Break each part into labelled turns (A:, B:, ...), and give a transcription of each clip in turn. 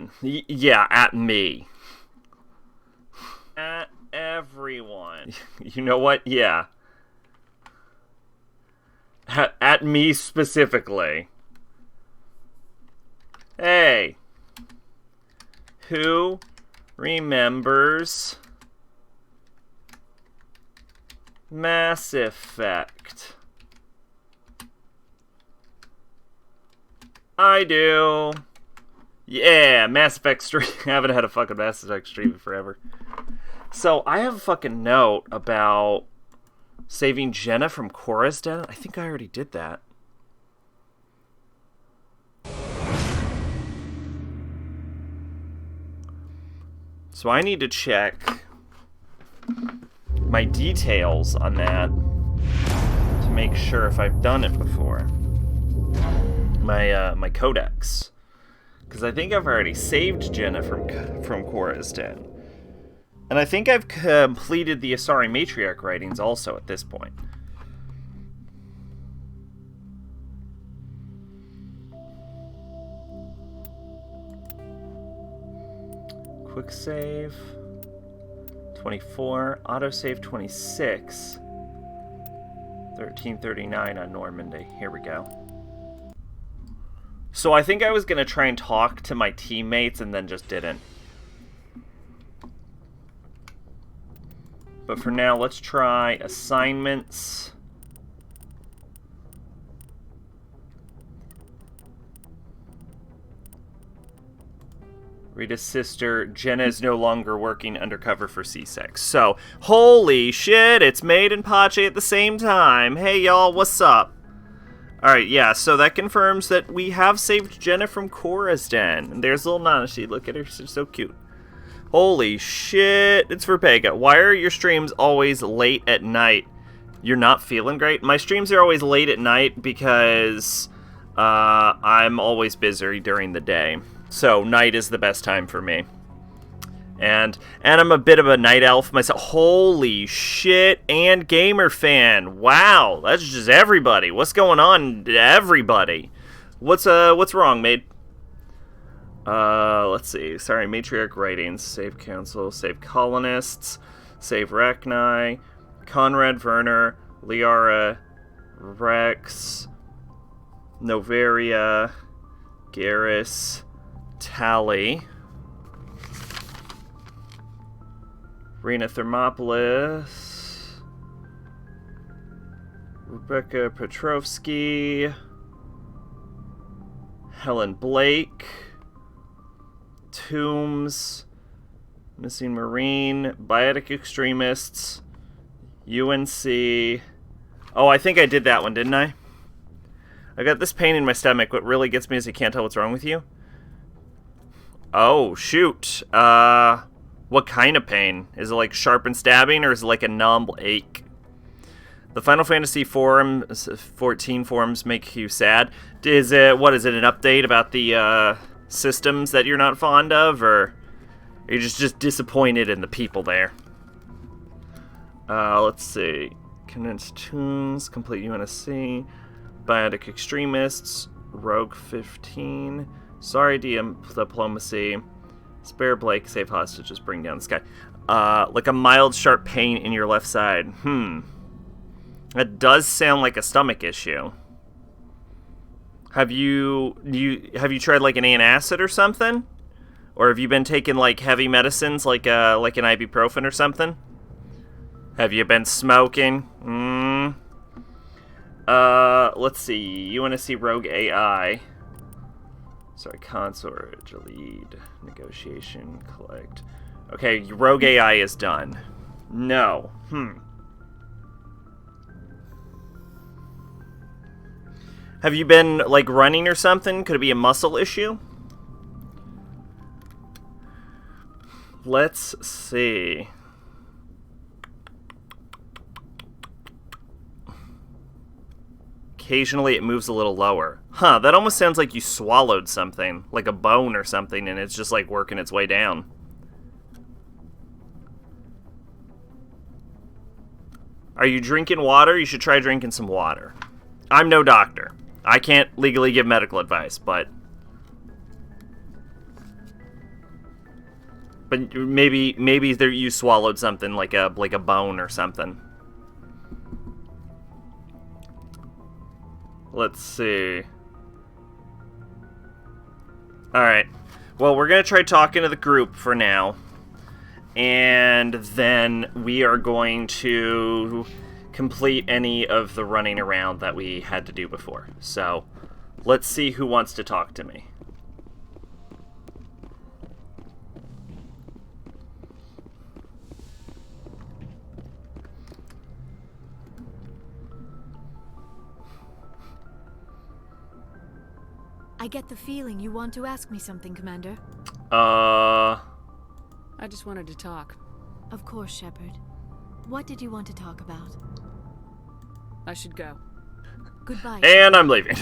A: everyone. Yeah, at me. At everyone. You know what? Yeah. At me specifically. Hey. Who remembers Mass Effect? I do. Yeah, Mass Effect stream. I haven't had a fucking Mass Effect stream in forever. So, I have a fucking note about saving Jenna from Coruscant. I think I already did that. So, I need to check my details on that to make sure if I've done it before. My codex, because I think I've already saved Jenna from Coruscant, and I think I've completed the Asari Matriarch writings also at this point. Quick save 24, autosave 26, 1339 on Normandy. Here we go. So I think I was going to try and talk to my teammates and then just didn't. But for now, let's try assignments. Rita's sister, Jenna, is no longer working undercover for C6. So, holy shit, it's Maid and Pache at the same time. Hey y'all, what's up? Alright, yeah, so that confirms that we have saved Jenna from Cora's Den. And there's little Nanashi. Look at her, she's so cute. Holy shit, it's for Pega. Why are your streams always late at night? You're not feeling great? My streams are always late at night because I'm always busy during the day. So, night is the best time for me. And I'm a bit of a night elf myself. Holy shit, and gamer fan. Wow, that's just everybody. What's going on, everybody? What's wrong, mate? Let's see. Sorry, Matriarch Writings. Save Council, Save Colonists, Save Rachni, Conrad Werner, Liara, Rex, Novaria, Garrus, Tally, Rena Thermopolis, Rebecca Petrovsky, Helen Blake, Tombs, Missing Marine, Biotic Extremists, UNC. Oh, I think I did that one, didn't I? I got this pain in my stomach. What really gets me is I can't tell what's wrong with you. Oh, shoot. What kind of pain? Is it like sharp and stabbing, or is it like a numb ache? The Final Fantasy 14 forums make you sad. Is it an update about the systems that you're not fond of, or are you just disappointed in the people there? Let's see. Condensed Tunes, Complete UNSC, Biotic Extremists, Rogue 15, Sorry Diplomacy, Spare Blake, Save Hostages, Bring Down the Sky. Like a mild sharp pain in your left side. That does sound like a stomach issue. Have you tried like an antacid or something? Or have you been taking like heavy medicines like an ibuprofen or something? Have you been smoking? Let's see. You want to see Rogue AI? Sorry, Consort, lead, negotiation, collect. Okay, Rogue AI is done. No. Have you been, like, running or something? Could it be a muscle issue? Let's see. Occasionally it moves a little lower. Huh, that almost sounds like you swallowed something, like a bone or something, and it's just like working its way down. Are you drinking water? You should try drinking some water. I'm no doctor. I can't legally give medical advice, but But maybe you swallowed something like a bone or something. Let's see. Alright. Well, we're going to try talking to the group for now. And then we are going to complete any of the running around that we had to do before. So, let's see who wants to talk to me.
B: I get the feeling you want to ask me something, Commander.
C: I just wanted to talk.
B: Of course, Shepard. What did you want to talk about?
C: I should go.
B: Goodbye.
A: And I'm leaving.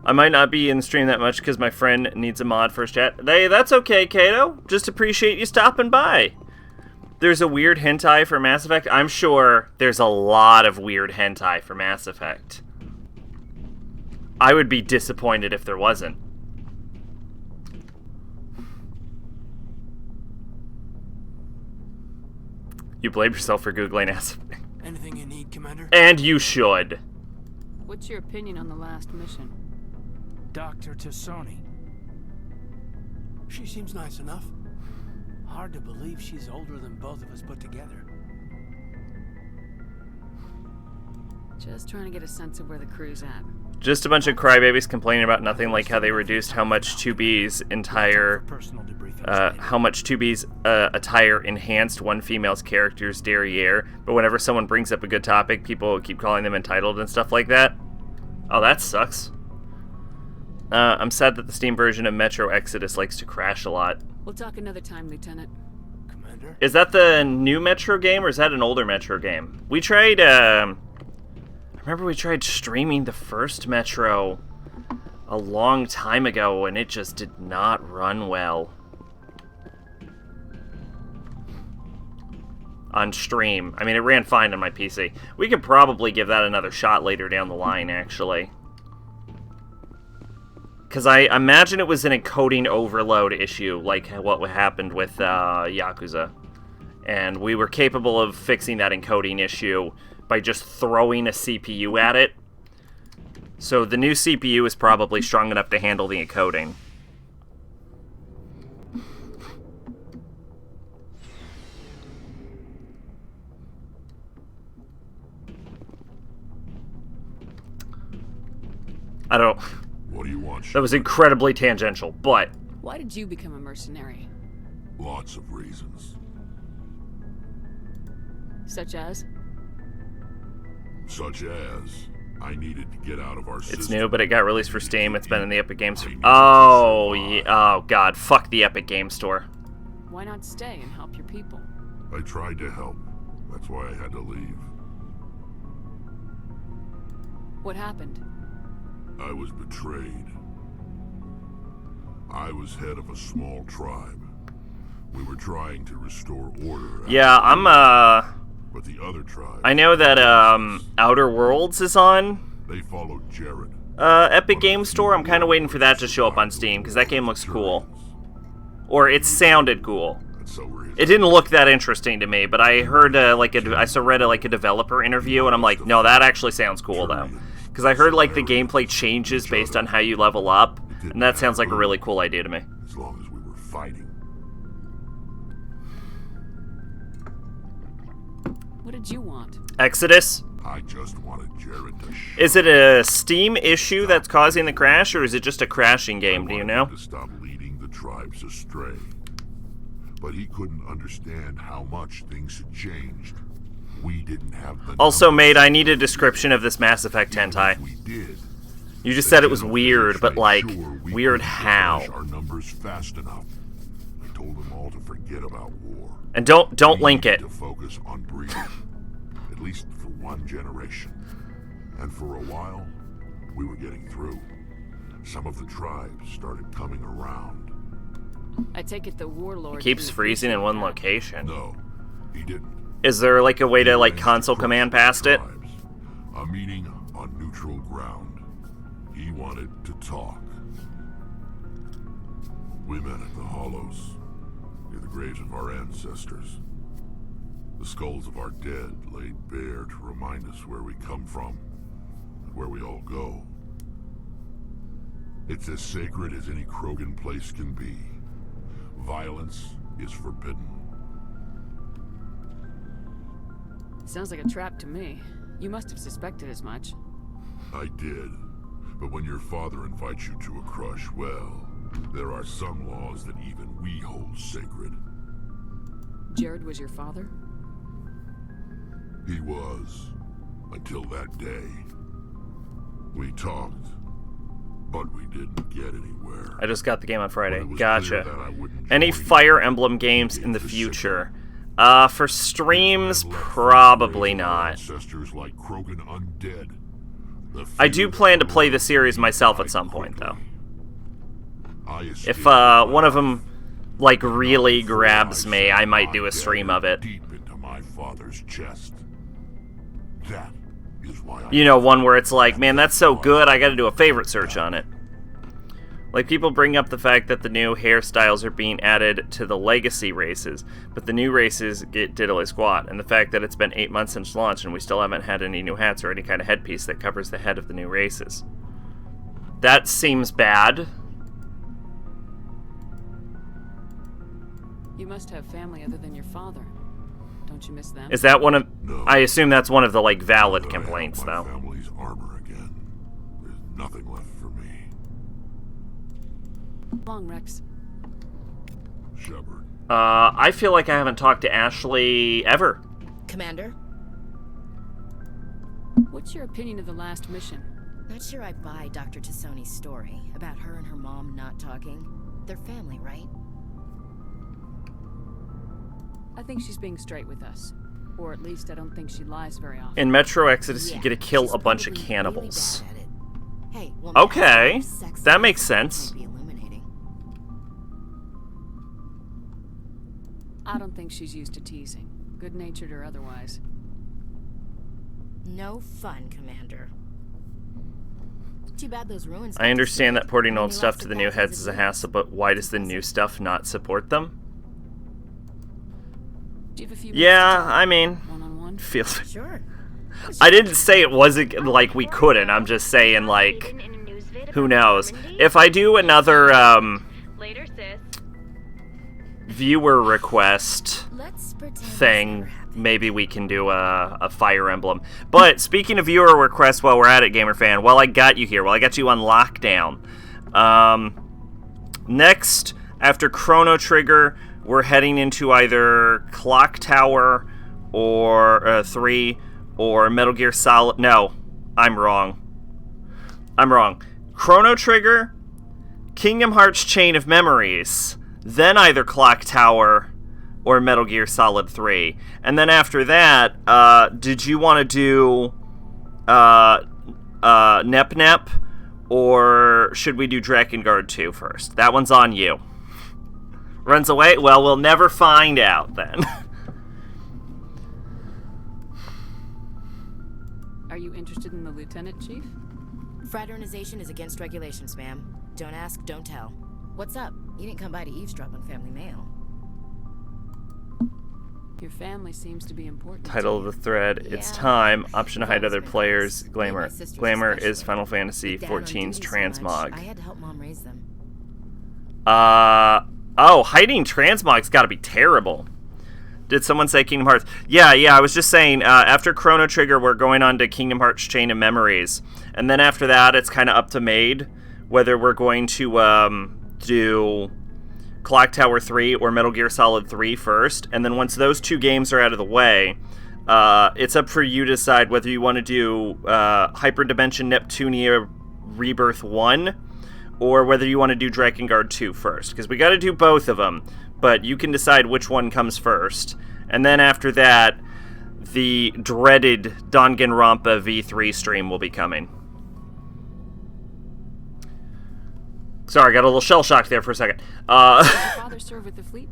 A: I might not be in the stream that much because my friend needs a mod for his chat. Hey, that's okay, Kato. Just appreciate you stopping by. There's a weird hentai for Mass Effect. I'm sure there's a lot of weird hentai for Mass Effect. I would be disappointed if there wasn't. You blame yourself for Googling Mass Effect.
D: Anything you need, Commander?
A: And you should.
C: What's your opinion on the last mission?
D: Dr. Tassoni. She seems nice enough. Hard to believe she's older than both of us put together.
C: Just trying to get a sense of where the crew's at.
A: Just a bunch of crybabies complaining about nothing, like how they reduced how much 2B's entire, attire enhanced one female's character's derriere, but whenever someone brings up a good topic, people keep calling them entitled and stuff like that. Oh, that sucks. I'm sad that the Steam version of Metro Exodus likes to crash a lot.
C: We'll talk another time, Lieutenant.
D: Commander?
A: Is that the new Metro game, or is that an older Metro game? We tried, I remember we tried streaming the first Metro a long time ago, and it just did not run well. On stream. I mean, it ran fine on my PC. We could probably give that another shot later down the line, actually. Because I imagine it was an encoding overload issue, like what happened with Yakuza. And we were capable of fixing that encoding issue by just throwing a CPU at it. So the new CPU is probably strong enough to handle the encoding. I don't...
E: What do you want?
A: That was incredibly tangential, but...
C: Why did you become a mercenary?
E: Lots of reasons.
C: Such as?
E: Such as, I needed to get out of our system.
A: It's new, but it got released for Steam. It's been in the Epic Games Store. Oh, yeah. Oh, God. Fuck the Epic Games Store.
C: Why not stay and help your people?
E: I tried to help. That's why I had to leave.
C: What happened?
E: I was betrayed. I was head of a small tribe. We were trying to restore order.
A: Yeah, I'm,
E: But the other tribe...
A: I know that, Outer Worlds is on...
E: They followed Jared.
A: Epic Games Store. I'm kind of waiting for that to show up on Steam, because that game looks cool. Or it sounded cool. It didn't look that interesting to me, but I heard, I read a developer interview, and I'm like, no, that actually sounds cool, though. Because I heard, like, the gameplay changes based on how you level up, and that sounds like a really cool idea to me.
E: As long as we were fighting.
C: What did you want?
A: Exodus?
E: I just wanted Jared to
A: Is it a Steam issue that's causing the crash, or is it just a crashing game, do you know?
E: To stop leading the tribes astray. But he couldn't understand how much things had changed. We didn't have the
A: Also, mate, I need a description of this Mass Effect hentai.
E: We did.
A: You just said it was weird, but like, weird how?
E: Our numbers fast enough. I told them all to forget about war.
A: And don't link it.
E: To focus on breeding, at least for one generation. And for a while, we were getting through. Some of the tribes started coming around.
C: I take it the warlord...
A: It keeps freezing in one location.
E: No, he didn't.
A: Is there like a way to like console command past it?
E: A meeting on neutral ground. He wanted to talk. We met at the Hollows. near the graves of our ancestors. The skulls of our dead laid bare to remind us where we come from and where we all go. It's as sacred as any Krogan place can be. Violence is forbidden.
C: Sounds like a trap to me. You must have suspected as much.
E: I did. But when your father invites you to a crush, well, there are some laws that even we hold sacred.
C: Jared was your father?
E: He was. Until that day. We talked, but we didn't get anywhere.
A: I just got the game on Friday.
E: But it was
A: Gotcha.
E: clear that I wouldn't
A: Any
E: join
A: Fire
E: you.
A: Emblem games in the
E: It's
A: future?
E: simple.
A: For streams,
E: And left
A: probably
E: the graves of our
A: not.
E: Ancestors like Krogan undead. The
A: I do
E: fear
A: plan to
E: of
A: play the
E: war
A: series myself at
E: died
A: some point, though.
E: quickly.
A: If one of them like really grabs me, I might do a stream of it.
E: Deep into my father's chest. That is why I
A: You know, one where it's like, man, that's so good, I gotta do a favorite search on it. Like, people bring up the fact that the new hairstyles are being added to the legacy races, but the new races get diddly squat, and the fact that it's been 8 months since launch and we still haven't had any new hats or any kind of headpiece that covers the head of the new races. That seems bad.
C: You must have family other than your father. Don't you miss them?
A: Is that one of...
E: No.
A: I assume that's one of the, like, valid
E: Now that I have
A: complaints,
E: my
A: though.
E: family's armor again. There's nothing left for me.
C: Long, Rex.
E: Shepard.
A: I feel like I haven't talked to Ashley ever.
B: Commander?
C: What's your opinion of the last mission?
B: Not sure I buy Dr. Tassoni's story about her and her mom not talking. They're family, right?
C: I think she's being straight with us. Or at least I don't think she lies very often.
A: In Metro Exodus, you
B: Yeah,
A: get to kill
B: she's
A: a bunch of
B: probably
A: cannibals.
B: really bad at it. Hey, well,
A: Okay,
B: now sex
A: that
B: and
A: makes
B: sex
A: sense.
B: might be illuminating.
C: I don't think she's used to teasing. Good-natured or otherwise.
B: No fun, Commander. Too bad those ruins.
A: I understand that porting
B: When
A: old
B: they
A: stuff
B: lost
A: to
B: the
A: the new
B: thousands
A: heads is
B: of
A: a
B: years.
A: hassle, but why does the new stuff not support them?
C: Do you have a few minutes
A: Yeah,
C: to talk?
A: I mean,
C: One-on-one?
A: feels...
B: Sure.
A: I didn't say it wasn't, like, we couldn't. I'm just saying, like, who knows. If I do another,
F: Later, sis.
A: viewer request
B: Let's pretend this
A: thing,
B: never happened.
A: maybe we can do a Fire Emblem. But speaking of viewer requests, while we're at it, Gamer Fan, while I got you here, while I got you on lockdown, next, after Chrono Trigger, we're heading into either Clock Tower or 3 or Metal Gear Solid. No, I'm wrong. Chrono Trigger, Kingdom Hearts Chain of Memories, then either Clock Tower or Metal Gear Solid 3. And then after that, did you want to do Nep Nep, or should we do Drakengard 2 first? That one's on you. Runs away? Well, we'll never find out then.
C: Are you interested in the Lieutenant Chief?
B: Fraternization is against regulations, ma'am. Don't ask, don't tell. What's up? You didn't come by to eavesdrop on family mail.
C: Your family seems to be important. to
A: Title
C: you.
A: of the thread, it's
B: Yeah.
A: time. Option to hide
B: Always
A: other
B: been
A: players.
B: close. Me and
A: Glamour.
B: my sisters
A: Glamour is
B: especially.
A: Final Fantasy
B: With Dad on
A: 14's
B: duty so much,
A: transmog.
B: I had to help Mom raise them.
A: Oh, hiding transmog's gotta be terrible. Did someone say Kingdom Hearts? Yeah, I was just saying, after Chrono Trigger, we're going on to Kingdom Hearts Chain of Memories. And then after that, it's kind of up to Maid whether we're going to do Clock Tower 3 or Metal Gear Solid 3 first. And then once those two games are out of the way, it's up for you to decide whether you want to do Hyperdimension Neptunia Rebirth 1 or whether you want to do Drakengard 2 first. Because we got to do both of them, but you can decide which one comes first. And then after that, the dreaded Danganronpa V3 stream will be coming. Sorry, I got a little shell-shocked there for a second.
C: Did your father serve with the fleet?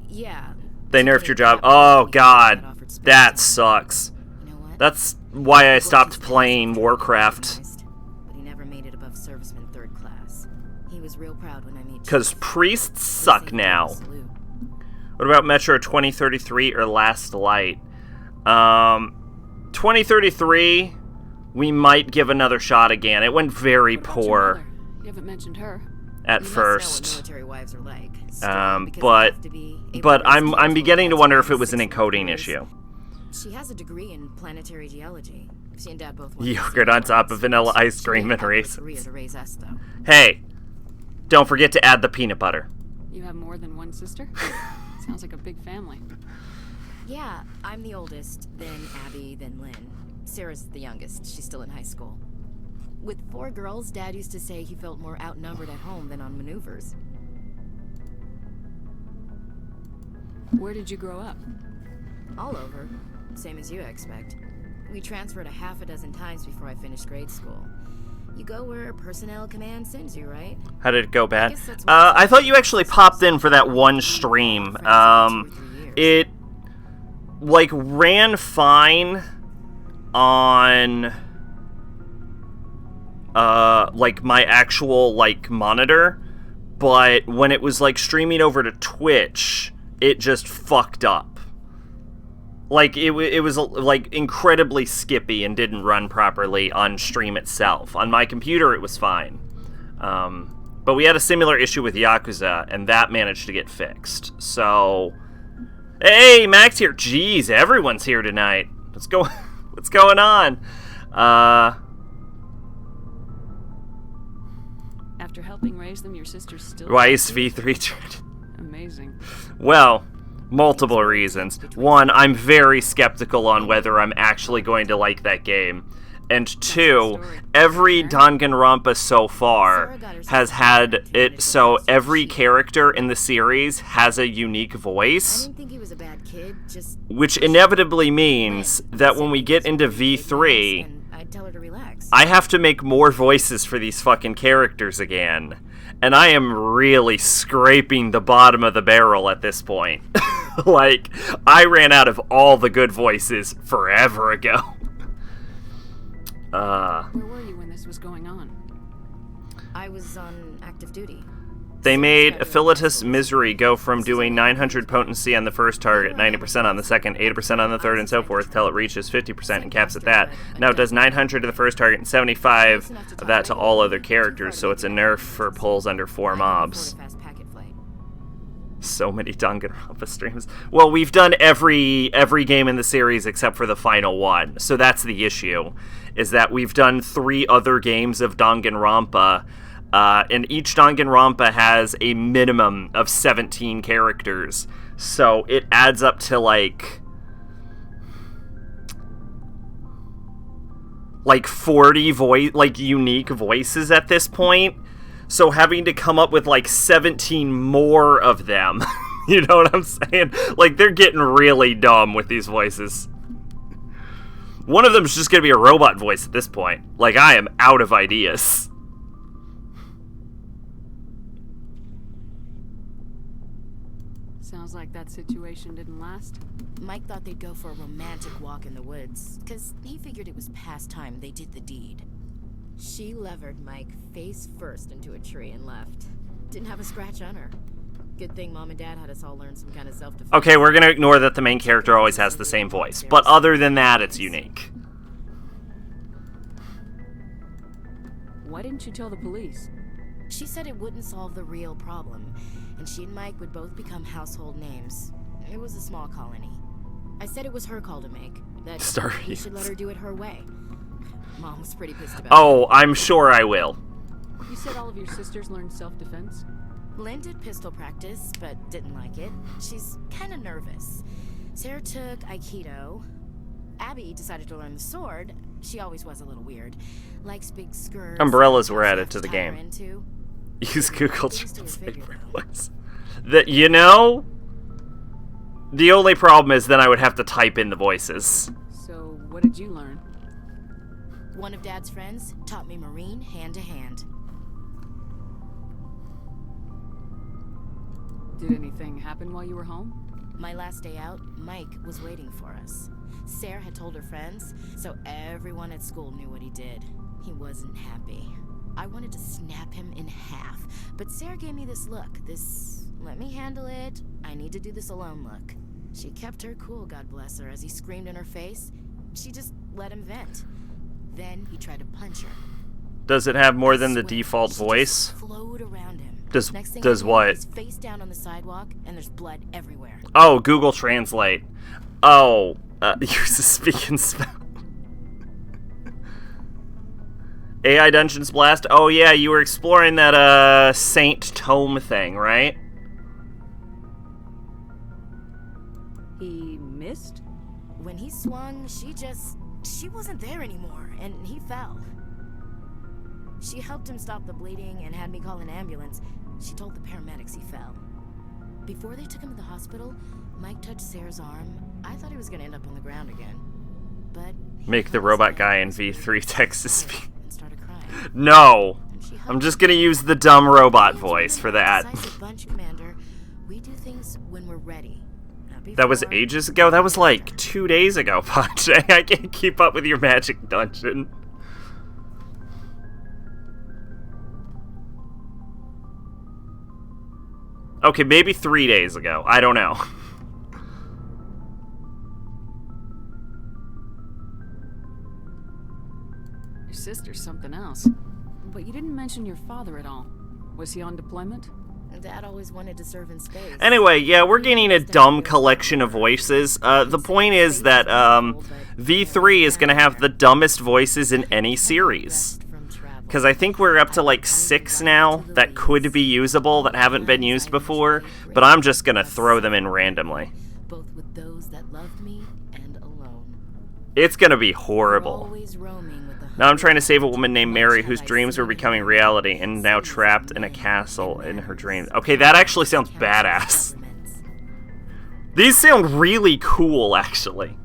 B: Yeah.
A: They nerfed your job. Oh, God. That sucks.
B: You know what?
A: That's why I stopped playing Warcraft.
B: But he never made it above serviceman 3rd class. He was real proud when I made
A: Because priests suck now. What about Metro 2033 or Last Light? 2033, we might give another shot again. It went very
C: What about your
A: poor
C: mother? You haven't mentioned her.
A: at
B: You must
A: first.
B: know what military wives are like.
A: But I'm beginning to wonder if it was an encoding issue.
B: She has a degree in planetary geology. She and Dad both went to
A: Yogurt on top of vanilla ice cream and
B: She made it up
A: raisins.
B: for Korea to raise us, though.
A: Hey, don't forget to add the peanut butter.
C: You have more than one sister? Sounds like a big family.
B: Yeah, I'm the oldest, then Abby, then Lynn. Sarah's the youngest. She's still in high school. With 4 girls, Dad used to say he felt more outnumbered at home than on maneuvers.
C: Where did you grow up?
B: All over. Same as you expect. We transferred a half a dozen times before I finished grade school. You go where personnel command sends you, right?
A: How did it go, Bat?
B: guess that's why
A: I thought you actually popped in for that one stream. It, like, ran fine on, like, my actual, like, monitor, but when it was, like, streaming over to Twitch, it just fucked up. Like, it was, like, incredibly skippy and didn't run properly on stream itself. On my computer, it was fine. But we had a similar issue with Yakuza, and that managed to get fixed. So, hey, Max here. Jeez, everyone's here tonight. What's going on?
C: After helping raise them, your sister's still...
A: Why is V3
C: Amazing.
A: Well, multiple reasons. One, I'm very skeptical on whether I'm actually going to like that game. And two, every Danganronpa so far has had it so every character in the series has a unique
B: I
A: voice,
B: didn't think he was a bad kid, just...
A: which inevitably means that when we get into V3,
B: And I'd tell her to relax.
A: I have to make more voices for these fucking characters again. And I am really scraping the bottom of the barrel at this point. Like, I ran out of all the good voices forever ago.
C: Where were you when this was going on?
B: I was on active duty.
A: They made Affilitus Misery go from doing 900 potency on the first target, 90% on the second, 80% on the third, and so forth, till it reaches 50% and caps at that. Now it does 900 to the first target and 75 of that to all other characters, so it's a nerf for pulls under 4 mobs.
B: Fast packet flight.
A: So many Danganronpa streams. Well, we've done every game in the series except for the final one, so that's the issue, is that we've done 3 other games of Danganronpa, and each Danganronpa has a minimum of 17 characters, so it adds up to like 40 unique voices at this point. So having to come up with like 17 more of them, you know what I'm saying? Like, they're getting really dumb with these voices. One of them's just gonna be a robot voice at this point. Like, I am out of ideas.
C: Sounds like that situation didn't last.
B: Mike thought they'd go for a romantic walk in the woods, because he figured it was past time they did the deed. She levered Mike face first into a tree and left. Didn't have a scratch on her. Good thing Mom and Dad had us all learn some kind of self-defense.
A: Okay, we're gonna ignore that the main character always has the same voice, but other than that, it's unique.
C: Why didn't you tell the police?
B: She said it wouldn't solve the real problem, and she and Mike would both become household names. It was a small colony. I said it was her call to make, that he should let her do it her way. Mom was pretty pissed about it.
A: Oh, I'm sure I will.
C: You said all of your sisters learned self-defense?
B: Lynn did pistol practice, but didn't like it. She's kind of nervous. Sarah took Aikido. Abby decided to learn the sword. She always was a little weird. Likes big skirts.
A: Umbrellas were added to the game. Use Google Translate for voice. You know, the only problem is then I would have to type in the voices.
C: So, what did you learn?
B: One of Dad's friends taught me Marine hand to hand.
C: Did anything happen while you were home?
B: My last day out, Mike was waiting for us. Sarah had told her friends, so everyone at school knew what he did. He wasn't happy. I wanted to snap him in half, but Sarah gave me this look, this let me handle it. I need to do this alone look. She kept her cool, God bless her, as he screamed in her face. She just let him vent. Then he tried to punch her.
A: Does it have more than the
B: Swear,
A: default
B: she
A: voice?
B: just flowed around him.
A: Does
B: Next thing
A: does
B: I knew,
A: what?
B: He's face down on the sidewalk, and there's blood everywhere.
A: Oh, Google Translate. Oh, use a speak and spell. AI Dungeons Blast. Oh yeah, you were exploring that Saint Tome thing, right?
C: He missed?
B: When he swung, she wasn't there anymore, and he fell. She helped him stop the bleeding and had me call an ambulance. She told the paramedics he fell. Before they took him to the hospital, Mike touched Sarah's arm. I thought he was gonna end up on the ground again. But
A: Make the robot guy in V3 Texas speak.
B: and started crying.
A: No!
B: And she
A: I'm
B: hugged
A: just
B: him.
A: gonna use the dumb robot
B: We
A: voice for
B: told him,
A: that.
B: "Decisive bunch, Commander. We do things when we're ready. Not
A: That was
B: before,
A: ages ago? That was
B: not
A: like
B: after."
A: 2 days ago, Pache. I can't keep up with your magic dungeon. Okay, maybe 3 days ago. I don't know.
C: Your sister's something else. But you didn't mention your father at all. Was he on deployment?
B: Dad always wanted to serve in space.
A: Anyway, yeah, we're getting a dumb collection of voices. The point is that V3 is going to have the dumbest voices in any series. Because I think we're up to like 6 now that could be usable, that haven't been used before, but I'm just going to throw them in randomly.
B: Both with those that loved me and alone.
A: It's going to be horrible.
B: Always roaming with the
A: Now I'm trying to save a woman named Mary whose dreams were becoming reality and now trapped in a castle in her dreams. Okay, that actually sounds badass. These sound really cool, actually.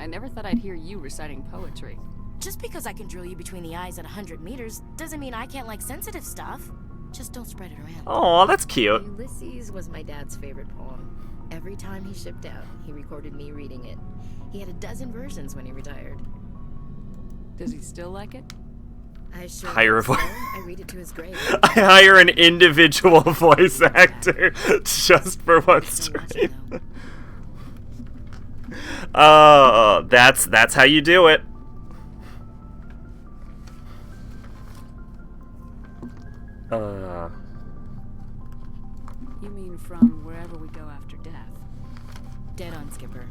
C: I never thought I'd hear you reciting poetry.
B: Just because I can drill you between the eyes at 100 meters doesn't mean I can't like sensitive stuff. Just don't spread it around.
A: Oh, that's cute.
B: Ulysses was my dad's favorite poem. Every time he shipped out, he recorded me reading it. He had a dozen versions when he retired.
C: Does he still like it?
B: I sure
A: Hire a
B: hope
A: voice.
B: so. I read it to his grave.
A: I hire an individual voice actor just for one
B: Still watching,
A: stream.
B: though.
A: That's how you do it.
C: You mean from wherever we go after death?
B: Dead on, Skipper.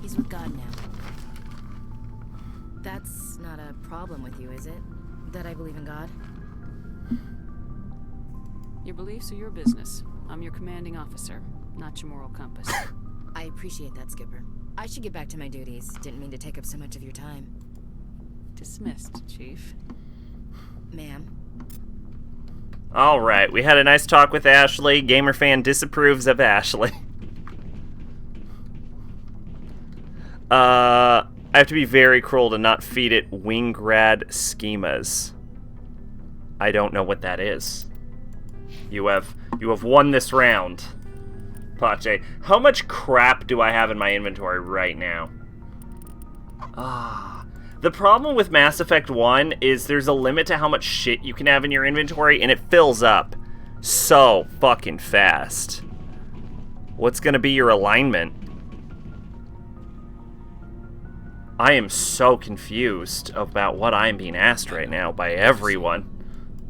B: He's with God now. That's not a problem with you, is it? That I believe in God?
C: Your beliefs are your business. I'm your commanding officer, not your moral compass.
B: I appreciate that, Skipper. I should get back to my duties. Didn't mean to take up so much of your time.
C: Dismissed, Chief.
B: Ma'am.
A: Alright, we had a nice talk with Ashley. Gamerfan disapproves of Ashley. I have to be very cruel to not feed it Wingrad schemas. I don't know what that is. You have won this round, Pache. How much crap do I have in my inventory right now? The problem with Mass Effect 1 is there's a limit to how much shit you can have in your inventory, and it fills up so fucking fast. What's gonna be your alignment? I am so confused about what I'm being asked right now by everyone.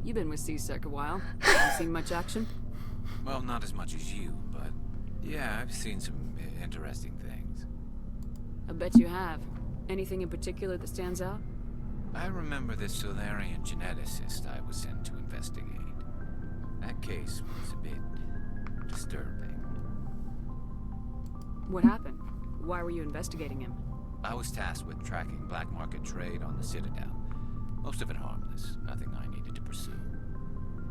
C: You've been with C-Sec a while. Have you seen much action?
G: Well, not as much as you, but yeah, I've seen some interesting things.
C: I bet you have. Anything in particular that stands out?
G: I remember the Solarian geneticist I was sent to investigate. That case was a bit disturbing.
C: What happened? Why were you investigating him?
G: I was tasked with tracking black market trade on the Citadel. Most of it harmless, nothing I needed to pursue.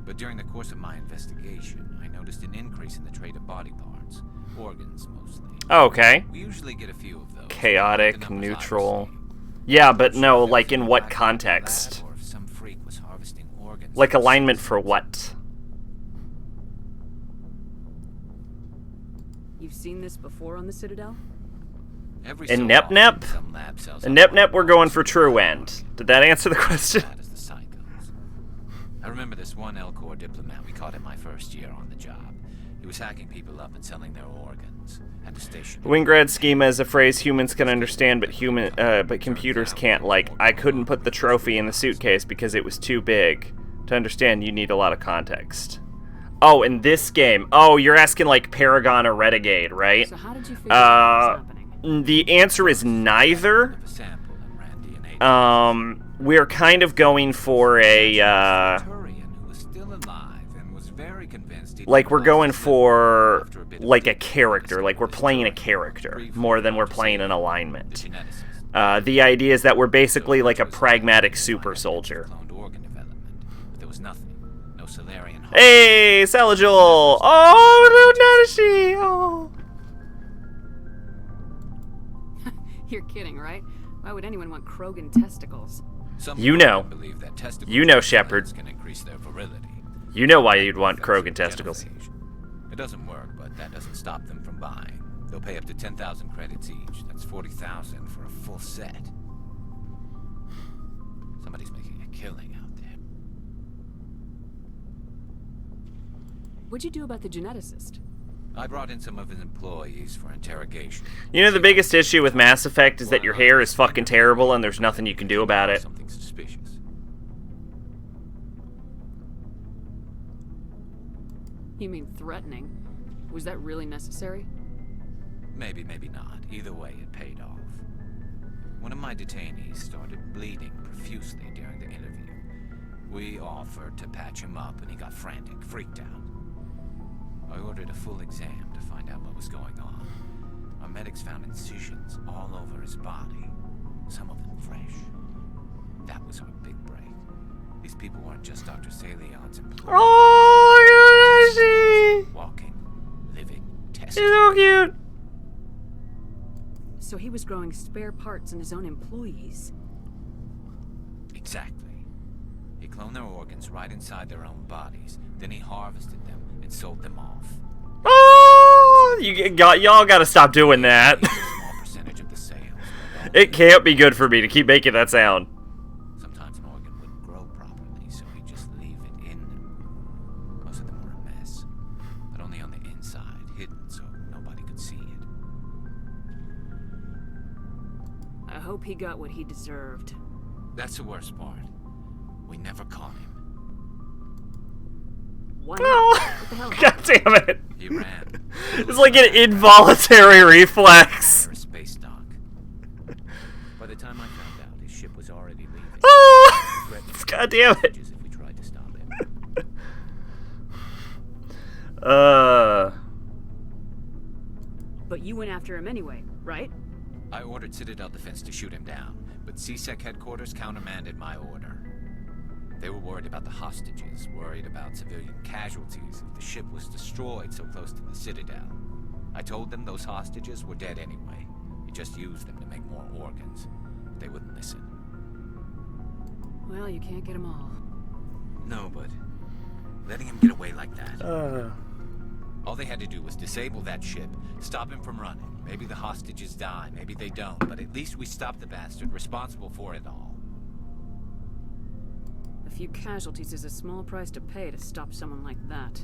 G: But during the course of my investigation, I noticed an increase in the trade of body parts, organs mostly.
A: Okay.
G: We usually get a few of those.
A: Chaotic,
G: Not enough as I
A: neutral.
G: see.
A: Yeah, but no, like in
G: If
A: what
G: I could do
A: context?
G: that, or if some freak was harvesting organs
A: Like
G: for
A: alignment for
G: citizens.
A: what?
C: You've seen this before on the Citadel?
G: Every
A: In
G: so
A: Nep
G: often,
A: Nep?
G: some lab sells
A: In
G: out
A: Nep Nep, we're going for True End. Did that answer the question?
G: bad as the site goes. I remember this one Elcor diplomat we caught in my first year on the job. He was hacking people up and selling their organs at the station.
A: Wingrad schema is a phrase humans can understand, but computers can't. Like, I couldn't put the trophy in the suitcase because it was too big. To understand, you need a lot of context. Oh, in this game. Oh, you're asking like Paragon or Renegade, right?
C: So how did you figure out what was happening?
A: The answer is neither. We're kind of going for a, like, we're going for, like, a character. Like, we're playing a character more than we're playing an alignment. The idea is that we're basically like a pragmatic super soldier. Hey, Salajul! Oh, no, oh.
C: You're kidding, right? Why would anyone want Krogan testicles?
A: You know, Shepard. You know why you'd want Krogan testicles.
G: It doesn't work, but that doesn't stop them from buying. They'll pay up to 10,000 credits each. That's 40,000 for a full set. Somebody's making a killing out there.
C: What'd you do about the geneticist?
G: I brought in some of his employees for interrogation.
A: You know, the biggest issue with Mass Effect is that your hair is fucking terrible and there's nothing you can do about it.
G: Something suspicious.
C: You mean threatening? Was that really necessary?
G: Maybe, maybe not. Either way, it paid off. One of my detainees started bleeding profusely during the interview. We offered to patch him up and he got frantic, freaked out. I ordered a full exam to find out what was going on. Our medics found incisions all over his body, some of them fresh. That was our big break. These people weren't just Dr. Salion's employees.
A: Oh,
G: Walking, living, testing.
A: she's so cute.
C: So he was growing spare parts in his own employees.
G: Exactly. He cloned their organs right inside their own bodies. Then he harvested them and sold them off.
A: Oh, y'all gotta stop doing that.
G: A small percentage of the sales.
A: It can't be good for me to keep making that sound.
G: Sometimes an organ wouldn't grow properly, so he'd just leave it in them. Most of them were a mess, but only on the inside, hidden so nobody could see it.
C: I hope he got what he deserved.
G: That's the worst part. We never caught him.
C: Why
A: No.
C: not? What the hell
A: God damn it.
G: He ran.
A: It's like an involuntary reflex.
G: Near a space dock. By the time I found out, his ship was already leaving.
A: Oh, God damn it.
G: If we tried to stop him.
C: But you went after him anyway, right?
G: I ordered Citadel Defense to shoot him down, but CSEC headquarters countermanded my order. They were worried about the hostages, worried about civilian casualties if the ship was destroyed so close to the Citadel. I told them those hostages were dead anyway. We just used them to make more organs. But they wouldn't listen.
C: Well, you can't get them all.
G: No, but letting him get away like that. All they had to do was disable that ship, stop him from running. Maybe the hostages die, maybe they don't, but at least we stopped the bastard responsible for it all.
C: A few casualties is a small price to pay to stop someone like that.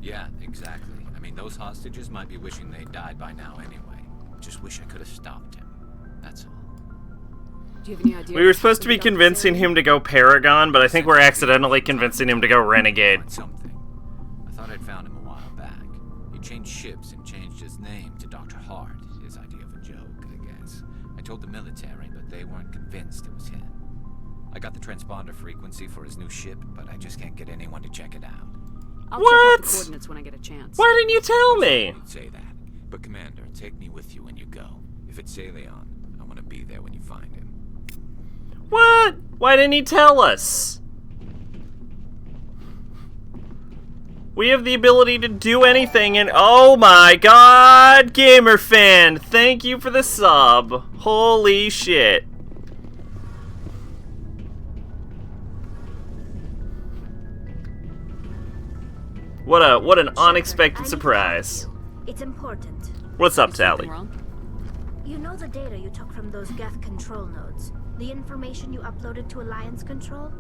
G: Yeah, exactly. I mean, those hostages might be wishing they'd died by now anyway. Just wish I could have stopped him. That's all.
C: Do you have any idea?
A: We were supposed to be convincing him to go Paragon, but I think we're accidentally convincing him to go Renegade.
G: Find something. I thought I'd found him a while back. He changed ships and changed his name to Dr. Hart. His idea of a joke, I guess. I told the military, but they weren't convinced it was him. I got the transponder frequency for his new ship, but I just can't get anyone to check it out.
C: I'll
A: What?
C: check out the coordinates when I get a chance.
A: Why didn't you tell me?
G: You'd say that. But Commander, take me with you when you go. If it's Salion, I want to be there when you find him.
A: What? Why didn't he tell us? We have the ability to do anything, and oh my god, Gamer Fan, thank you for the sub. Holy shit. What an unexpected surprise.
H: It's important.
A: What's up,
C: Is something
A: Tally?
C: wrong?
H: You know the data you took from those Geth control nodes? The information you uploaded to Alliance Control?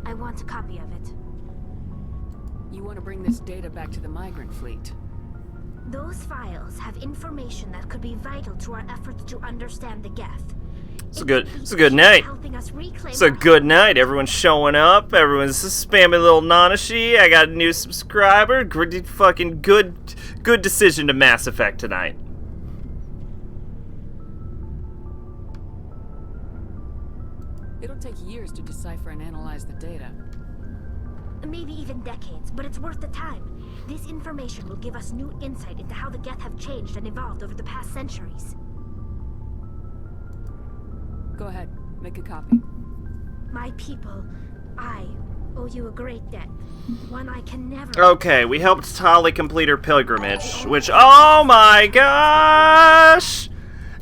H: I want a copy of it.
C: You want to bring this data back to the migrant fleet?
H: Those files have information that could be vital to our efforts to understand the Geth.
A: It's a good night.
H: Helping us reclaim
A: It's a good night. Everyone's showing up. Everyone's spamming little Nanashi. I got a new subscriber. Fucking good decision to Mass Effect tonight.
C: It'll take years to decipher and analyze the data.
H: Maybe even decades, but it's worth the time. This information will give us new insight into how the Geth have changed and evolved over the past centuries.
C: Go ahead, make a copy.
H: My people, I owe you a great debt. One I can never...
A: Okay, we helped Tali complete her pilgrimage, which, oh my gosh!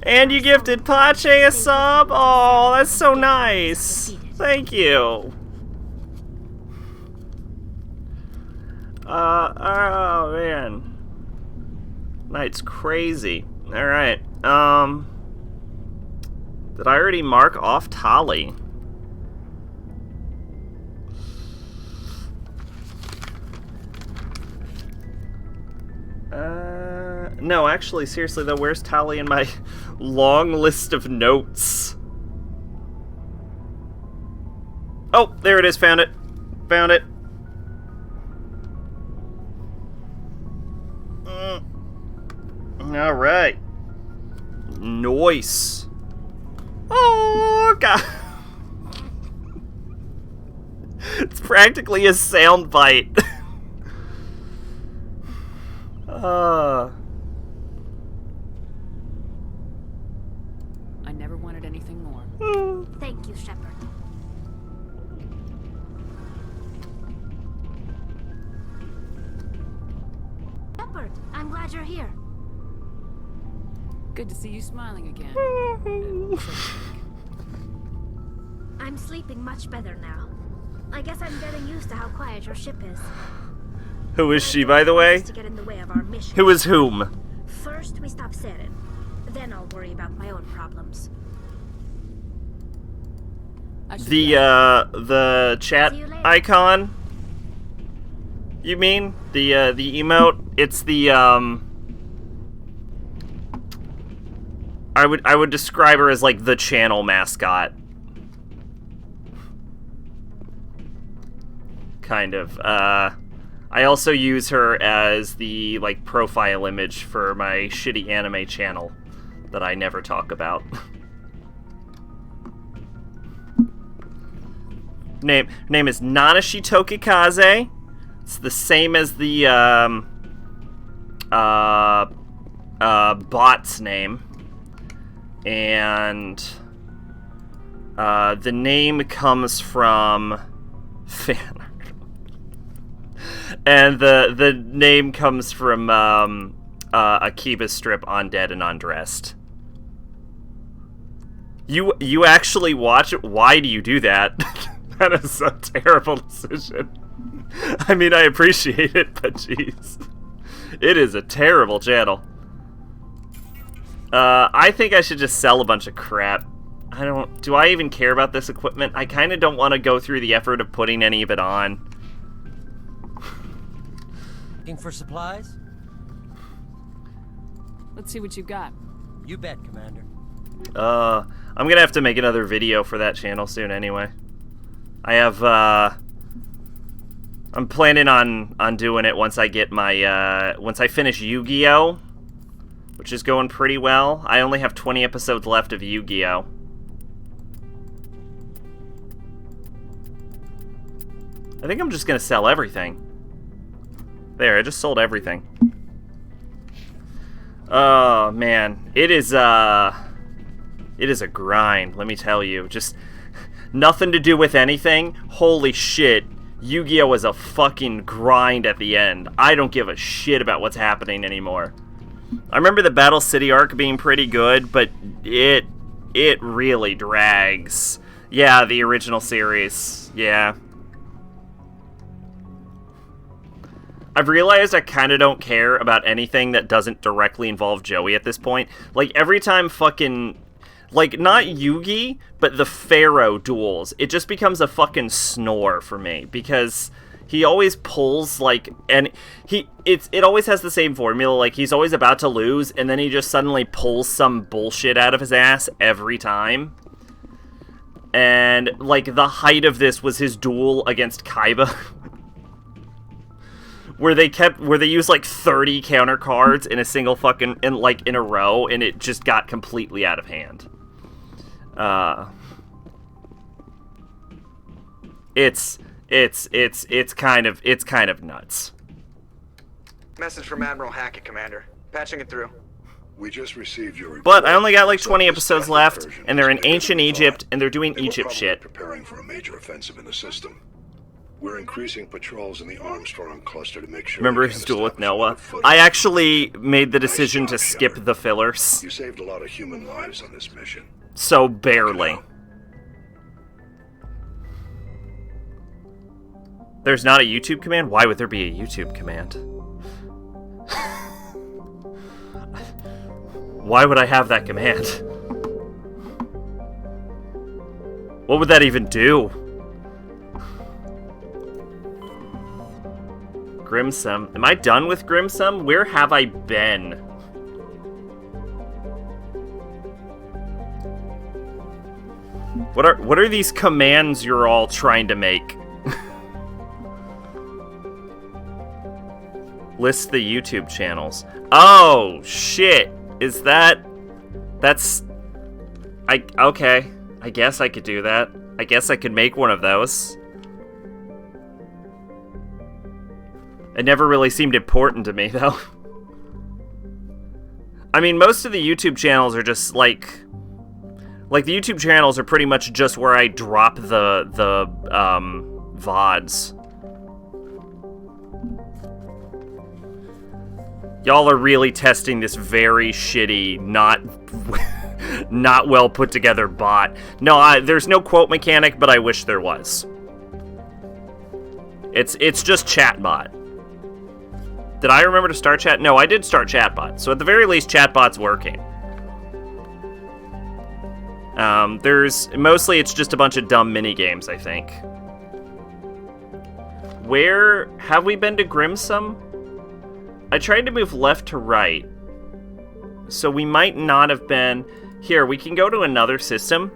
A: And you gifted Pache a sub? Oh, that's so nice. Thank you. Oh man. Night's crazy. Alright, did I already mark off Tali? No, actually, seriously though, where's Tali in my long list of notes? Oh, there it is, found it. Found it. Alright. Nice. Oh, God. It's practically a sound bite.
C: I never wanted anything more.
H: Thank you, Shepard. Shepard, I'm glad you're here.
C: Good to see you smiling again.
H: I'm sleeping much better now. I guess I'm getting used to how quiet your ship is.
A: Who is she, by the way?
H: To get in the way of our mission.
A: Who is whom?
H: First, we stop Saren. Then I'll worry about my own problems.
A: The chat icon? You mean? The emote? It's the, I would describe her as, like, the channel mascot. Kind of. I also use her as the, like, profile image for my shitty anime channel that I never talk about. Name is Nanashi Tokikaze. It's the same as the, bot's name. And, the name comes from fan art. And the name comes from, Akiba's strip Undead and Undressed. You actually watch it? Why do you do that? That is a terrible decision. I mean, I appreciate it, but jeez. It is a terrible channel. I think I should just sell a bunch of crap. Do I even care about this equipment? I kind of don't want to go through the effort of putting any of it on.
I: Looking for supplies?
C: Let's see what you got.
I: You bet, Commander.
A: I'm gonna have to make another video for that channel soon anyway. I have, I'm planning on doing it once I get my, once I finish Yu-Gi-Oh! Which is going pretty well. I only have 20 episodes left of Yu-Gi-Oh! I think I'm just gonna sell everything. There, I just sold everything. Oh, man. It is a grind, let me tell you. Just nothing to do with anything. Holy shit. Yu-Gi-Oh! Is a fucking grind at the end. I don't give a shit about what's happening anymore. I remember the Battle City arc being pretty good, but it really drags. Yeah, the original series. Yeah. I've realized I kind of don't care about anything that doesn't directly involve Joey at this point. Like, every time fucking... like, not Yugi, but the Pharaoh duels, it just becomes a fucking snore for me, because he always pulls, like, and it always has the same formula, like, he's always about to lose, and then he just suddenly pulls some bullshit out of his ass every time. And, like, the height of this was his duel against Kaiba, where they used, like, 30 counter cards in a single fucking, in a row, and it just got completely out of hand. It's kind of nuts.
J: Message from Admiral Hackett, Commander. Patching it through.
E: We just received your report.
A: But I only got like 20 episodes left, and they're in ancient Egypt, and they're doing Egypt shit.
E: Preparing for a major offensive in the system. We're increasing patrols in the Armstrong cluster to make sure.
A: Remember his duel with Noah? I actually made the decision to skip the fillers.
E: You saved a lot of human lives on this mission.
A: So barely. There's not a YouTube command? Why would there be a YouTube command? Why would I have that command? What would that even do? Grimsum. Am I done with Grimsum? Where have I been? What are these commands you're all trying to make? List the YouTube channels. Oh, shit. Is that's... Okay. I guess I could do that. I guess I could make one of those. It never really seemed important to me, though. I mean, most of the YouTube channels are just, like, the YouTube channels are pretty much just where I drop the VODs. Y'all are really testing this very shitty, not well put together bot. No, there's no quote mechanic, but I wish there was. It's just chatbot. Did I remember to start chat? No, I did start chatbot. So at the very least, chatbot's working. Mostly it's just a bunch of dumb mini games, I think. Where have we been to Grimsum? I tried to move left to right, so we might not have been... Here, we can go to another system.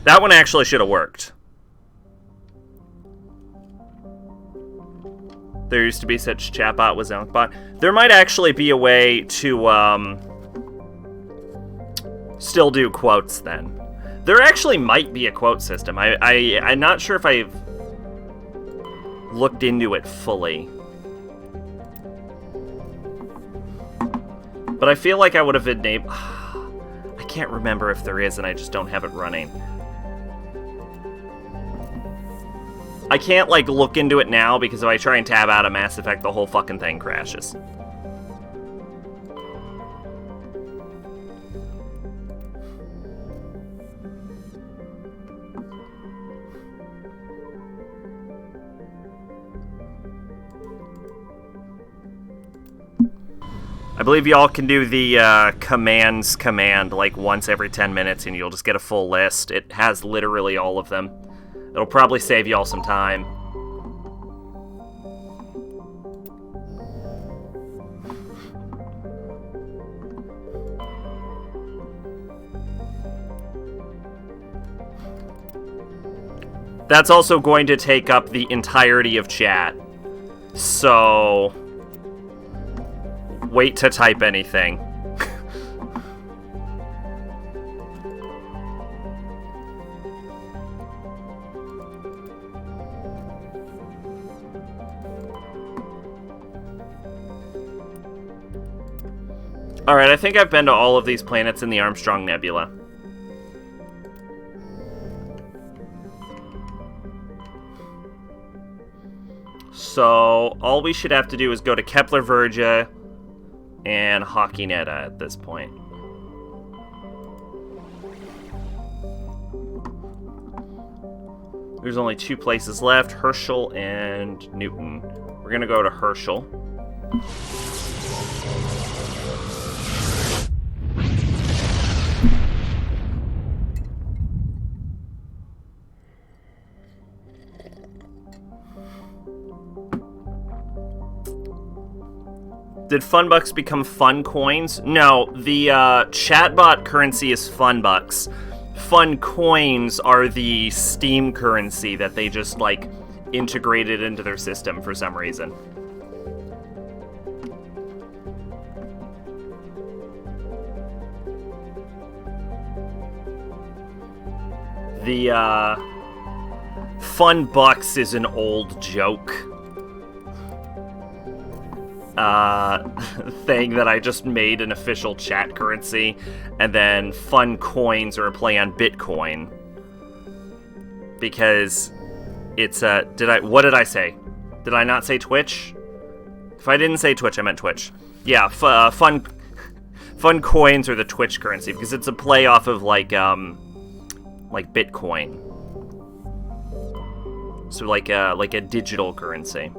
A: That one actually should have worked. There used to be such chatbot with Zonkbot. There might actually be a way to, still do quotes then. There actually might be a quote system. I'm not sure if I've looked into it fully. But I feel like I would have enabled... I can't remember if there is, and I just don't have it running. I can't, like, look into it now, because if I try and tab out of Mass Effect, the whole fucking thing crashes. I believe y'all can do the commands command like once every 10 minutes and you'll just get a full list. It has literally all of them. It'll probably save y'all some time. That's also going to take up the entirety of chat. So... wait to type anything. Alright, I think I've been to all of these planets in the Armstrong Nebula. So, all we should have to do is go to Kepler Verga and Hockey Netta at this point. There's only 2 places left, Herschel and Newton. We're gonna go to Herschel. Did Funbucks become Fun Coins? No, the chatbot currency is Funbucks. Fun Coins are the Steam currency that they just, like, integrated into their system for some reason. The, Fun Bucks is an old joke. Thing that I just made an official chat currency, and then Fun Coins are a play on Bitcoin. Because it's, what did I say? Did I not say Twitch? If I didn't say Twitch, I meant Twitch. Yeah, Fun Coins are the Twitch currency, because it's a play off of, like Bitcoin. So like a digital currency.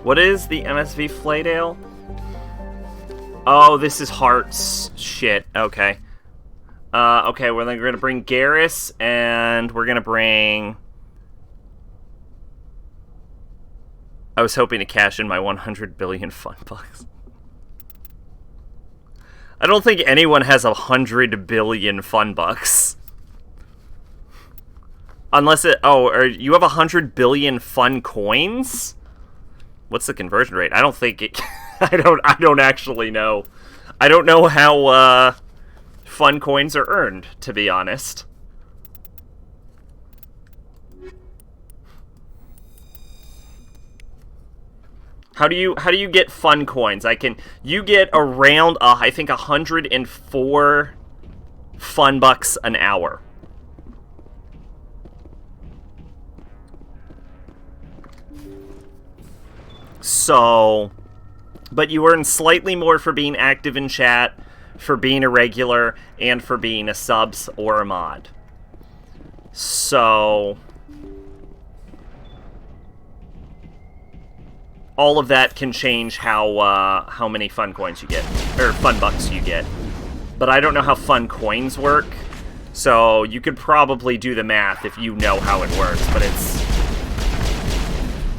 A: What is the MSV Flaydale? Oh, this is Hearts. Shit, okay. Okay, we're gonna bring Garrus, and we're gonna bring... I was hoping to cash in my 100 billion fun bucks. I don't think anyone has 100 billion fun bucks. Unless it... Oh, or you have 100 billion fun coins? What's the conversion rate? I don't think it... I don't actually know. I don't know how, fun coins are earned, to be honest. How do you get fun coins? You get around, I think 104 fun bucks an hour. So, but you earn slightly more for being active in chat, for being a regular, and for being a subs or a mod. So, all of that can change how many fun coins you get, or fun bucks you get. But I don't know how fun coins work, so you could probably do the math if you know how it works, but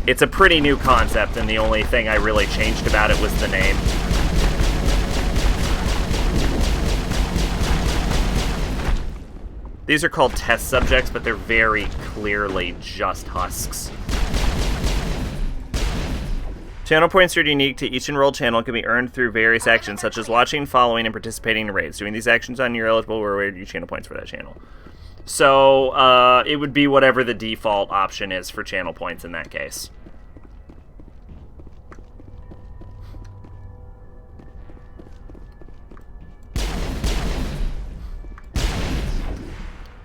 A: it's a pretty new concept, and the only thing I really changed about it was the name. These are called test subjects, but they're very clearly just husks. Channel points are unique to each enrolled channel and can be earned through various actions, such as watching, following, and participating in raids. Doing these actions on your eligible will reward you channel points for that channel. So, it would be whatever the default option is for channel points in that case.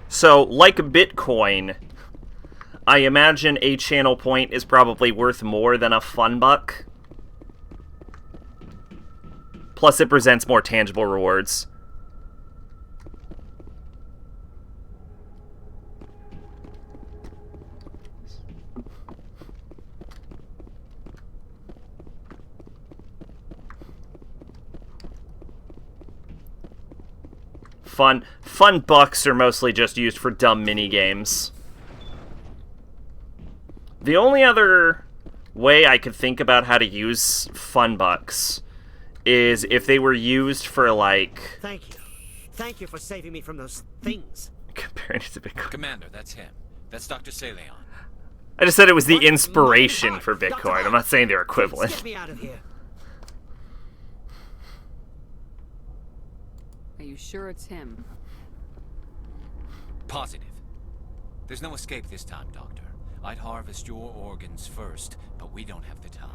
A: So, like Bitcoin, I imagine a channel point is probably worth more than a fun buck. Plus, it presents more tangible rewards. Fun bucks are mostly just used for dumb mini-games. The only other way I could think about how to use fun bucks is if they were used for, like...
K: Thank you. Thank you for saving me from those things.
A: Comparing it to Bitcoin.
G: Commander, that's him. That's Dr. Saleon.
A: I just said it was the inspiration for Bitcoin. I'm not saying they're equivalent.
K: Get me out of here.
C: Are you sure it's him?
G: Positive. There's no escape this time, Doctor. I'd harvest your organs first, but we don't have the time.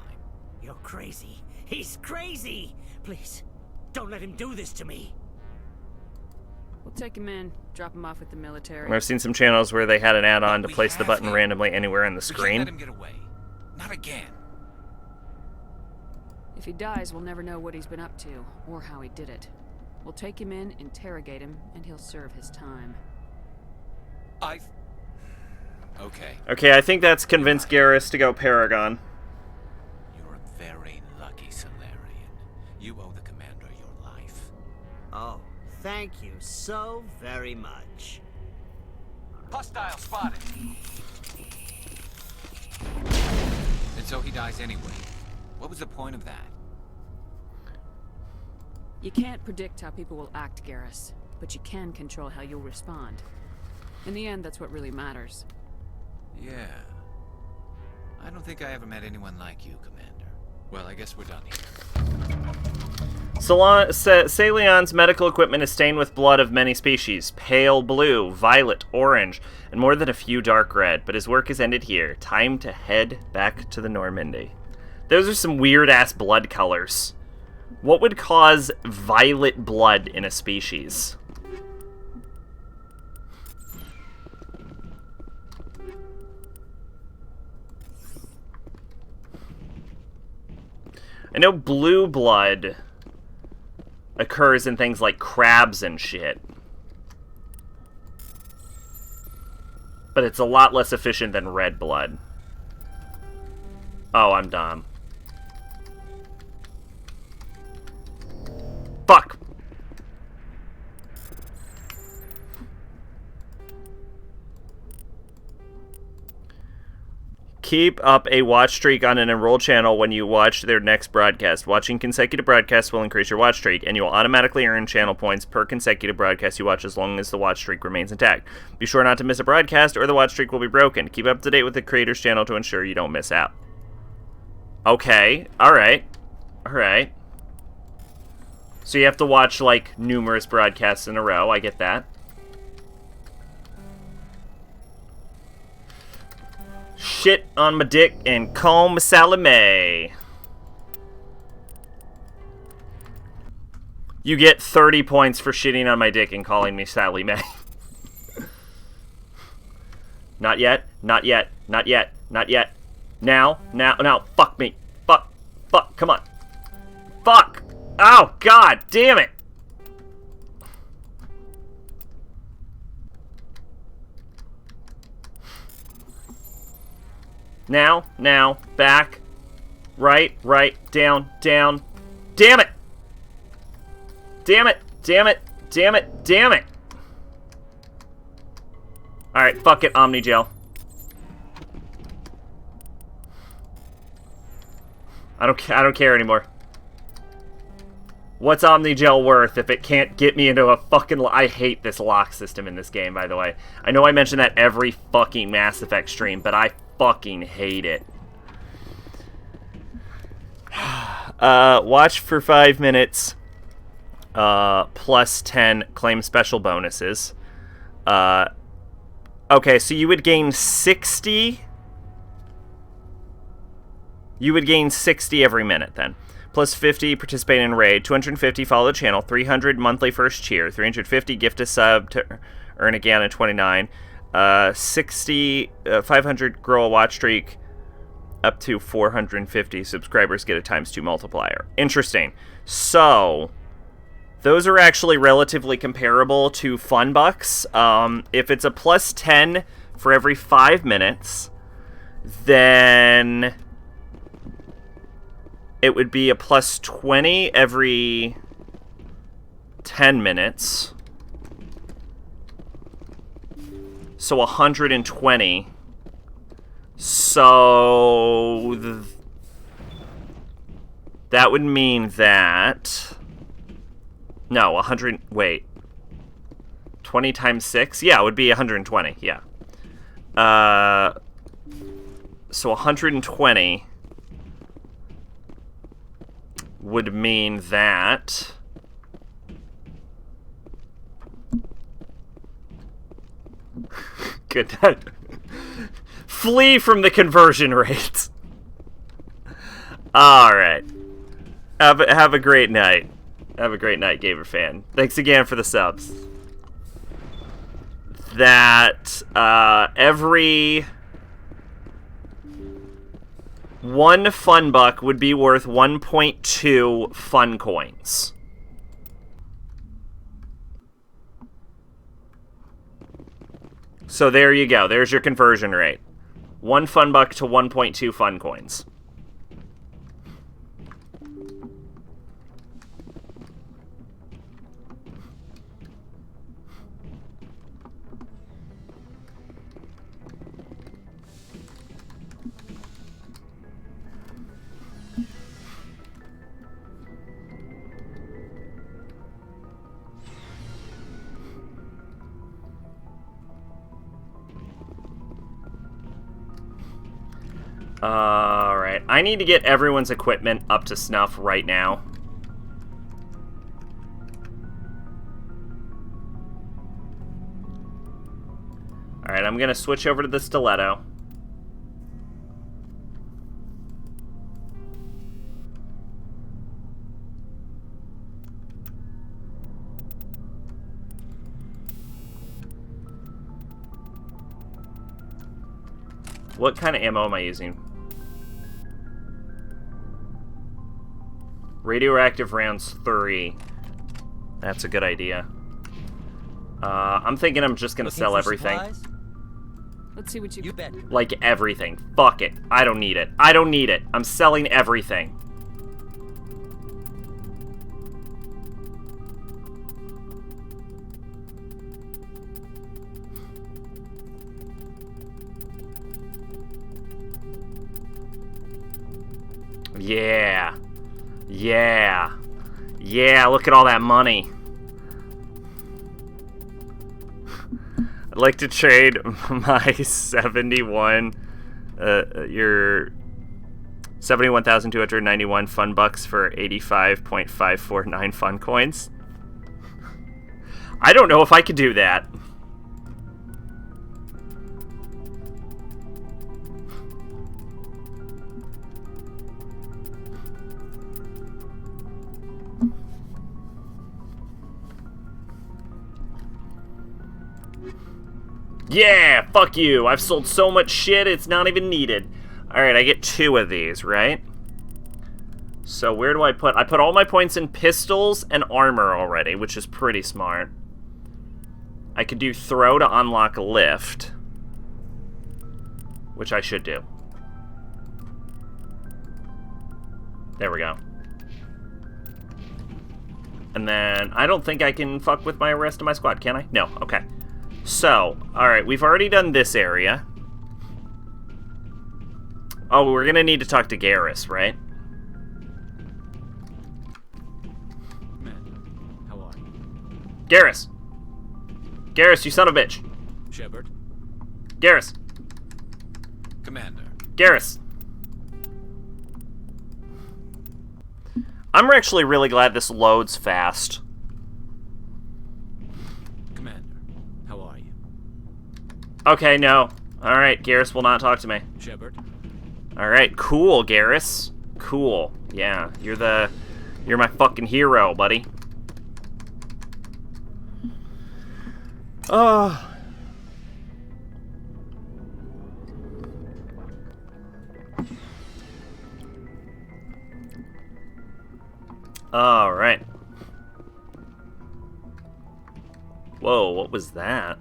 K: You're crazy. He's crazy! Please, don't let him do this to me.
C: We'll take him in, drop him off at the military.
A: I've seen some channels where they had an add-on to place the button randomly anywhere on the screen.
G: We can't let him get away. Not again.
C: If he dies, we'll never know what he's been up to, or how he did it. We'll take him in, interrogate him, and he'll serve his time.
G: Okay.
A: Okay, I think that's convinced Garrus to go Paragon.
G: very lucky Solarian. You owe the commander your life.
K: Oh, thank you so very much.
G: Hostile spotted. And so he dies anyway. What was the point of that?
C: You can't predict how people will act, Garrus, but you can control how you'll respond. In the end, that's what really matters.
G: Yeah. I don't think I ever met anyone like you, Commander. Well, I guess we're done here.
A: Salion's medical equipment is stained with blood of many species, pale blue, violet, orange, and more than a few dark red, but his work is ended here. Time to head back to the Normandy. Those are some weird-ass blood colors. What would cause violet blood in a species? I know blue blood occurs in things like crabs and shit. But it's a lot less efficient than red blood. Oh, I'm dumb. Fuck! Keep up a watch streak on an enrolled channel when you watch their next broadcast. Watching consecutive broadcasts will increase your watch streak, and you will automatically earn channel points per consecutive broadcast you watch as long as the watch streak remains intact. Be sure not to miss a broadcast, or the watch streak will be broken. Keep up to date with the creator's channel to ensure you don't miss out. Okay, alright. Alright. So you have to watch, like, numerous broadcasts in a row. I get that. Shit on my dick and call me Salome. You get 30 points for shitting on my dick and calling me Sally Mae. Not yet, not yet, not yet, not yet. Now, fuck me. Fuck, come on. Fuck! Oh, god damn it! Now, back, right, down. Damn it! Damn it! Alright, fuck it, Omnigel. I don't care anymore. What's Omnigel worth if it can't get me into a fucking... I hate this lock system in this game, by the way. I know I mention that every fucking Mass Effect stream, but I fucking hate it. Watch for 5 minutes. Plus 10 claim special bonuses. Okay, so you would gain 60... You would gain 60 every minute, then. Plus 50, participate in raid. 250, follow the channel. 300, monthly first cheer. 350, gift a sub to earn again at 29. 60, 500, grow a watch streak. Up to 450 subscribers get a ×2 multiplier. Interesting. So, those are actually relatively comparable to Fun Bucks. If it's a plus 10 for every 5 minutes, then it would be a plus 20 every 10 minutes. So 120. So that would mean that... No, 100... Wait. 20 times 6? Yeah, it would be 120, yeah. So 120 would mean that... Good. Flee from the conversion rates. Alright. Have a great night. Have a great night, Gamer fan. Thanks again for the subs. That, every... 1 fun buck would be worth 1.2 fun coins. So there you go. There's your conversion rate. 1 fun buck to 1.2 fun coins. Alright, I need to get everyone's equipment up to snuff right now. Alright, I'm gonna switch over to the stiletto. What kind of ammo am I using? Radioactive rounds 3. That's a good idea. I'm thinking I'm just gonna sell everything.
I: Supplies?
C: Let's see what you
I: bet.
A: Like everything. Fuck it. I don't need it. I don't need it. I'm selling everything. Yeah. Yeah. Yeah, look at all that money. I'd like to trade my 71,291 fun bucks for 85.549 fun coins. I don't know if I could do that. Yeah, fuck you. I've sold so much shit, it's not even needed. Alright, I get 2 of these, right? So where do I put... I put all my points in pistols and armor already, which is pretty smart. I could do throw to unlock lift, which I should do. There we go. And then I don't think I can fuck with my rest of my squad, can I? No, okay. So, alright, we've already done this area. Oh, we're gonna need to talk to Garrus, right?
L: Man, how are you?
A: Garrus! Garrus, you son of a bitch!
L: Shepard?
A: Garrus!
G: Commander.
A: Garrus! I'm actually really glad this loads fast. Okay, no. Alright, Garrus will not talk to me.
L: Shepard.
A: Alright, cool, Garrus. Cool. Yeah, you're my fucking hero, buddy. Oh. Alright. Whoa, what was that?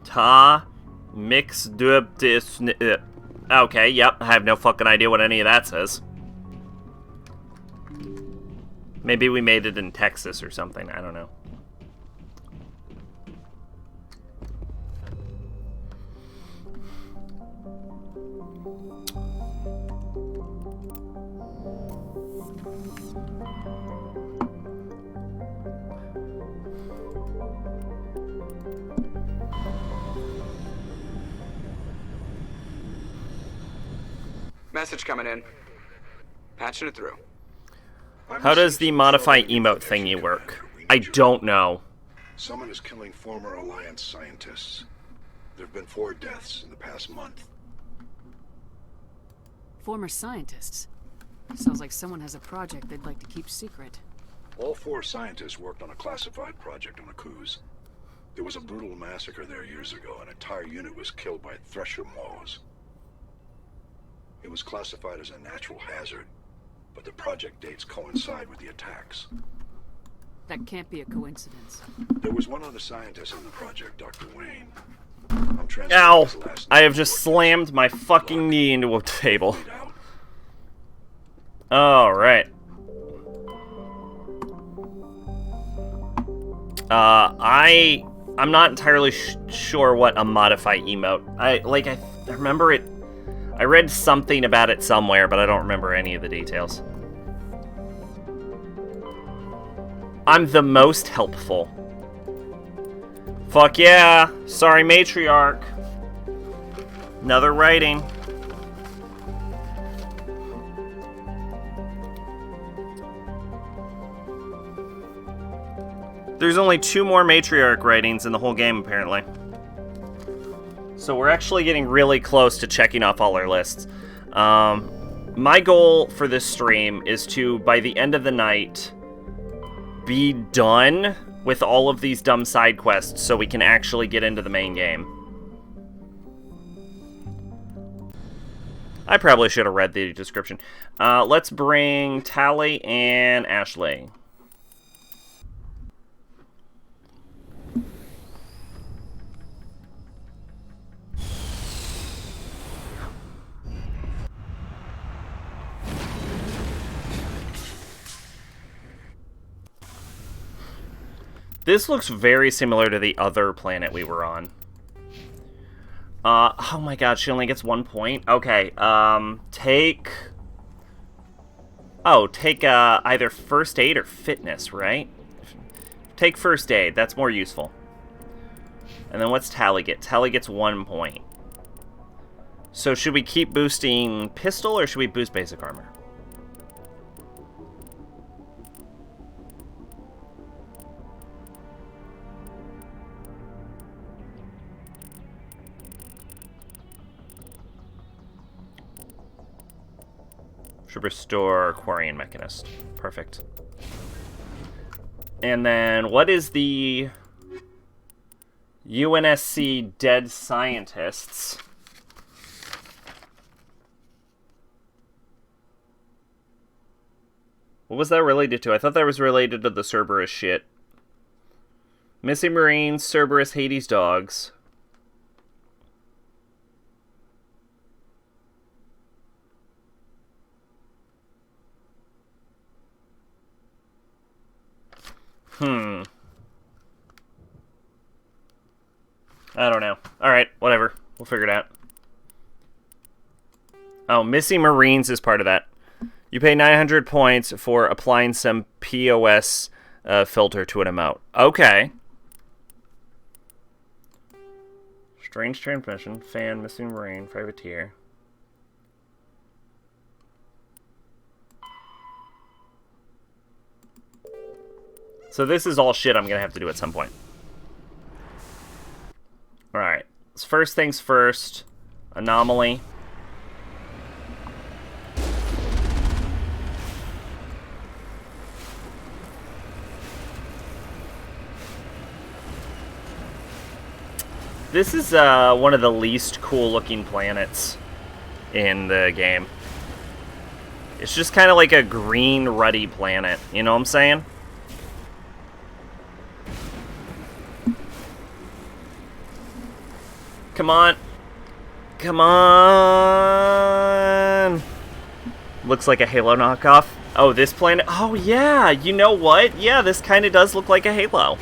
A: Ta mix okay, yep, I have no fucking idea what any of that says. Maybe we made it in Texas or something, I don't know.
J: Message coming in. Patching it through.
A: How does the modify emote thingy work? I don't know.
E: Someone is killing former Alliance scientists. There have been 4 deaths in the past month.
C: Former scientists? Sounds like someone has a project they'd like to keep secret.
E: All 4 scientists worked on a classified project on Akuz. There was a brutal massacre there years ago. An entire unit was killed by thresher moths. It was classified as a natural hazard, but the project dates coincide with the attacks.
C: That can't be a coincidence.
E: There was one other scientist on the project, Dr. Wayne.
A: Ow! I have just slammed my fucking knee into a table. Alright. I'm not entirely sure what a modify emote. I remember it. I read something about it somewhere, but I don't remember any of the details. I'm the most helpful. Fuck yeah. Sorry, matriarch. Another writing. There's only 2 more matriarch writings in the whole game, apparently. So we're actually getting really close to checking off all our lists. My goal for this stream is to, by the end of the night, be done with all of these dumb side quests so we can actually get into the main game. I probably should have read the description. Let's bring Tally and Ashley. This looks very similar to the other planet we were on. Oh my god, she only gets 1 point? Okay, take either first aid or fitness, right? Take first aid, that's more useful. And then what's Tally get? Tally gets 1 point. So should we keep boosting pistol or should we boost basic armor? Should restore Quarian Mechanist. Perfect. And then, what is the UNSC Dead Scientists? What was that related to? I thought that was related to the Cerberus shit. Missing Marines, Cerberus, Hades dogs. I don't know. Alright, whatever. We'll figure it out. Oh, Missing Marines is part of that. You pay 900 points for applying some POS filter to an emote. Okay. Strange transmission. Fan, Missing Marine, Privateer. So this is all shit I'm going to have to do at some point. Alright. First things first. Anomaly. This is one of the least cool-looking planets in the game. It's just kind of like a green, ruddy planet. You know what I'm saying? Come on. Come on. Looks like a Halo knockoff. Oh, this planet. Oh, yeah. You know what? Yeah, this kind of does look like a Halo.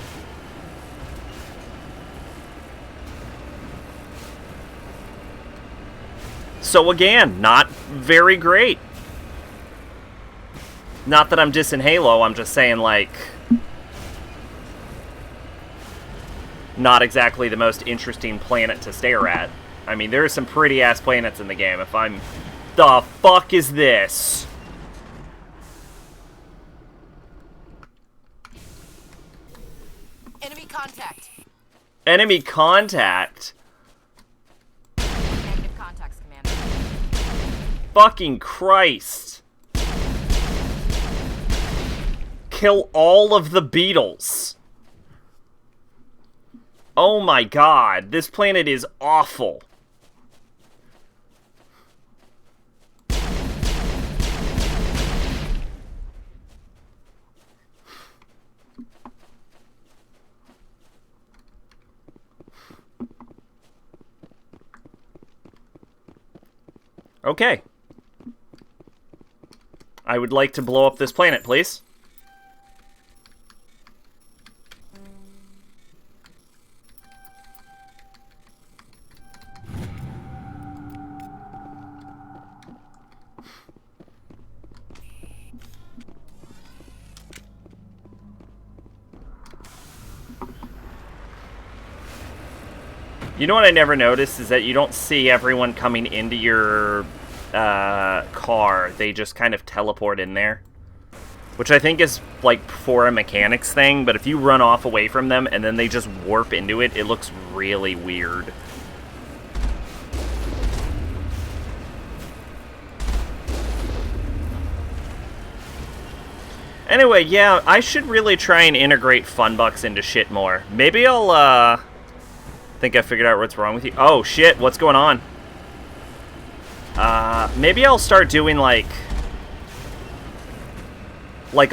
A: So again, not very great. Not that I'm dissing Halo, I'm just saying, like, not exactly the most interesting planet to stare at. I mean, there are some pretty-ass planets in the game. If I'm... The fuck is this?
B: Enemy contact.
A: Enemy contact?
B: Negative contacts, Commander.
A: Fucking Christ. Kill all of the beetles. Oh my god, this planet is awful. Okay. I would like to blow up this planet, please. You know what I never noticed is that you don't see everyone coming into your car. They just kind of teleport in there. Which I think is, like, for a mechanics thing, but if you run off away from them and then they just warp into it, it looks really weird. Anyway, yeah, I should really try and integrate Funbucks into shit more. Maybe I'll, think I figured out what's wrong with you. Oh, shit, what's going on? Maybe I'll start doing, like,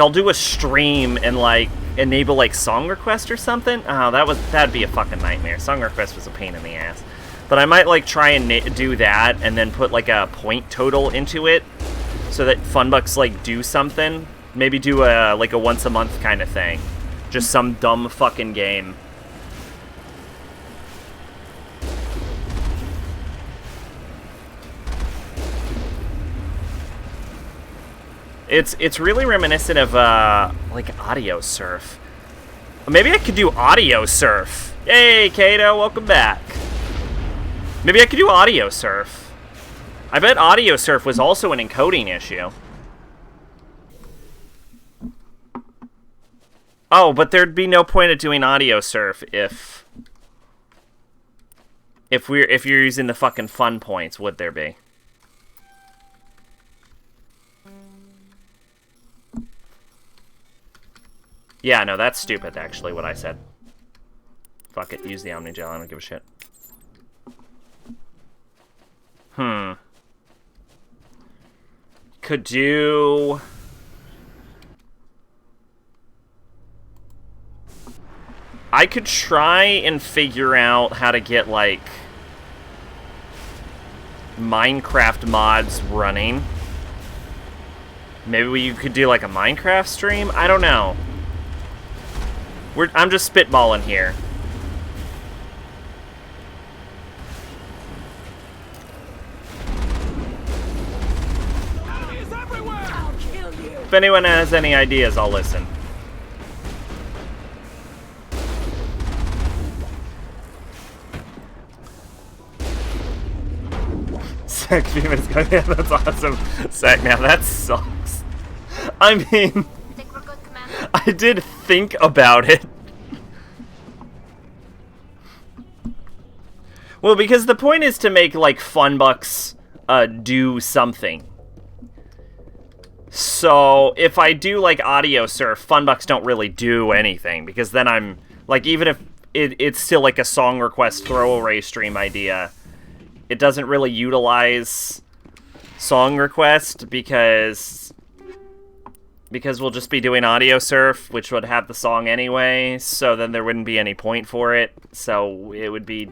A: I'll do a stream and, like, enable, like, song request or something? Oh, that'd be a fucking nightmare. Song request was a pain in the ass. But I might, like, try and do that and then put, like, a point total into it so that Funbucks, like, do something. Maybe do a, like, a once-a-month kind of thing. Just some dumb fucking game. It's really reminiscent of, like, Audio Surf. Maybe I could do Audio Surf. Hey, Kato, welcome back. Maybe I could do Audio Surf. I bet Audio Surf was also an encoding issue. Oh, but there'd be no point of doing Audio Surf if you're using the fucking fun points, would there be? Yeah, no, that's stupid, actually, what I said. Fuck it, use the Omnigel, I don't give a shit. Could do... I could try and figure out how to get, like, Minecraft mods running. Maybe you could do, like, a Minecraft stream? I don't know. I'm just spitballing here. If anyone has any ideas, I'll listen. Sex Bemis going, yeah, that's awesome. Sack, now that sucks. I mean, I did think about it. Well, because the point is to make, like, Funbucks do something. So, if I do, like, Audio Surf, Funbucks don't really do anything, because then I'm, like, even if it's still, like, a song request throwaway stream idea, it doesn't really utilize song request, because we'll just be doing Audio Surf, which would have the song anyway, so then there wouldn't be any point for it, so it would be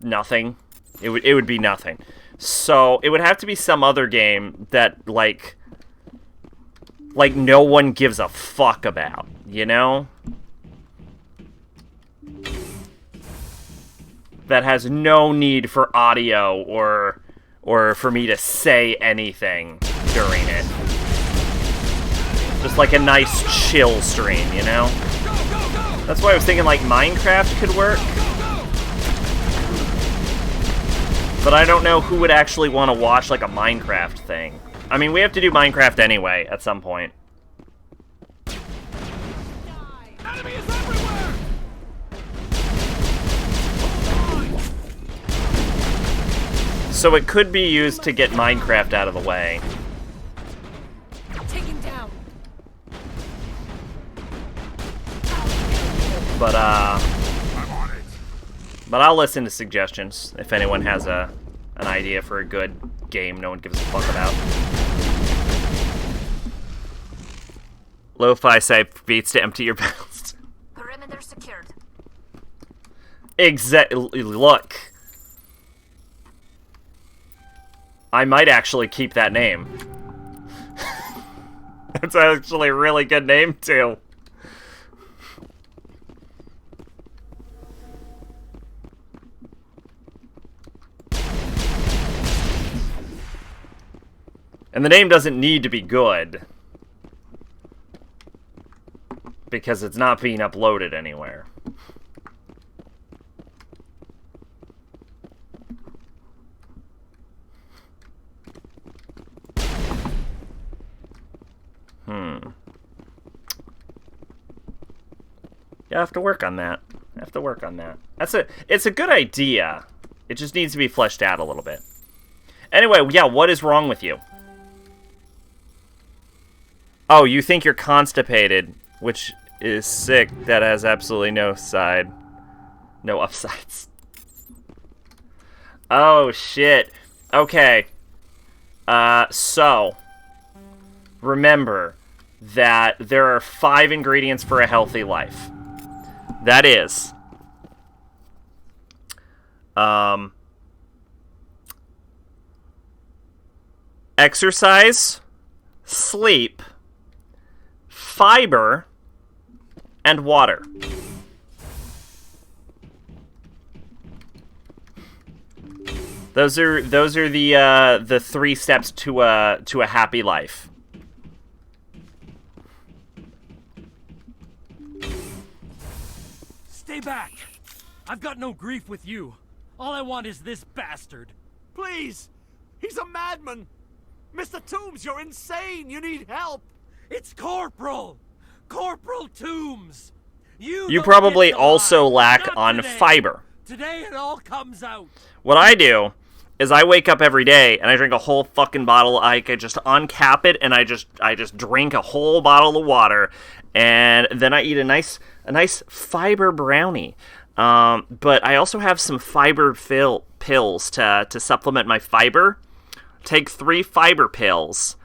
A: nothing. It would be nothing. So it would have to be some other game that like no one gives a fuck about, you know? That has no need for audio or for me to say anything during it. Just like a nice chill stream, you know? That's why I was thinking like Minecraft could work. But I don't know who would actually want to watch, like, a Minecraft thing. I mean, we have to do Minecraft anyway, at some point. So it could be used to get Minecraft out of the way.
B: Take him down.
A: But I'll listen to suggestions if anyone has an idea for a good game no one gives a fuck about. Lo-fi site beats to empty your barrels.
H: Perimeter secured.
A: Look. I might actually keep that name. That's actually a really good name, too. And the name doesn't need to be good, because it's not being uploaded anywhere. You have to work on that. It's a good idea. It just needs to be fleshed out a little bit. Anyway, yeah, what is wrong with you? Oh, you think you're constipated, which is sick. That has absolutely no upsides. Oh, shit. Okay. So, remember that there are 5 ingredients for a healthy life. That is, exercise, sleep, fiber, and water. Those are the 3 steps to a happy life.
K: Stay back! I've got no grief with you. All I want is this bastard. Please! He's a madman! Mr. Toombs, you're insane! You need help! It's Corporal! Corporal Toombs! You
A: probably also lack on fiber.
K: Today it all comes out.
A: What I do is I wake up every day and I drink a whole fucking bottle. I could just uncap it and I just drink a whole bottle of water, and then I eat a nice fiber brownie. But I also have some fiber pills to supplement my fiber. Take 3 fiber pills,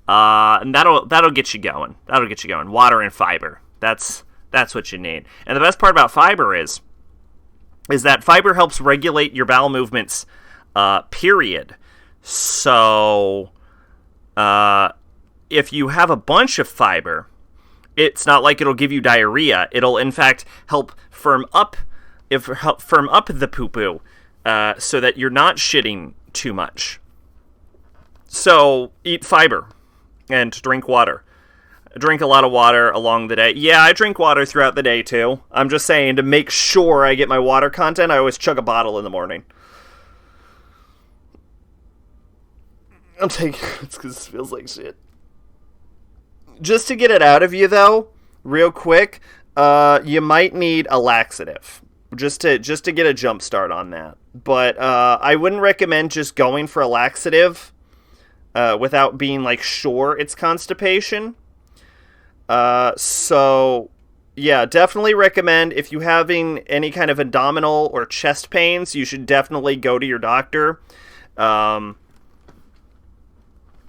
A: and that'll get you going. That'll get you going. Water and fiber. That's what you need. And the best part about fiber is that fiber helps regulate your bowel movements. Period. So, if you have a bunch of fiber, it's not like it'll give you diarrhea. It'll, in fact, help firm up the poo-poo, so that you're not shitting too much. So, eat fiber and drink water. Drink a lot of water along the day. Yeah, I drink water throughout the day, too. I'm just saying, to make sure I get my water content, I always chug a bottle in the morning. I'm taking it because it feels like shit. Just to get it out of you, though, real quick, you might need a laxative. Just to get a jump start on that. But I wouldn't recommend just going for a laxative without being, like, sure it's constipation. So, yeah, definitely recommend, if you're having any kind of abdominal or chest pains, you should definitely go to your doctor.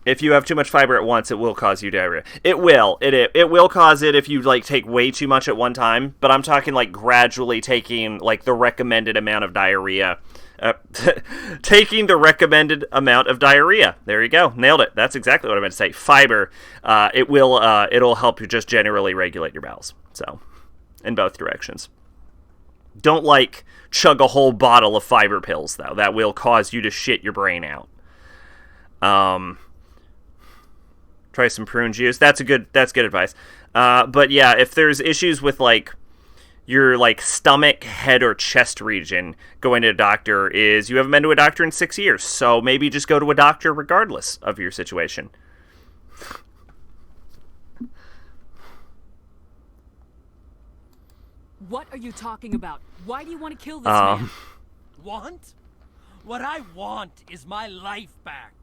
A: If you have too much fiber at once, it will cause you diarrhea. It will. It will cause it if you, like, take way too much at one time. But I'm talking, like, gradually taking, like, the recommended amount of diarrhea. Taking the recommended amount of diarrhea. There you go. Nailed it. That's exactly what I meant to say. Fiber. It'll help you just generally regulate your bowels. So, in both directions. Don't, like, chug a whole bottle of fiber pills, though. That will cause you to shit your brain out. Try some prune juice. That's good advice. But yeah, if there's issues with, like, your, like, stomach, head, or chest region, going to a doctor you haven't been to a doctor in 6 years. So maybe just go to a doctor regardless of your situation.
C: What are you talking about? Why do you want to kill this man?
K: Want? What I want is my life back.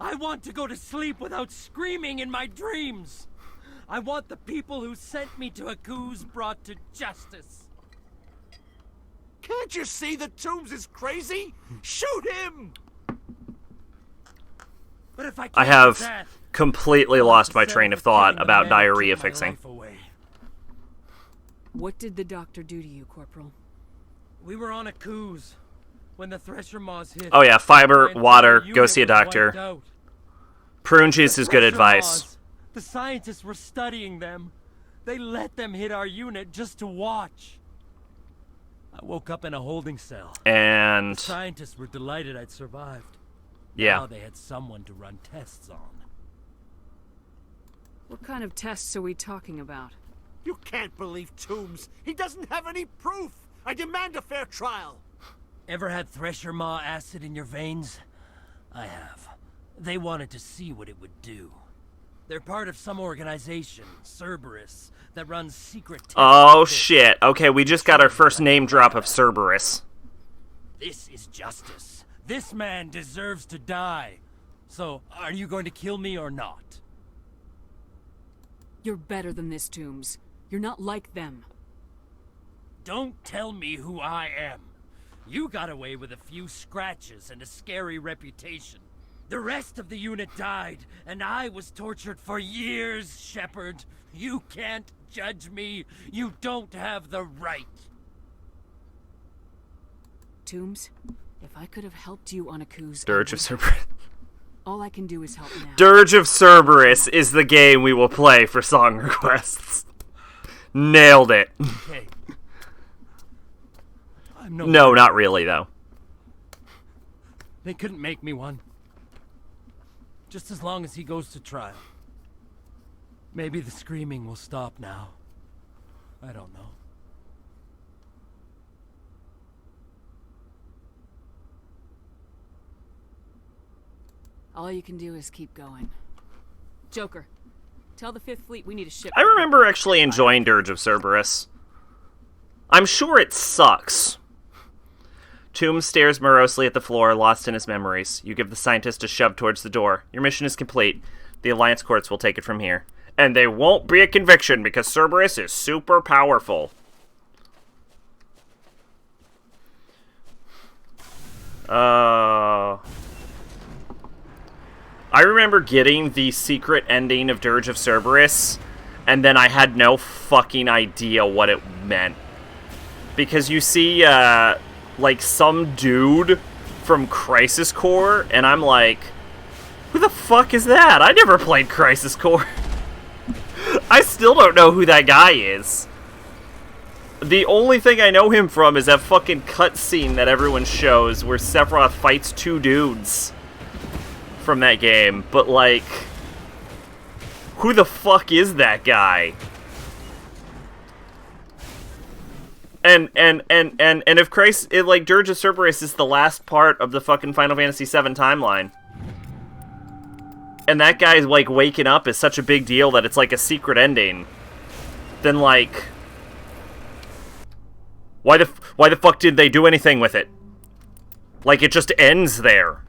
K: I want to go to sleep without screaming in my dreams. I want the people who sent me to Akuz brought to justice. Can't you see that Toombs is crazy? Shoot him! But if I
A: have completely lost my train of thought about diarrhea fixing.
C: What did the doctor do to you, Corporal?
K: We were on Akuz when the Thresher Maws hit.
A: Oh yeah, fiber, water, go see a doctor. Prune juice is good advice.
K: The scientists were studying them. They let them hit our unit just to watch. I woke up in a holding cell.
A: And
K: the scientists were delighted I'd survived.
A: Yeah.
K: Now they had someone to run tests on.
C: What kind of tests are we talking about?
K: You can't believe Toombs. He doesn't have any proof. I demand a fair trial. Ever had Thresher Maw acid in your veins? I have. They wanted to see what it would do.
I: They're part of some organization, Cerberus, that runs secret tests.
A: Oh, shit. Okay, we just got our first name drop of Cerberus.
I: This is justice. This man deserves to die. So, are you going to kill me or not?
C: You're better than this, Toombs. You're not like them.
I: Don't tell me who I am. You got away with a few scratches and a scary reputation. The rest of the unit died, and I was tortured for years, Shepard. You can't judge me. You don't have the right.
C: Toombs, if I could have helped you on Aku's...
A: Dirge of Cerberus.
C: All I can do is help now.
A: Dirge of Cerberus is the game we will play for song requests. Nailed it.
I: Okay.
A: No, not really, though.
I: They couldn't make me one. Just as long as he goes to trial. Maybe the screaming will stop now. I don't know.
C: All you can do is keep going. Joker, tell the Fifth Fleet we need a ship.
A: I remember actually enjoying Dirge of Cerberus. I'm sure it sucks. Toombs stares morosely at the floor, lost in his memories. You give the scientist a shove towards the door. Your mission is complete. The Alliance courts will take it from here. And they won't be a conviction because Cerberus is super powerful. I remember getting the secret ending of Dirge of Cerberus, and then I had no fucking idea what it meant. Because you see, like, some dude from Crisis Core, and I'm like, who the fuck is that? I never played Crisis Core. I still don't know who that guy is. The only thing I know him from is that fucking cutscene that everyone shows where Sephiroth fights two dudes from that game. But, like, who the fuck is that guy? And if Christ, like, Dirge of Cerberus is the last part of the fucking Final Fantasy VII timeline, and that guy's, like, waking up is such a big deal that it's, like, a secret ending, then, like, why the fuck did they do anything with it? Like, it just ends there.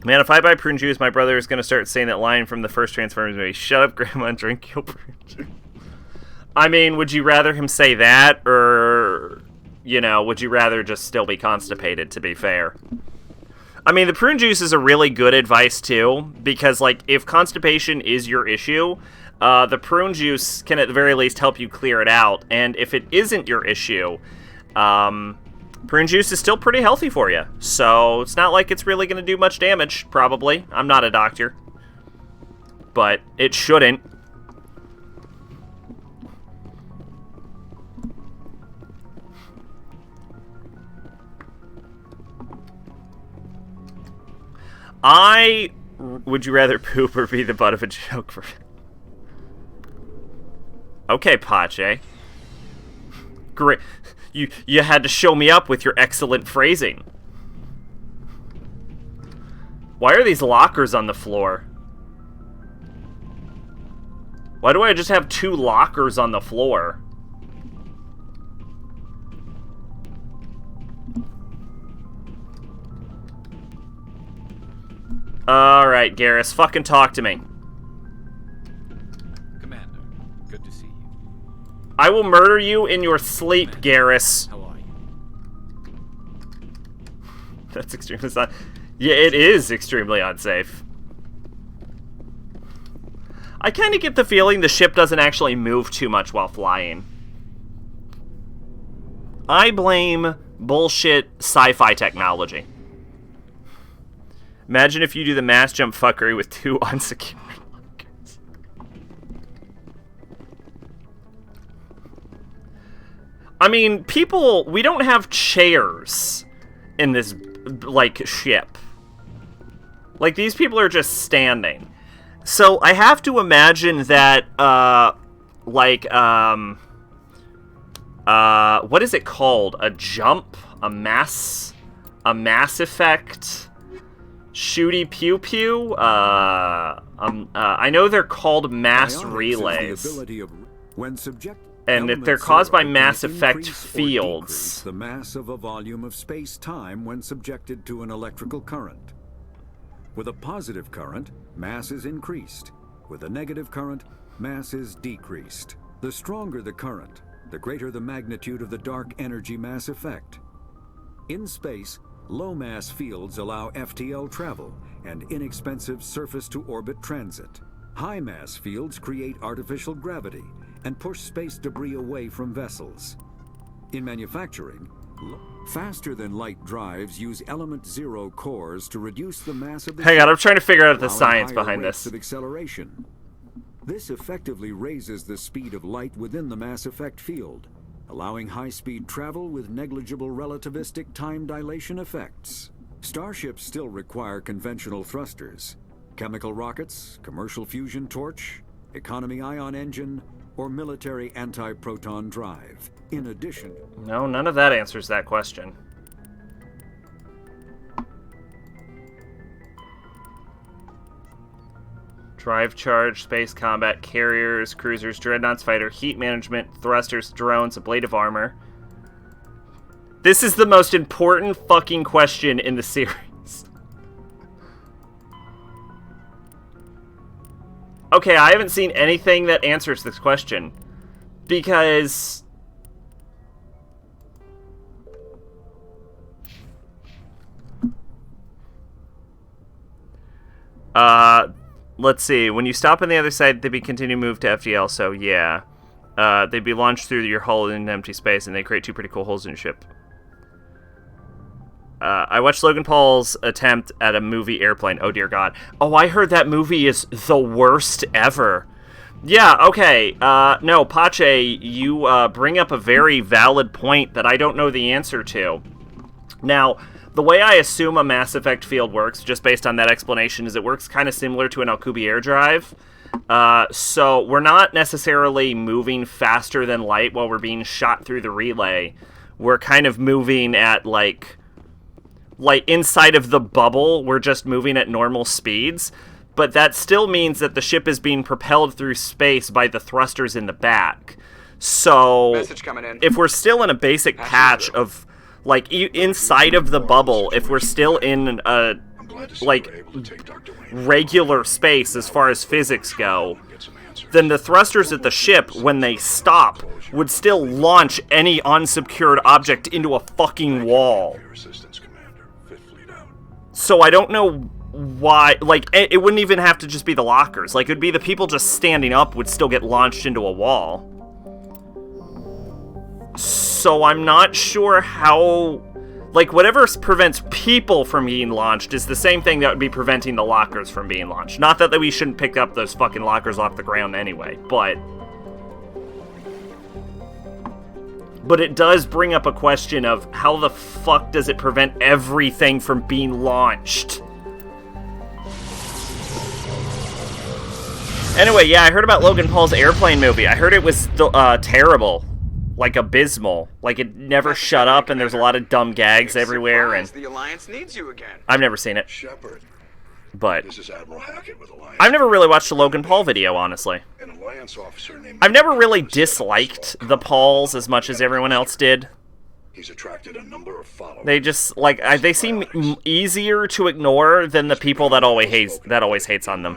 A: Man, if I buy prune juice, my brother is gonna start saying that line from the first Transformers movie, "Shut up, Grandma, and drink your prune juice." I mean, would you rather him say that, or, you know, would you rather just still be constipated, to be fair? I mean, the prune juice is a really good advice, too, because, like, if constipation is your issue, the prune juice can at the very least help you clear it out, and if it isn't your issue, prune juice is still pretty healthy for you, so it's not like it's really going to do much damage, probably. I'm not a doctor, but it shouldn't. Would you rather poop or be the butt of a joke for... Okay, Pache. Great. You had to show me up with your excellent phrasing. Why are these lockers on the floor? Why do I just have 2 lockers on the floor? Alright, Garrus, fucking talk to me.
G: Commander, good to see you.
A: I will murder you in your sleep, Garrus.
G: How are you?
A: That's extremely yeah, it is extremely unsafe. I kind of get the feeling the ship doesn't actually move too much while flying. I blame bullshit sci-fi technology. Imagine if you do the mass jump fuckery with 2 unsecured lockers. I mean, we don't have chairs in this, like, ship. Like, these people are just standing. So, I have to imagine that, what is it called? A jump? A mass effect? Shooty pew pew. I know they're called mass relays. And if they're caused by mass effect fields.
L: The mass of a volume of space-time when subjected to an electrical current. With a positive current, mass is increased. With a negative current, mass is decreased. The stronger the current, the greater the magnitude of the dark energy mass effect. In space, low-mass fields allow FTL travel and inexpensive surface-to-orbit transit. High-mass fields create artificial gravity and push space debris away from vessels. In manufacturing, faster-than-light drives use element zero cores to reduce the mass of the
A: Hang on, I'm trying to figure out the science behind
L: rates
A: this.
L: of acceleration. This effectively raises the speed of light within the mass effect field, allowing high-speed travel with negligible relativistic time dilation effects. Starships still require conventional thrusters, chemical rockets, commercial fusion torch, economy ion engine, or military anti-proton drive. In addition...
A: No, none of that answers that question. Drive charge, space combat, carriers, cruisers, dreadnoughts, fighter, heat management, thrusters, drones, ablative armor. This is the most important fucking question in the series. Okay, I haven't seen anything that answers this question. Because... let's see. When you stop on the other side, they'd be continue to move to FDL, so yeah. They'd be launched through your hull in empty space, and they create two pretty cool holes in your ship. I watched Logan Paul's attempt at a movie Airplane. Oh, dear God. Oh, I heard that movie is the worst ever. Yeah, okay. No, Pache, you bring up a very valid point that I don't know the answer to. Now, the way I assume a Mass Effect field works, just based on that explanation, is it works kind of similar to an Alcubierre drive. So we're not necessarily moving faster than light while we're being shot through the relay. We're kind of moving at, like inside of the bubble, we're just moving at normal speeds. But that still means that the ship is being propelled through space by the thrusters in the back. So,
J: Message coming in.
A: If we're still in a basic patch of, like, inside of the bubble, if we're still in a, like, regular space as far as physics go, then the thrusters at the ship, when they stop, would still launch any unsecured object into a fucking wall. So I don't know why, like, it wouldn't even have to just be the lockers. Like, it would be the people just standing up would still get launched into a wall. So I'm not sure how, like, whatever prevents people from being launched is the same thing that would be preventing the lockers from being launched. Not that we shouldn't pick up those fucking lockers off the ground anyway, but it does bring up a question of how the fuck does it prevent everything from being launched? Anyway, yeah, I heard about Logan Paul's Airplane movie. I heard it was terrible. Like, abysmal. Like, it never shut up, and there's a lot of dumb gags everywhere, and
J: the Alliance needs you again.
A: I've never seen it.
E: Shepard,
A: But
E: this is Admiral Hackett with Alliance.
A: I've never really watched the Logan Paul video, honestly.
E: An Alliance officer named
A: I've never really disliked the Pauls as much as everyone else did.
E: He's attracted a number of followers.
A: They just, like, they seem easier to ignore than the people that always hates on them.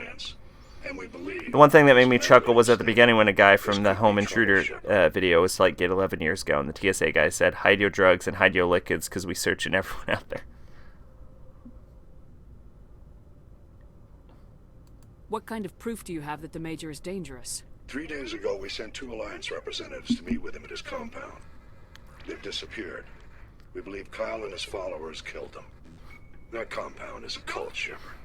A: The one thing that made me chuckle was at the beginning when a guy from the Home Intruder video was like, get 11 years ago, and the TSA guy said, hide your drugs and hide your liquids because we searching everyone out there.
C: What kind of proof do you have that the Major is dangerous?
E: 3 days ago, we sent 2 Alliance representatives to meet with him at his compound. They've disappeared. We believe Kyle and his followers killed them. That compound is a cult, Shepard.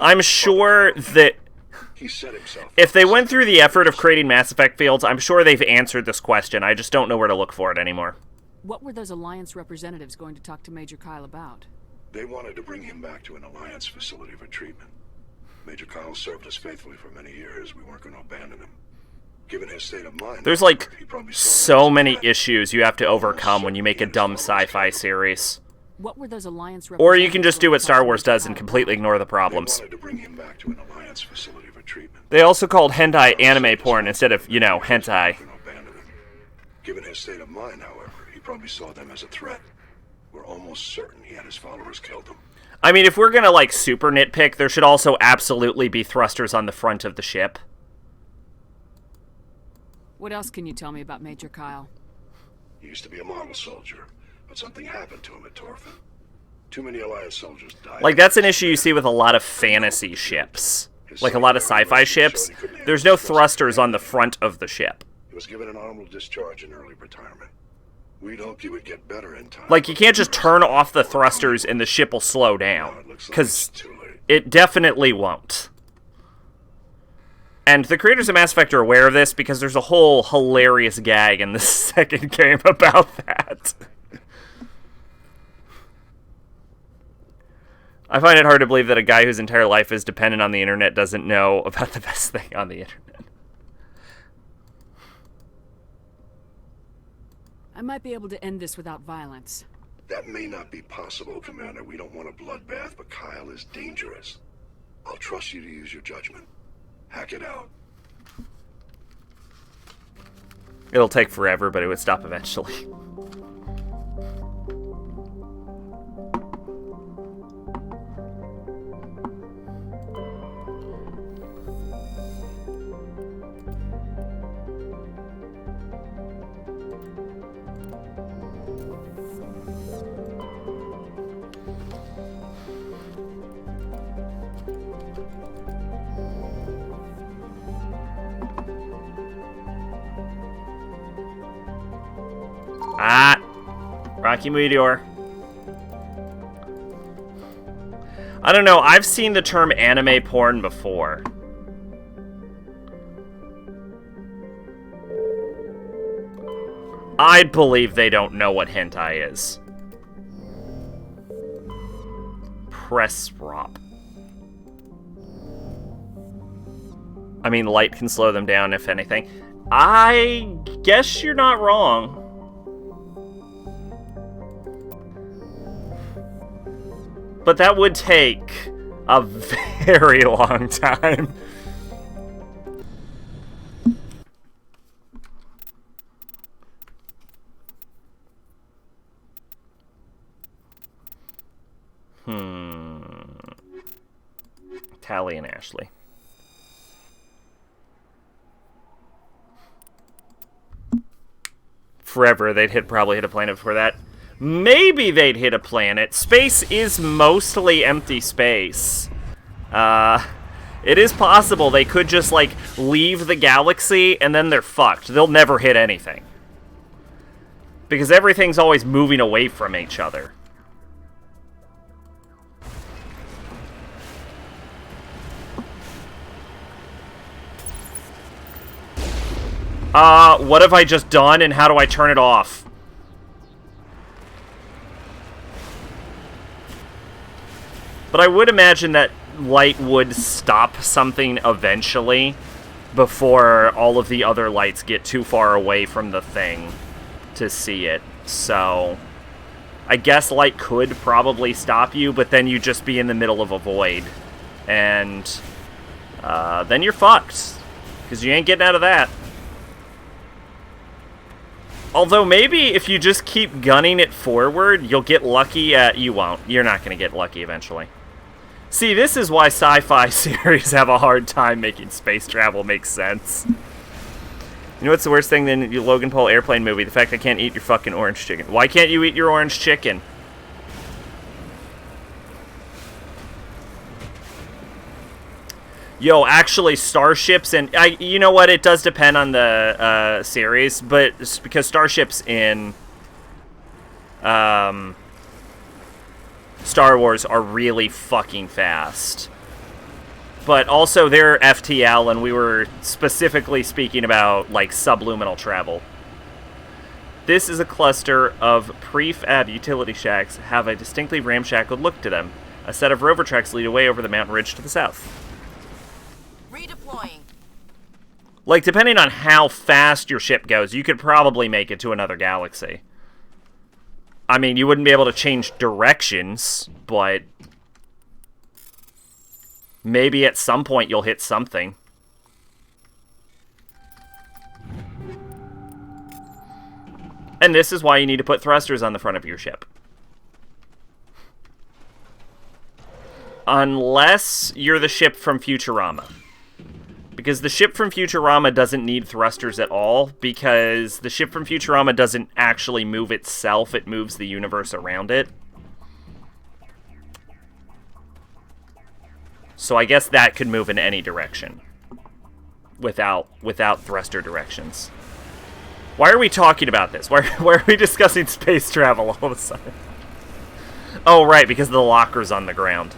A: I'm sure that if they went through the effort of creating Mass Effect fields, I'm sure they've answered this question. I just don't know where to look for it anymore.
C: What were those Alliance representatives going to talk to Major Kyle about?
E: They wanted to bring him back to an Alliance facility for treatment. Major Kyle served us faithfully for many years. We weren't going to abandon him. Given his state of mind,
A: there's like so many issues you have to overcome when you make a dumb sci-fi series.
C: What were those Alliance
A: Or you can just do what
C: representatives
A: Star Wars
C: going
A: does and completely ignore the problems.
E: They wanted to bring him back to an Alliance facility for treatment.
A: They also called hentai anime porn instead of, you know, hentai.
E: Given his state of mind, however, he probably saw them as a threat. We're almost certain he had his followers killed them.
A: I mean, if we're gonna, like, super nitpick, there should also absolutely be thrusters on the front of the ship.
C: What else can you tell me about Major Kyle?
E: He used to be a model soldier, but something happened to him at Torfin. Too many Alliance soldiers died.
A: Like, that's an issue you see with a lot of fantasy ships. Like, a lot of sci-fi ships. There's no thrusters on the front of the ship.
E: He was given an honorable discharge in early retirement. We'd hoped he would get better in time.
A: Like, you can't just turn off the thrusters and the ship will slow down. Because it definitely won't. And the creators of Mass Effect are aware of this because there's a whole hilarious gag in the second game about that. I find it hard to believe that a guy whose entire life is dependent on the internet doesn't know about the best thing on the internet.
C: I might be able to end this without violence.
E: That may not be possible, Commander. We don't want a bloodbath, but Kyle is dangerous. I'll trust you to use your judgment. Hack it out.
A: It'll take forever, but it would stop eventually. Ah! Rocky Meteor. I don't know, I've seen the term anime porn before. I'd believe they don't know what hentai is. Press swap. I mean, light can slow them down, if anything. I guess you're not wrong. But that would take a very long time. Tally and Ashley. Forever, they'd probably hit a planet before that. Maybe they'd hit a planet. Space is mostly empty space. It is possible they could just, like, leave the galaxy and then they're fucked. They'll never hit anything. Because everything's always moving away from each other. What have I just done and how do I turn it off? But I would imagine that light would stop something eventually before all of the other lights get too far away from the thing to see it. So I guess light could probably stop you, but then you'd just be in the middle of a void. And then you're fucked. Because you ain't getting out of that. Although maybe if you just keep gunning it forward, you'll get lucky at... You won't. You're not going to get lucky eventually. See, this is why sci-fi series have a hard time making space travel make sense. You know what's the worst thing than your Logan Paul airplane movie? The fact I can't eat your fucking orange chicken. Why can't you eat your orange chicken? Yo, actually, starships and... you know what? It does depend on the series, but because starships in Star Wars are really fucking fast. But also, they're FTL, and we were specifically speaking about, like, subluminal travel. This is a cluster of prefab utility shacks have a distinctly ramshackled look to them. A set of rover tracks lead away over the mountain ridge to the south.
B: Redeploying.
A: Like, depending on how fast your ship goes, you could probably make it to another galaxy. I mean, you wouldn't be able to change directions, but maybe at some point you'll hit something. And this is why you need to put thrusters on the front of your ship. Unless you're the ship from Futurama. Because the ship from Futurama doesn't need thrusters at all, because the ship from Futurama doesn't actually move itself, it moves the universe around it. So I guess that could move in any direction. Without thruster directions. Why are we talking about this? Why are we discussing space travel all of a sudden? Oh, right, because the locker's on the ground.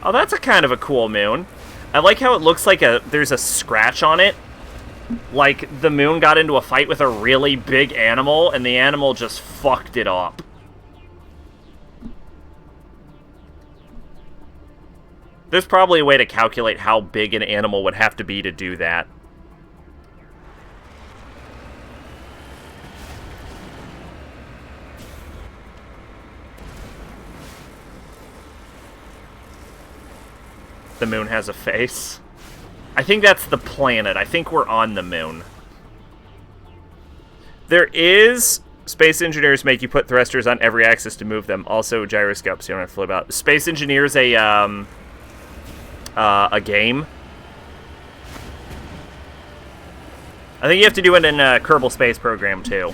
A: Oh, that's a kind of a cool moon. I like how it looks like there's a scratch on it. Like the moon got into a fight with a really big animal, and the animal just fucked it up. There's probably a way to calculate how big an animal would have to be to do that. The moon has a face. I think that's the planet. I think we're on the moon. There is... Space engineers make you put thrusters on every axis to move them. Also gyroscopes. You don't have to flip out. Space engineers a game. I think you have to do it in a Kerbal Space Program too.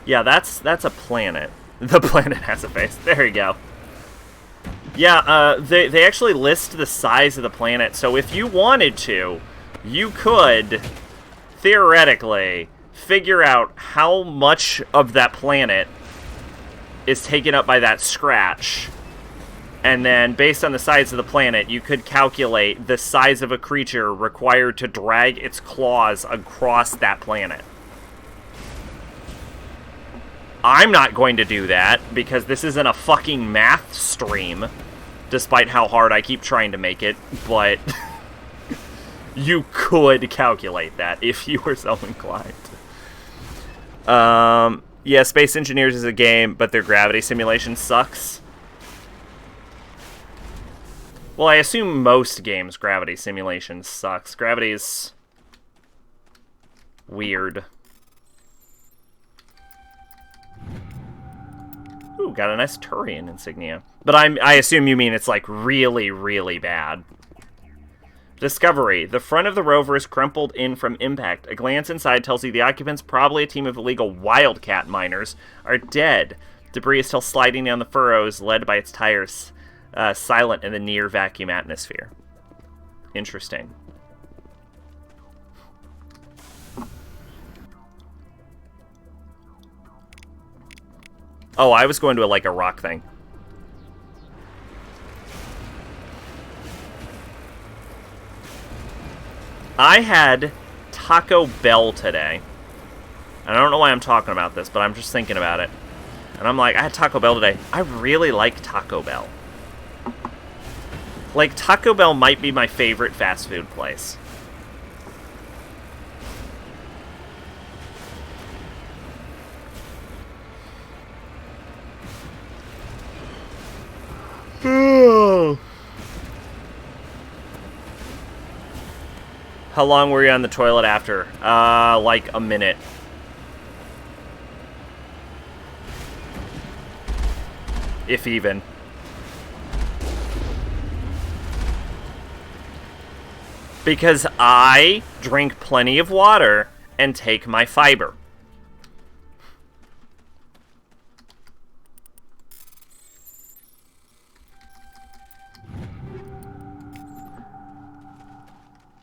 A: Yeah, that's a planet. The planet has a face. There you go. Yeah, they actually list the size of the planet, so if you wanted to, you could, theoretically, figure out how much of that planet is taken up by that scratch. And then, based on the size of the planet, you could calculate the size of a creature required to drag its claws across that planet. I'm not going to do that, because this isn't a fucking math stream, despite how hard I keep trying to make it, but you could calculate that if you were so inclined. Yeah, Space Engineers is a game, but their gravity simulation sucks. Well, I assume most games' gravity simulation sucks. Gravity is weird. Ooh, got a nice Turian insignia. But I assume you mean it's like really, really bad. Discovery. The front of the rover is crumpled in from impact. A glance inside tells you the occupants, probably a team of illegal wildcat miners, are dead. Debris is still sliding down the furrows, led by its tires, silent in the near vacuum atmosphere. Interesting. Oh, I was going to like a rock thing. I had Taco Bell today. I don't know why I'm talking about this, but I'm just thinking about it. And I'm like, I had Taco Bell today. I really like Taco Bell. Like, Taco Bell might be my favorite fast food place. How long were you on the toilet after? Like a minute. If even. Because I drink plenty of water and take my fiber.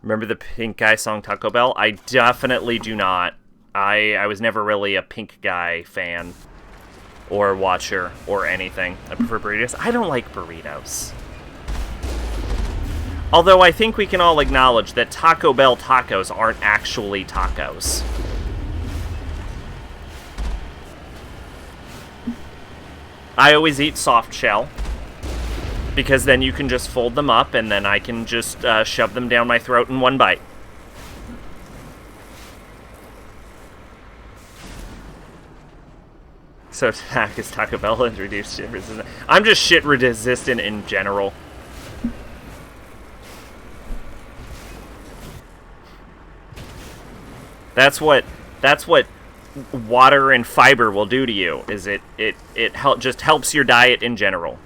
A: Remember the Pink Guy song Taco Bell? I definitely do not. I was never really a Pink Guy fan. Or watcher. Or anything. I prefer burritos. I don't like burritos. Although I think we can all acknowledge that Taco Bell tacos aren't actually tacos. I always eat soft shell. Because then you can just fold them up, and then I can just shove them down my throat in one bite. So attack is Taco Bell and reduced shit resistance. I'm just shit resistant in general. That's what water and fiber will do to you. Is it just helps your diet in general.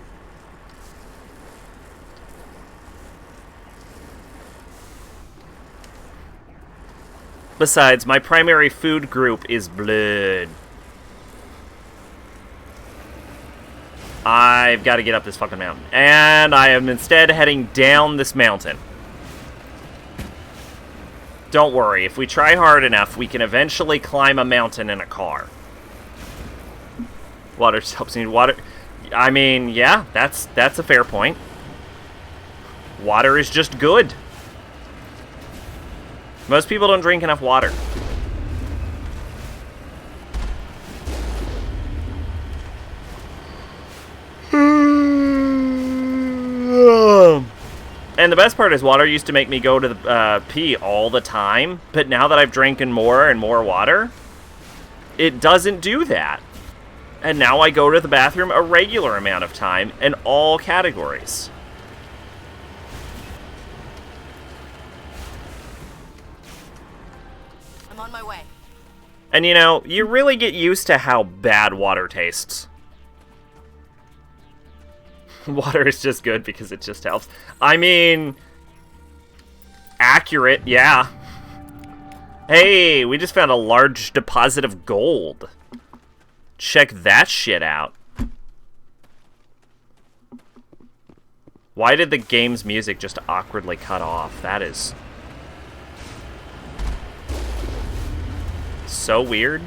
A: Besides, my primary food group is blood. I've got to get up this fucking mountain. And I am instead heading down this mountain. Don't worry, if we try hard enough, we can eventually climb a mountain in a car. Water helps me. Water. I mean, yeah, that's a fair point. Water is just good. Most people don't drink enough water. And the best part is water used to make me go to the pee all the time, but now that I've drinking more and more water, it doesn't do that. And now I go to the bathroom a regular amount of time in all categories.
B: I'm on my way.
A: And you know, you really get used to how bad water tastes. Water is just good because it just helps. I mean, accurate, yeah. Hey, we just found a large deposit of gold. Check that shit out. Why did the game's music just awkwardly cut off? That is so weird.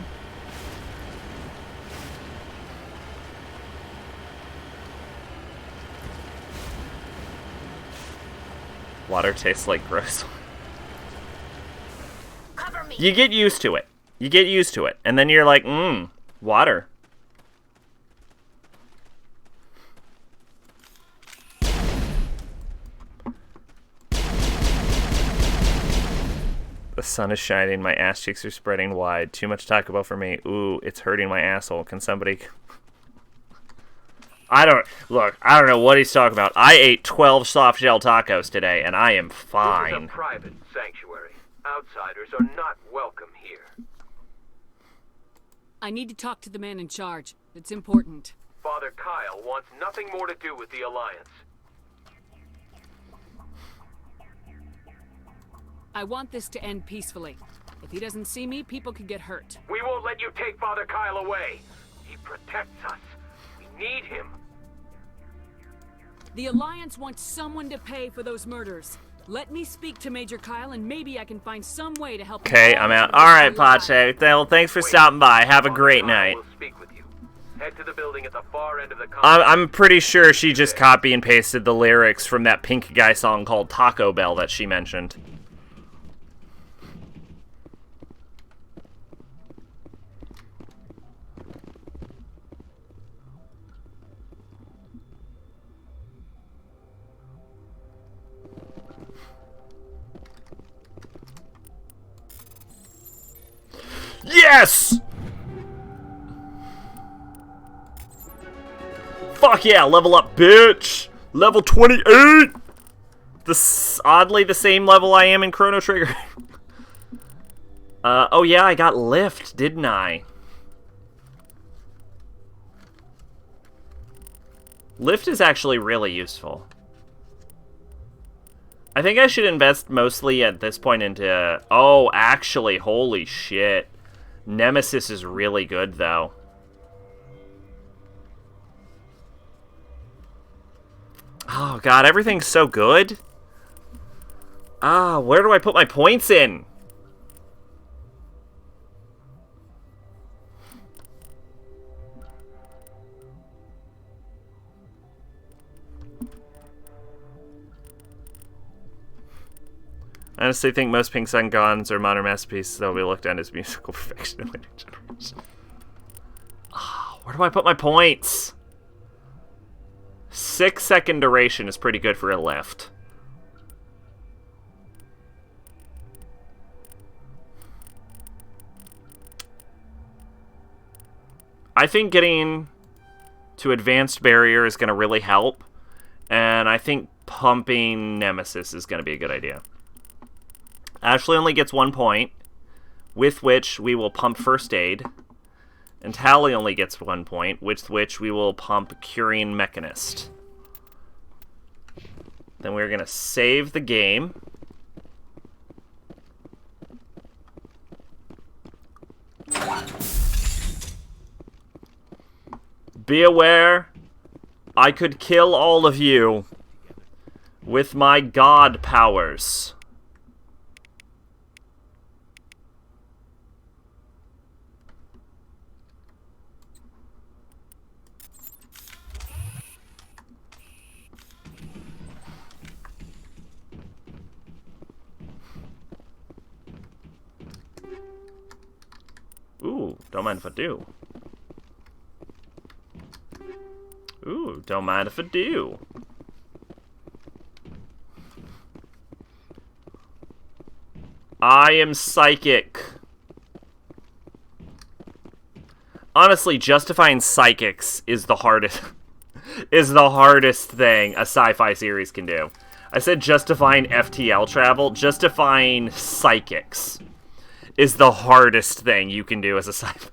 A: Water tastes like gross.
B: Cover me.
A: You get used to it. You get used to it. And then you're like, water. The sun is shining. My ass cheeks are spreading wide. Too much Taco Bell for me. Ooh, it's hurting my asshole. Can somebody... I don't know what he's talking about. I ate 12 soft shell tacos today, and I am fine.
M: This is a private sanctuary. Outsiders are not welcome here.
C: I need to talk to the man in charge. It's important.
M: Father Kyle wants nothing more to do with the Alliance.
C: I want this to end peacefully. If he doesn't see me, people could get hurt.
M: We won't let you take Father Kyle away. He protects us. We need him.
C: The Alliance wants someone to pay for those murders. Let me speak to Major Kyle, and maybe I can find some way to help.
A: Okay, I'm out. All right, Pache. Well, thanks for stopping by. Have a great night.
M: Head to the building at the far end of the
A: I'm pretty sure she just copy and pasted the lyrics from that Pink Guy song called Taco Bell that she mentioned. Yes! Fuck yeah, level up, bitch! Level 28! Oddly the same level I am in Chrono Trigger. Oh yeah, I got lift, didn't I? Lift is actually really useful. I think I should invest mostly at this point into... Oh, actually, holy shit. Nemesis is really good, though. Oh, God, everything's so good. Ah, where do I put my points in? I honestly think most Pink Sun Gons are modern masterpieces that will be looked at as musical perfection in later generations. Oh, where do I put my points? 6-second duration is pretty good for a lift. I think getting to advanced barrier is going to really help, and I think pumping Nemesis is going to be a good idea. Ashley only gets 1 point, with which we will pump first aid, and Tally only gets 1 point, with which we will pump Curing Mechanist. Then we're going to save the game. Be aware, I could kill all of you with my god powers. Ooh, don't mind if I do. Ooh, don't mind if I do. I am psychic. Honestly, justifying psychics is the hardest thing a sci-fi series can do. I said justifying FTL travel. Justifying psychics is the hardest thing you can do as a sci-fi.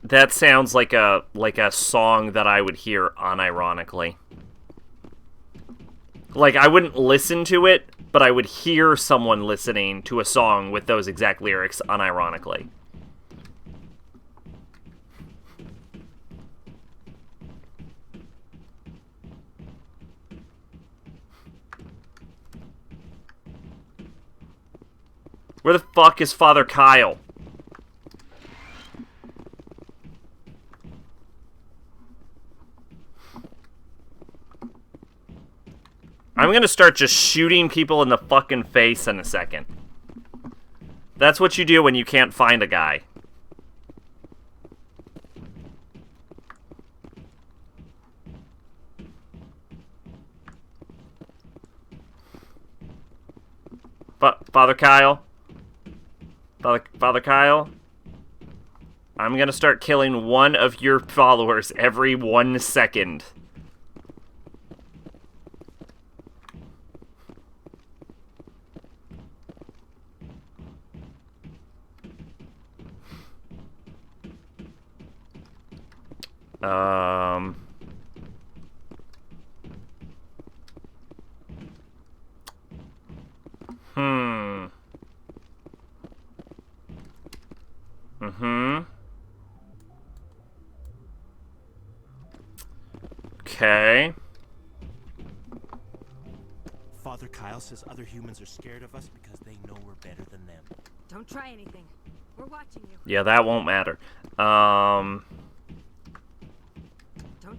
A: That sounds like a song that I would hear unironically. Like, I wouldn't listen to it, but I would hear someone listening to a song with those exact lyrics unironically. Where the fuck is Father Kyle? I'm gonna start just shooting people in the fucking face in a second. That's what you do when you can't find a guy. Father Kyle? Father Kyle? I'm gonna start killing one of your followers every 1 second. Okay.
N: Father Kyle says other humans are scared of us because they know we're better than them.
O: Don't try anything. We're watching you.
A: Yeah, that won't matter.
O: Don't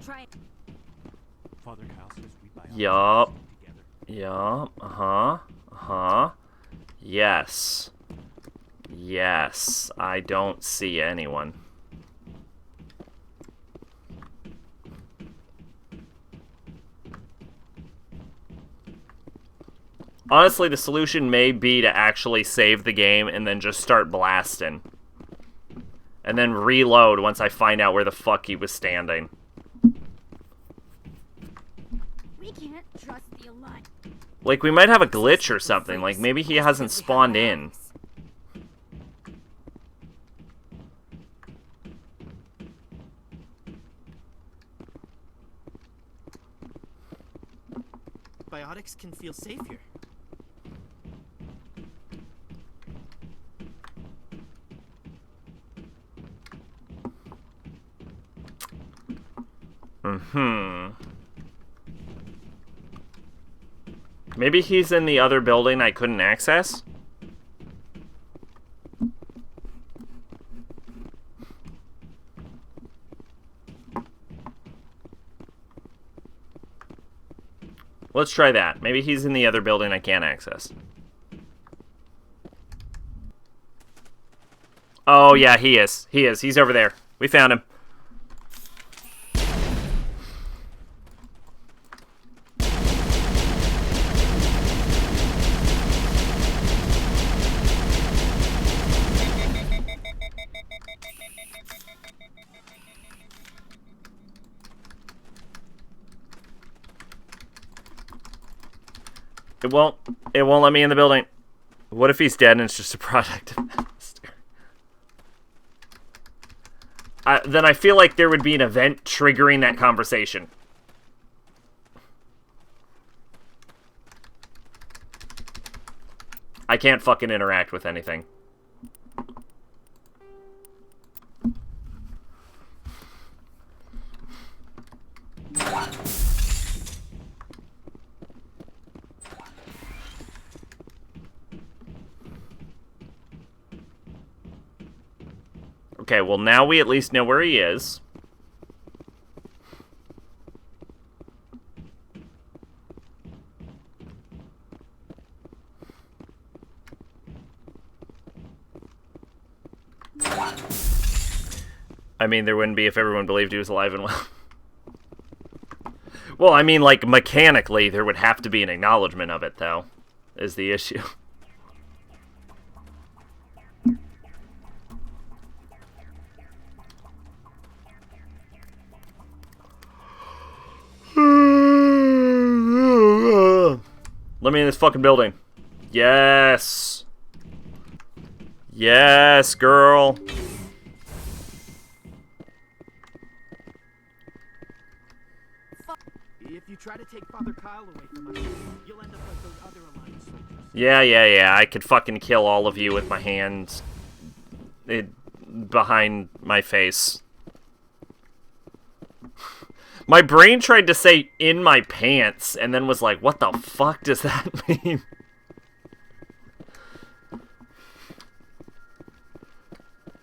O: try.
N: Father Kyle says we buy all
A: Yup.
N: together.
A: Yup. Uh-huh. Uh-huh. Yes. Yes. I don't see anyone. Honestly, the solution may be to actually save the game and then just start blasting. And then reload once I find out where the fuck he was standing.
O: We can't trust the Alliance.
A: Like, we might have a glitch or something. Like, maybe he hasn't spawned in.
P: Biotics can feel safe here.
A: Maybe he's in the other building I couldn't access? Let's try that. Maybe he's in the other building I can't access. Oh, yeah, he is. He is. He's over there. We found him. It won't let me in the building. What if he's dead and it's just a product of master? Then I feel like there would be an event triggering that conversation. I can't fucking interact with anything. Okay, well now we at least know where he is. I mean, there wouldn't be if everyone believed he was alive and well. Well, I mean, like, mechanically, there would have to be an acknowledgement of it, though, is the issue. Let me in this fucking building. Yes. Yes, girl.
K: If you try to take Father Kyle away from us, you'll end up like those other Alliance soldiers.
A: Yeah. I could fucking kill all of you with my hands behind my face. My brain tried to say in my pants and then was like, what the fuck does that mean?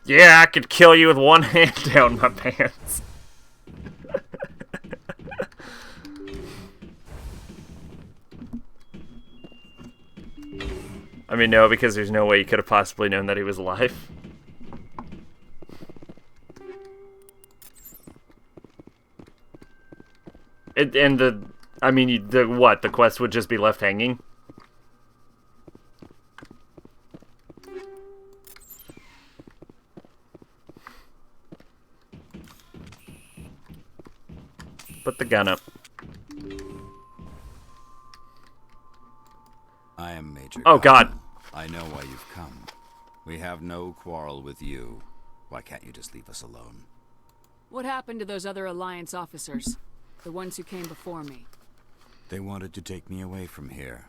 A: Yeah, I could kill you with one hand down my pants. I mean, no, because there's no way you could have possibly known that he was alive. The quest would just be left hanging? Put the gun up.
Q: I am Major
A: Oh, God.
Q: I know why you've come. We have no quarrel with you. Why can't you just leave us alone?
C: What happened to those other Alliance officers? The ones who came before me?
Q: They wanted to take me away from here.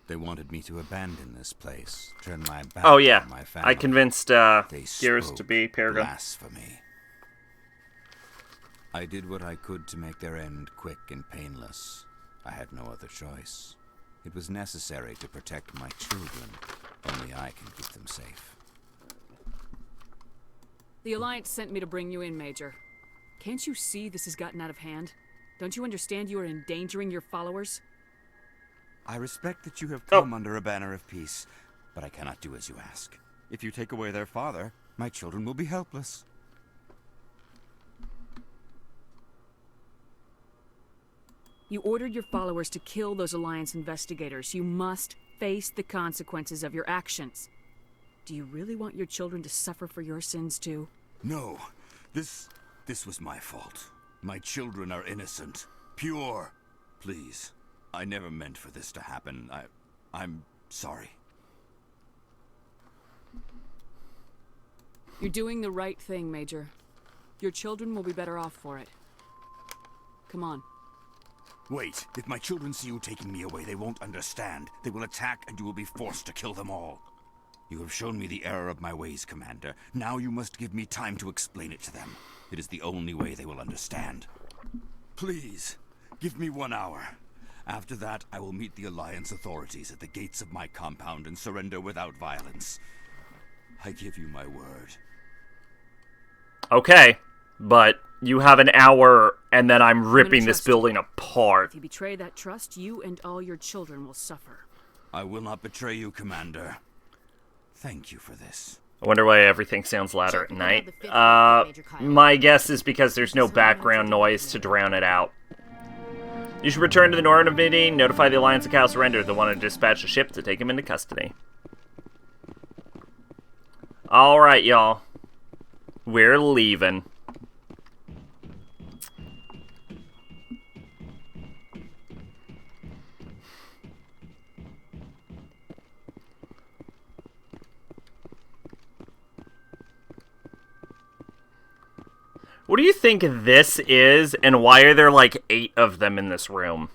Q: They wanted me to abandon this place, turn my back
A: on
Q: my family.
A: I convinced Gears to be Paragon.
Q: Blasphemy. I did what I could to make their end quick and painless. I had no other choice. It was necessary to protect my children. Only I can keep them safe.
C: The Alliance sent me to bring you in, Major. Can't you see this has gotten out of hand? Don't you understand you are endangering your followers?
Q: I respect that you have come under a banner of peace, but I cannot do as you ask. If you take away their father, my children will be helpless.
C: You ordered your followers to kill those Alliance investigators. You must face the consequences of your actions. Do you really want your children to suffer for your sins too?
Q: No. This was my fault. My children are innocent. Pure. Please. I never meant for this to happen. I'm sorry.
C: You're doing the right thing, Major. Your children will be better off for it. Come on.
Q: Wait. If my children see you taking me away, they won't understand. They will attack and you will be forced to kill them all. You have shown me the error of my ways, Commander. Now you must give me time to explain it to them. It is the only way they will understand. Please, give me 1 hour. After that, I will meet the Alliance authorities at the gates of my compound and surrender without violence. I give you my word.
A: Okay, but you have an hour, and then I'm ripping this building apart.
C: If you betray that trust, you and all your children will suffer.
Q: I will not betray you, Commander. Thank you for this.
A: I wonder why everything sounds louder at night. My guess is because there's no background noise to drown it out. You should return to the Norman meeting, notify the Alliance of Kyle surrender. They'll want to dispatch a ship to take him into custody. Alright, y'all. We're leaving. What do you think this is, and why are there like 8 of them in this room?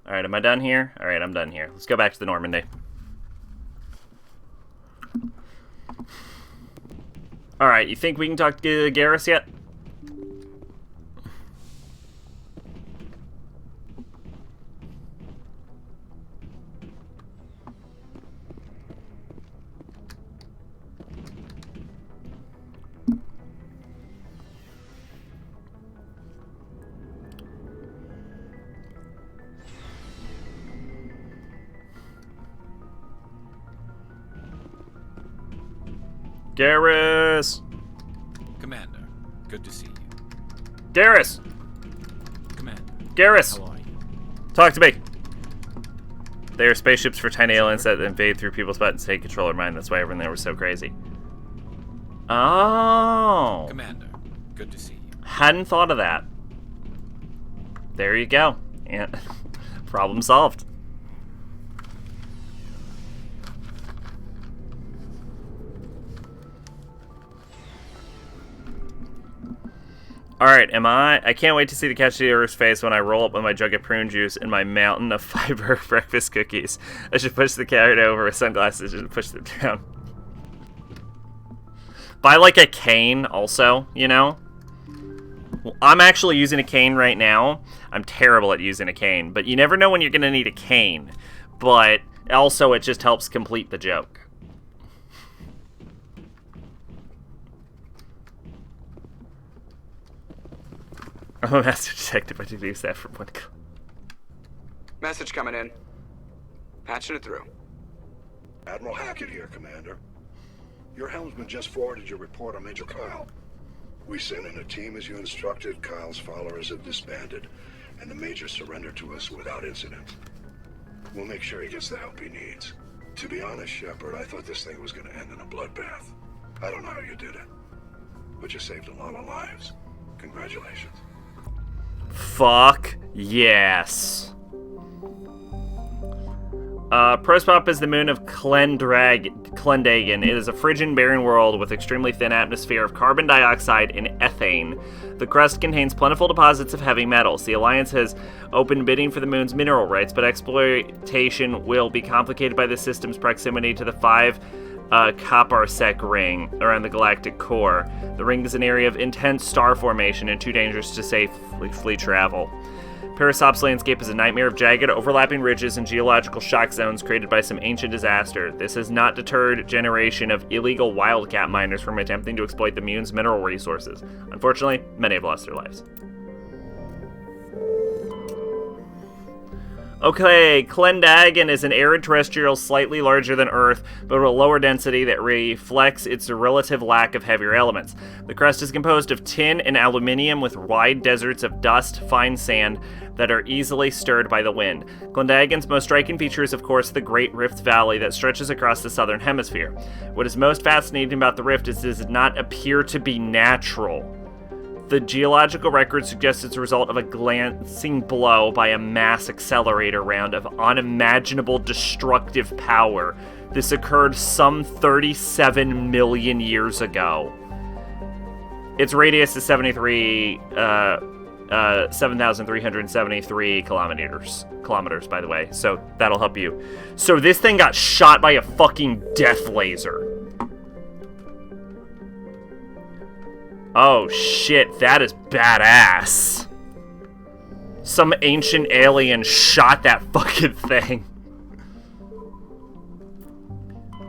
A: Alright, am I done here? Alright, I'm done here. Let's go back to the Normandy. Alright, you think we can talk to Garrus yet? Garrus!
G: Commander, good to see you.
A: Garrus!
G: Commander.
A: Garrus!
G: How are you?
A: Talk to me! They are spaceships for tiny aliens that invade through people's buttons to take control of mind. That's why everyone there was so crazy. Oh!
G: Commander, good to see you.
A: Hadn't thought of that. There you go. And problem solved. Alright, I can't wait to see the cashier's face when I roll up with my jug of prune juice and my mountain of fiber breakfast cookies. I should push the carrot over with sunglasses and push them down. Buy like a cane also, you know? Well, I'm actually using a cane right now. I'm terrible at using a cane, but you never know when you're going to need a cane. But also it just helps complete the joke. I'm a master detective. I deduce that from one.
J: Message coming in. Patching it through.
E: Admiral Hackett here, Commander. Your helmsman just forwarded your report on Major Kyle. We sent in a team as you instructed. Kyle's followers have disbanded, and the Major surrendered to us without incident. We'll make sure he gets the help he needs. To be honest, Shepard, I thought this thing was going to end in a bloodbath. I don't know how you did it, but you saved a lot of lives. Congratulations.
A: Fuck yes. Prospop is the moon of Clendagan. It is a frigid, barren world with extremely thin atmosphere of carbon dioxide and ethane. The crust contains plentiful deposits of heavy metals. The Alliance has opened bidding for the moon's mineral rights, but exploitation will be complicated by the system's proximity to the 5 Kaparsec ring around the galactic core. The ring is an area of intense star formation and too dangerous to safely travel. Parasop's landscape is a nightmare of jagged, overlapping ridges and geological shock zones created by some ancient disaster. This has not deterred a generation of illegal wildcat miners from attempting to exploit the moon's mineral resources. Unfortunately, many have lost their lives. Okay, Clendagan is an arid terrestrial slightly larger than Earth, but with a lower density that reflects its relative lack of heavier elements. The crust is composed of tin and aluminium with wide deserts of dust, fine sand that are easily stirred by the wind. Clendagan's most striking feature is, of course, the Great Rift Valley that stretches across the southern hemisphere. What is most fascinating about the rift is it does not appear to be natural. The geological record suggests it's a result of a glancing blow by a mass accelerator round of unimaginable destructive power. This occurred some 37 million years ago. Its radius is 7,373 kilometers, by the way, so that'll help you. So this thing got shot by a fucking death laser. Oh shit, that is badass. Some ancient alien shot that fucking thing.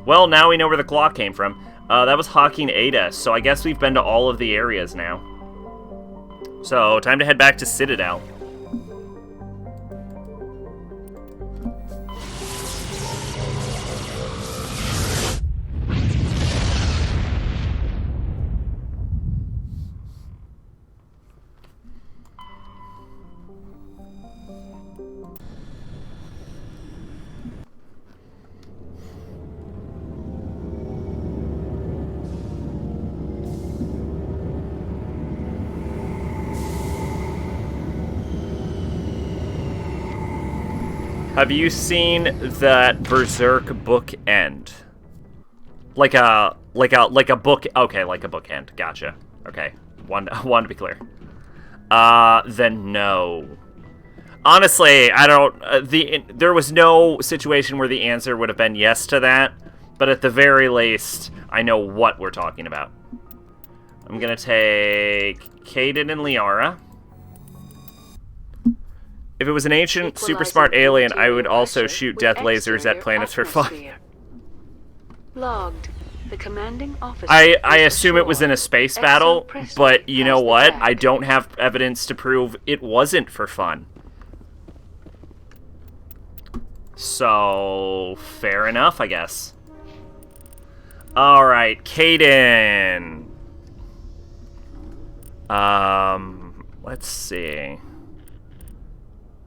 A: Well, now we know where the claw came from. That was Hawking Ada, so I guess we've been to all of the areas now. So, time to head back to Citadel. Have you seen that Berserk book end? Like a book. Okay, like a book end. Gotcha. Okay, wanted to be clear. Then no. Honestly, I don't. There was no situation where the answer would have been yes to that, but at the very least, I know what we're talking about. I'm gonna take Kaden and Liara. If it was an ancient, super smart alien, I would also shoot death lasers at planets for fun.
R: Logged. The commanding officer
A: I assume it was in a space battle, but you know what? I don't have evidence to prove it wasn't for fun. So, fair enough, I guess. Alright, Kaden. Let's see.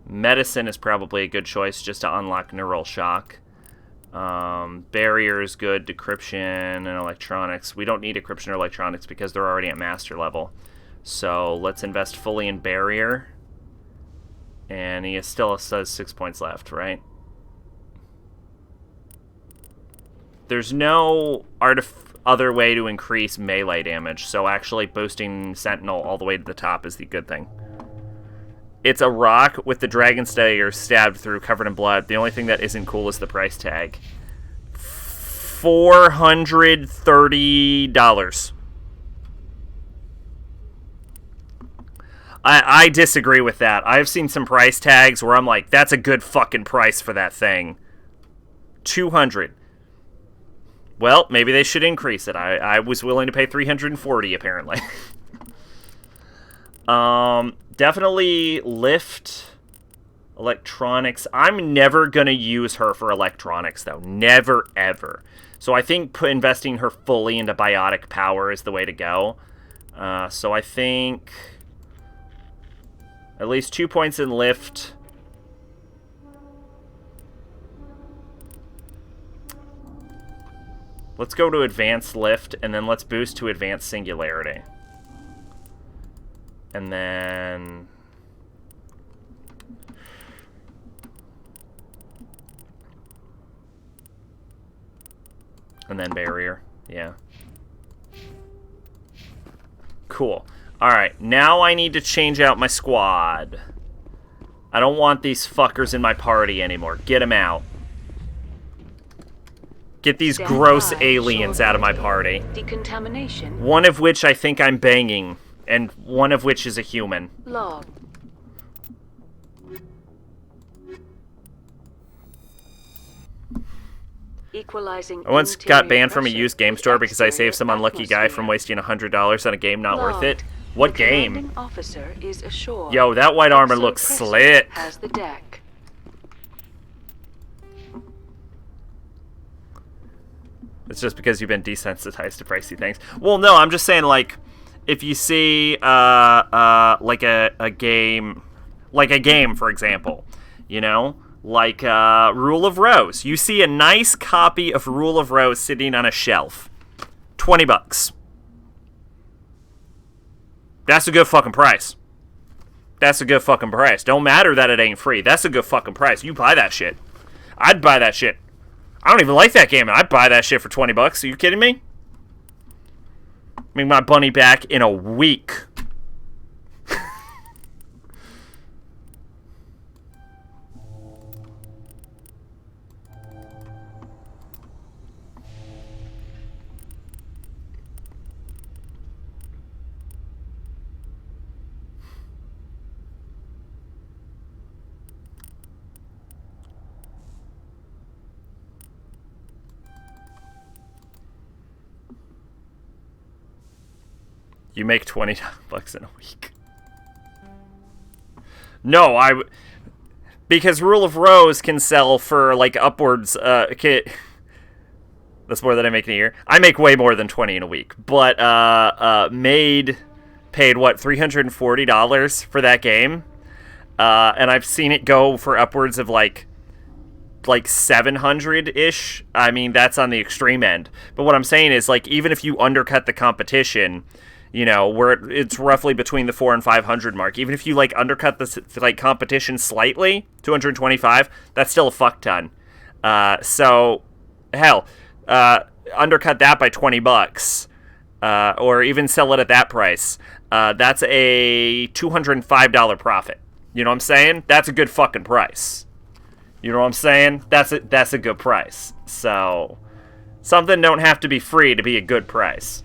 A: Medicine is probably a good choice just to unlock neural shock. Barrier is good, decryption and electronics. We don't need decryption or electronics because they're already at master level. So let's invest fully in barrier. And he still has 6 points left, right? There's no other way to increase melee damage, so actually boosting Sentinel all the way to the top is the good thing. It's a rock with the Dragon Slayer stabbed through, covered in blood. The only thing that isn't cool is the price tag. $430. I disagree with that. I've seen some price tags where I'm like, that's a good fucking price for that thing. $200. Well, maybe they should increase it. I was willing to pay $340 apparently. Definitely lift, electronics. I'm never going to use her for electronics, though. Never, ever. So I think investing her fully into biotic power is the way to go. So I think at least 2 points in lift. Let's go to advanced lift, and then let's boost to advanced singularity. And then barrier. Yeah. Cool. Alright, now I need to change out my squad. I don't want these fuckers in my party anymore. Get them out. Get these gross aliens out of my party.
R: Decontamination.
A: One of which I think I'm banging. And one of which is a human.
R: Log. Equalizing.
A: I once got banned from a used game store because I saved some unlucky guy from wasting $100 on a game not worth it. What game?
R: Officer is ashore.
A: Yo, that white armor looks slick.
R: Has the deck.
A: It's just because you've been desensitized to pricey things. Well, no, I'm just saying, like, if you see, like a game, for example, you know, like Rule of Rose. You see a nice copy of Rule of Rose sitting on a shelf. $20. That's a good fucking price. That's a good fucking price. Don't matter that it ain't free. That's a good fucking price. You buy that shit. I'd buy that shit. I don't even like that game, and I'd buy that shit for $20. Are you kidding me? Make my bunny back in a week. You make $20 in a week. No, because Rule of Rose can sell for like upwards. That's more than I make in a year. I make way more than 20 in a week. But Made paid what, $340 for that game, and I've seen it go for upwards of like 700-ish. I mean, that's on the extreme end. But what I'm saying is, like, even if you undercut the competition, you know, where it's roughly between the 400 and 500 mark. Even if you like undercut the like competition slightly, 225, that's still a fuck ton. So hell, undercut that by $20, or even sell it at that price. That's a $205 profit. You know what I'm saying? That's a good fucking price. You know what I'm saying? That's a good price. So something don't have to be free to be a good price.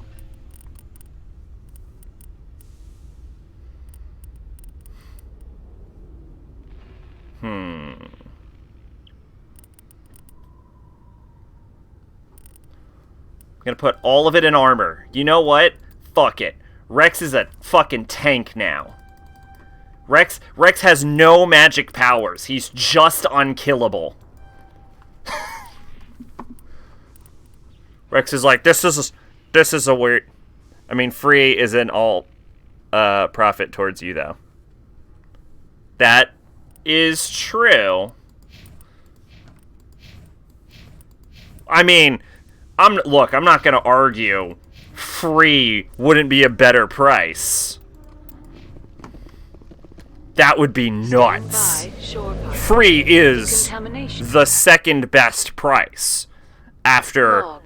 A: I'm gonna put all of it in armor. You know what? Fuck it. Rex is a fucking tank now. Rex has no magic powers. He's just unkillable. Rex is like, this is a weird... I mean, free isn't all profit towards you, though. That is true. I mean, I'm not going to argue free wouldn't be a better price. That would be nuts. Free is the second best price after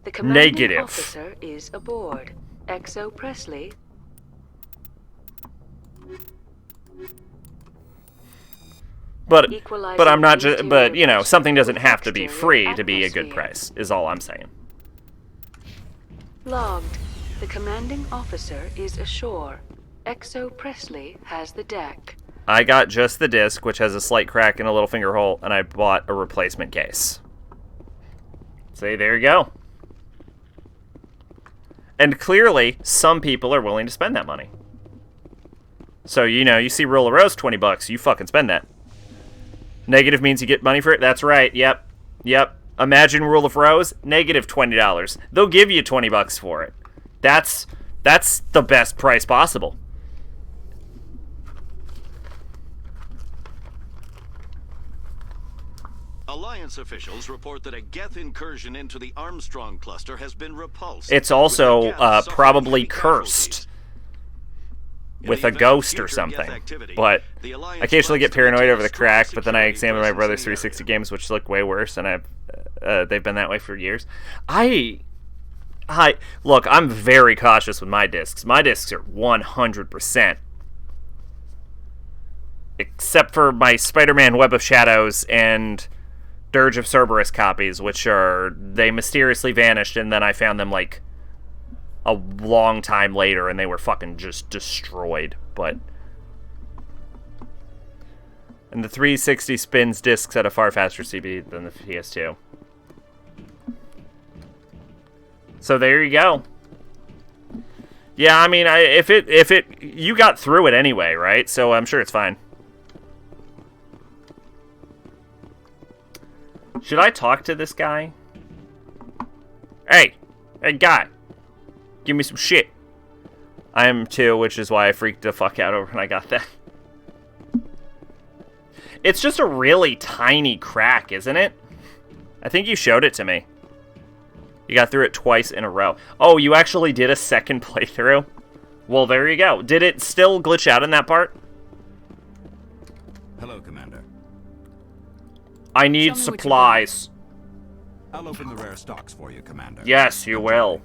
R: the commanding
A: negative.
R: Officer is aboard. XO Presley.
A: But I'm not just, but you know, something doesn't have to be free to be a good price, is all I'm saying.
R: Logged. The commanding officer is ashore. XO Presley has the deck.
A: I got just the disc, which has a slight crack and a little finger hole, and I bought a replacement case. See, there you go. And clearly, some people are willing to spend that money. So, you know, you see Rule of Rose, $20, you fucking spend that. Negative means you get money for it? That's right, yep. Imagine Rule of Rose, negative $20. They'll give you $20 for it. That's the best price possible.
S: Alliance officials report that a Geth incursion into the Armstrong cluster has been repulsed.
A: It's also probably cursed with a ghost or something. But I occasionally get paranoid over the crack, but then I examine my brother's 360 games, which look way worse, and they've been that way for years. Look, I'm very cautious with my discs. My discs are 100%. Except for my Spider-Man Web of Shadows and Dirge of Cerberus copies, which they mysteriously vanished, and then I found them like a long time later, and they were fucking just destroyed. And the 360 spins discs at a far faster speed than the PS2. So there you go. Yeah, I mean, you got through it anyway, right? So I'm sure it's fine. Should I talk to this guy? Hey guy. Give me some shit. I am too, which is why I freaked the fuck out over when I got that. It's just a really tiny crack, isn't it? I think you showed it to me. You got through it twice in a row. Oh, you actually did a second playthrough? Well, there you go. Did it still glitch out in that part?
Q: Hello, Commander.
A: I need supplies.
Q: I'll open the rare stocks for you, Commander.
A: Yes, you will.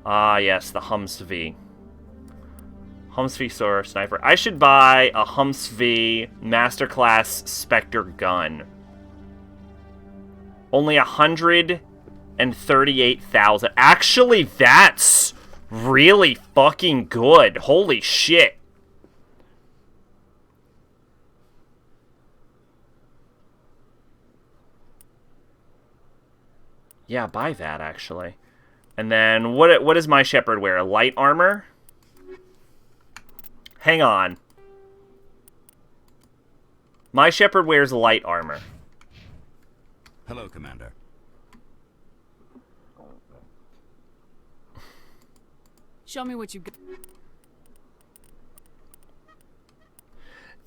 A: Ah, yes, the Humvee. Humvee Soar Sniper. I should buy a Humvee Masterclass Spectre gun. Only 138,000. Actually, that's really fucking good. Holy shit. Yeah, buy that, actually. And then, what does my Shepherd wear? Light armor? Hang on. My Shepherd wears light armor.
Q: Hello, Commander.
C: Show me what you got.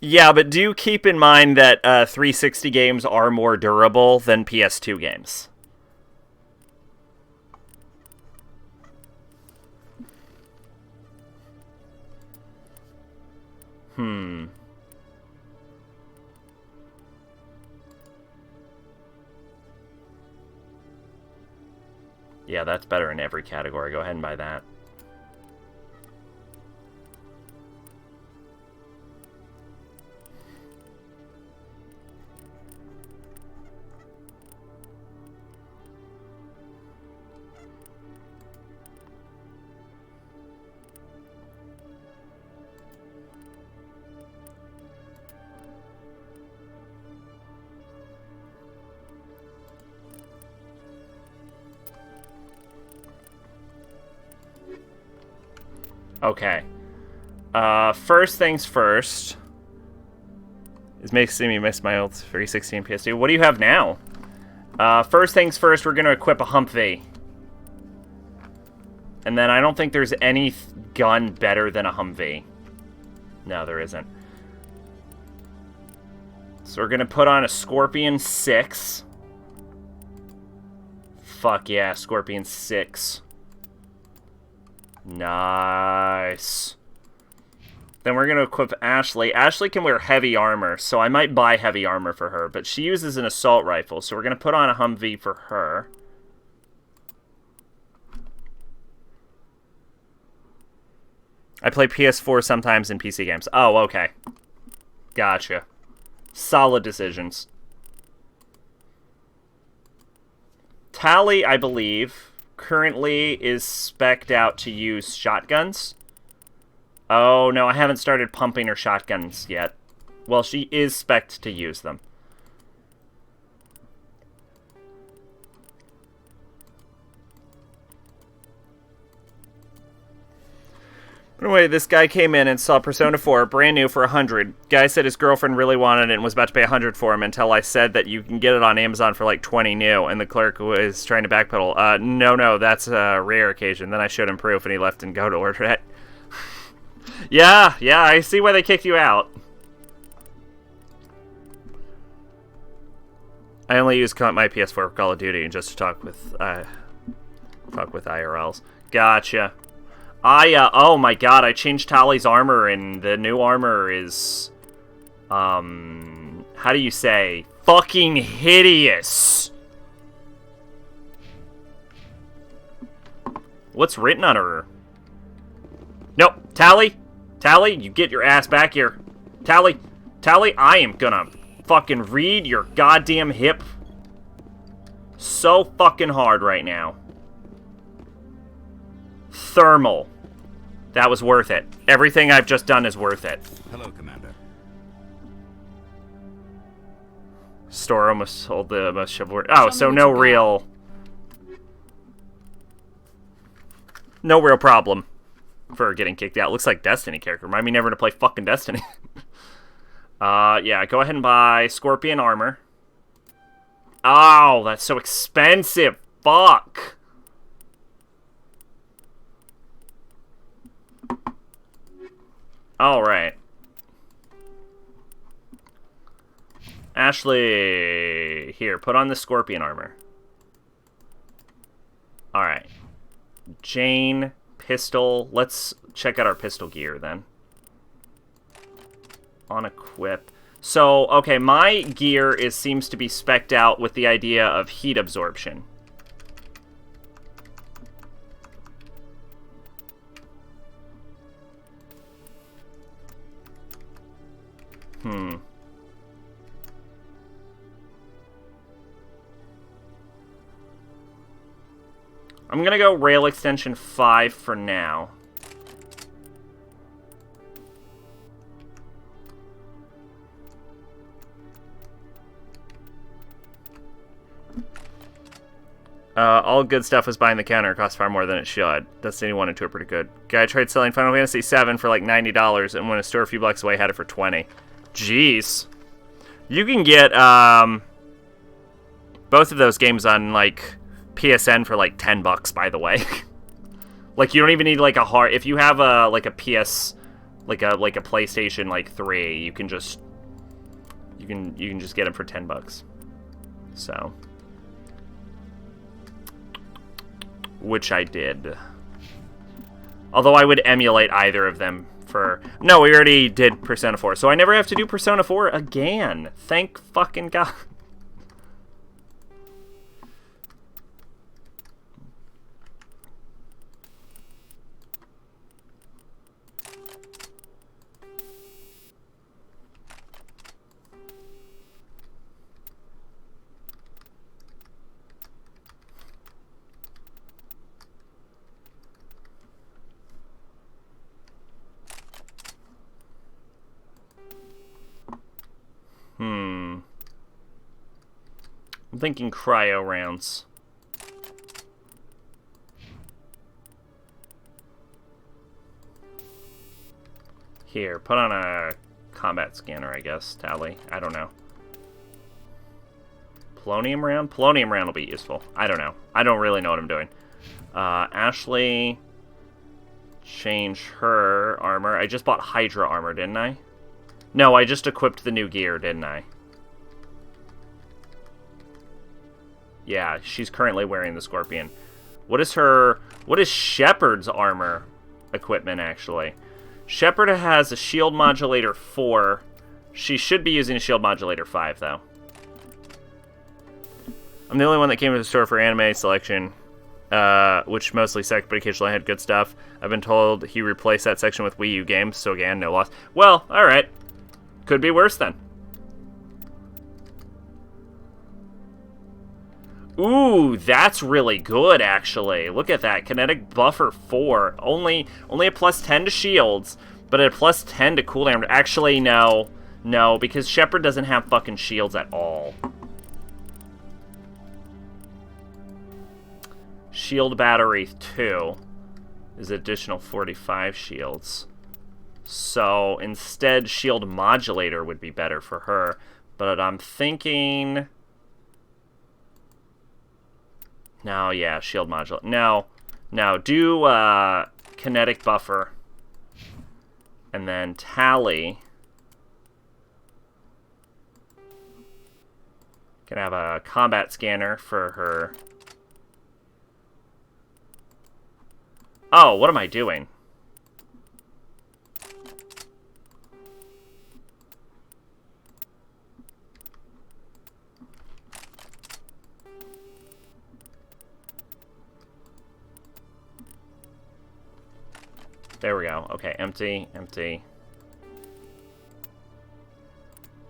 A: Yeah, but do keep in mind that 360 games are more durable than PS2 games. Yeah, that's better in every category. Go ahead and buy that. Okay. First things first. Is making me miss my old 360 and PS2. What do you have now? First things first, we're going to equip a Humvee. And then I don't think there's any gun better than a Humvee. No, there isn't. So we're going to put on a Scorpion 6. Fuck yeah, Scorpion 6. Nice. Then we're going to equip Ashley. Ashley can wear heavy armor, so I might buy heavy armor for her. But she uses an assault rifle, so we're going to put on a Humvee for her. I play PS4 sometimes in PC games. Oh, okay. Gotcha. Solid decisions. Tally, I believe, currently is spec'd out to use shotguns. Oh, no, I haven't started pumping her shotguns yet. Well, she is spec'd to use them. Anyway, this guy came in and saw Persona 4, brand new, for 100. Guy said his girlfriend really wanted it and was about to pay 100 for him until I said that you can get it on Amazon for like 20 new, and the clerk was trying to backpedal. No, that's a rare occasion. Then I showed him proof, and he left and go to order it. Yeah, I see why they kicked you out. I only use my PS4 for Call of Duty and just to talk with IRLs. Gotcha. Oh my god, I changed Tally's armor, and the new armor is, how do you say, fucking hideous. What's written on her? Nope, Tally, you get your ass back here. Tally, I am gonna fucking read your goddamn hip so fucking hard right now. Thermal. That was worth it. Everything I've just done is worth it.
Q: Hello, Commander.
A: Store almost sold the most chivalry. Oh, so no real problem for getting kicked out. Looks like Destiny character. Remind me never to play fucking Destiny. Yeah, go ahead and buy Scorpion armor. Oh, that's so expensive. Fuck. Alright. Ashley, here, put on the Scorpion armor. Alright. Jane, pistol. Let's check out our pistol gear then. On equip. So, okay, my gear seems to be spec'd out with the idea of heat absorption. I'm gonna go rail extension 5 for now. All good stuff was buying the counter. It costs far more than it should. Destiny 1 and 2 are pretty good. Guy tried selling Final Fantasy 7 for like $90 and when a store a few blocks away had it for 20. Jeez. You can get both of those games on like PSN for like $10, by the way. Like you don't even need like a hard. If you have a like a PS, like a PlayStation like 3, you can just just get them for $10. So, which I did. Although I would emulate either of them for. No, we already did Persona 4, so I never have to do Persona 4 again. Thank fucking God. I'm thinking cryo rounds. Here, put on a combat scanner, I guess, Tally. I don't know. Polonium round? Polonium round will be useful. I don't know. I don't really know what I'm doing. Ashley, change her armor. I just bought Hydra armor, didn't I? No, I just equipped the new gear, didn't I? Yeah, she's currently wearing the Scorpion. What is Shepard's armor equipment, actually? Shepard has a shield modulator 4. She should be using a shield modulator 5, though. I'm the only one that came to the store for anime selection, which mostly sucked, but occasionally had good stuff. I've been told he replaced that section with Wii U games, so again, no loss. Well, alright. Could be worse, then. Ooh, that's really good, actually. Look at that. Kinetic Buffer 4. Only a plus 10 to shields, but a plus 10 to cooldown. Actually, no. No, because Shepard doesn't have fucking shields at all. Shield Battery 2 is additional 45 shields. So, instead, Shield Modulator would be better for her. But I'm thinking... No, yeah, shield module. No, do kinetic buffer. And then Tally can have a combat scanner for her. Oh, what am I doing? There we go. Okay, empty.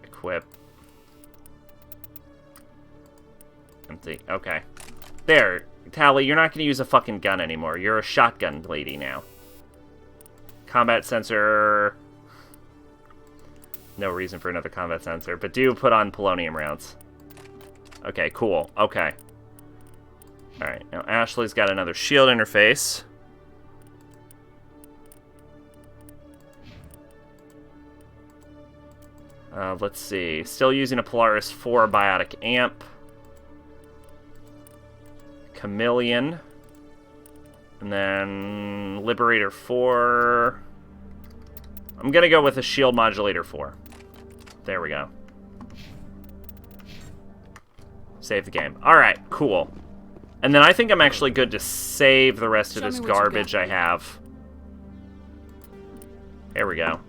A: Equip. Empty. Okay. There. Tally, you're not going to use a fucking gun anymore. You're a shotgun lady now. Combat sensor. No reason for another combat sensor, but do put on polonium rounds. Okay, cool. Okay. Alright, now Ashley's got another shield interface. Let's see. Still using a Polaris 4 biotic amp. Chameleon. And then Liberator 4. I'm gonna go with a Shield Modulator 4. There we go. Save the game. Alright, cool. And then I think I'm actually good to save the rest of
C: Show
A: this
C: me what you got.
A: garbage I have. There we go.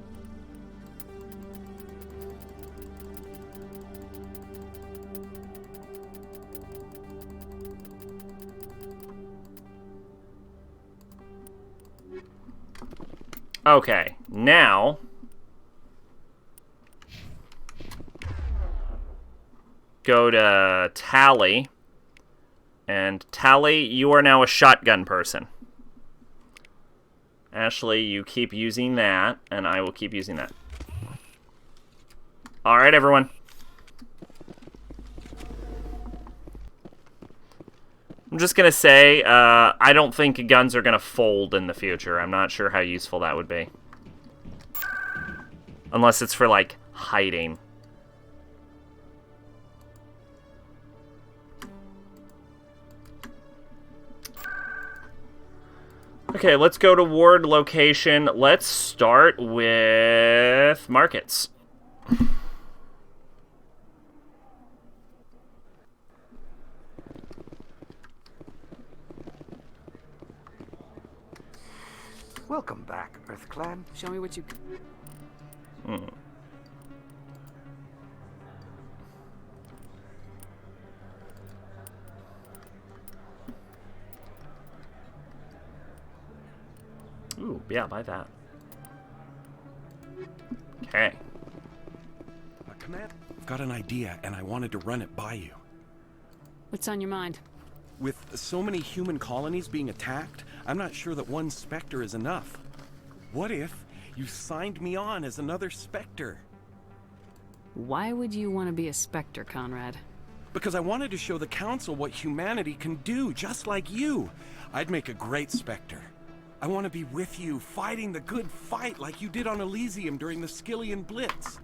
A: Okay, now go to Tally, and Tally, you are now a shotgun person. Ashley, you keep using that, and I will keep using that. Alright, everyone. I'm just gonna say, I don't think guns are gonna fold in the future. I'm not sure how useful that would be. Unless it's for, like, hiding. Okay, let's go to ward location. Let's start with markets.
T: Welcome back, Earth Clan.
C: Show me what you...
A: Ooh, yeah, buy that. Okay.
N: Command, I've got an idea, and I wanted to run it by you.
C: What's on your mind?
N: With so many human colonies being attacked, I'm not sure that one Spectre is enough. What if you signed me on as another Spectre?
C: Why would you want to be a Spectre, Conrad?
N: Because I wanted to show the Council what humanity can do, just like you. I'd make a great Spectre. I want to be with you, fighting the good fight like you did on Elysium during the Skillian Blitz.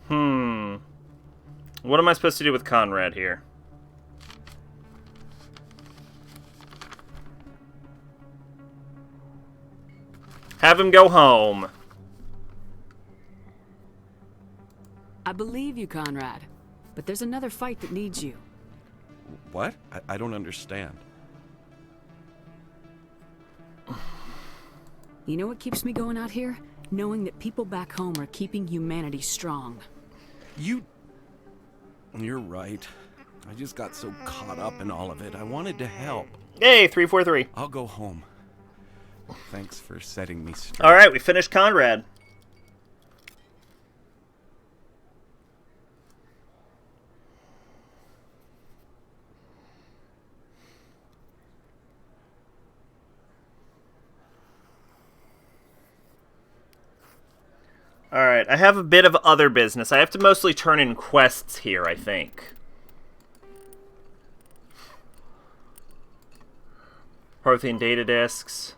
A: What am I supposed to do with Conrad here? Have him go home.
C: I believe you, Conrad. But there's another fight that needs you.
N: What? I don't understand.
C: You know what keeps me going out here? Knowing that people back home are keeping humanity strong.
N: You're right. I just got so caught up in all of it. I wanted to help.
A: Hey, 343.
N: I'll go home. Thanks for setting me straight.
A: Alright, we finished Conrad. Alright, I have a bit of other business. I have to mostly turn in quests here, I think. Prothean data discs.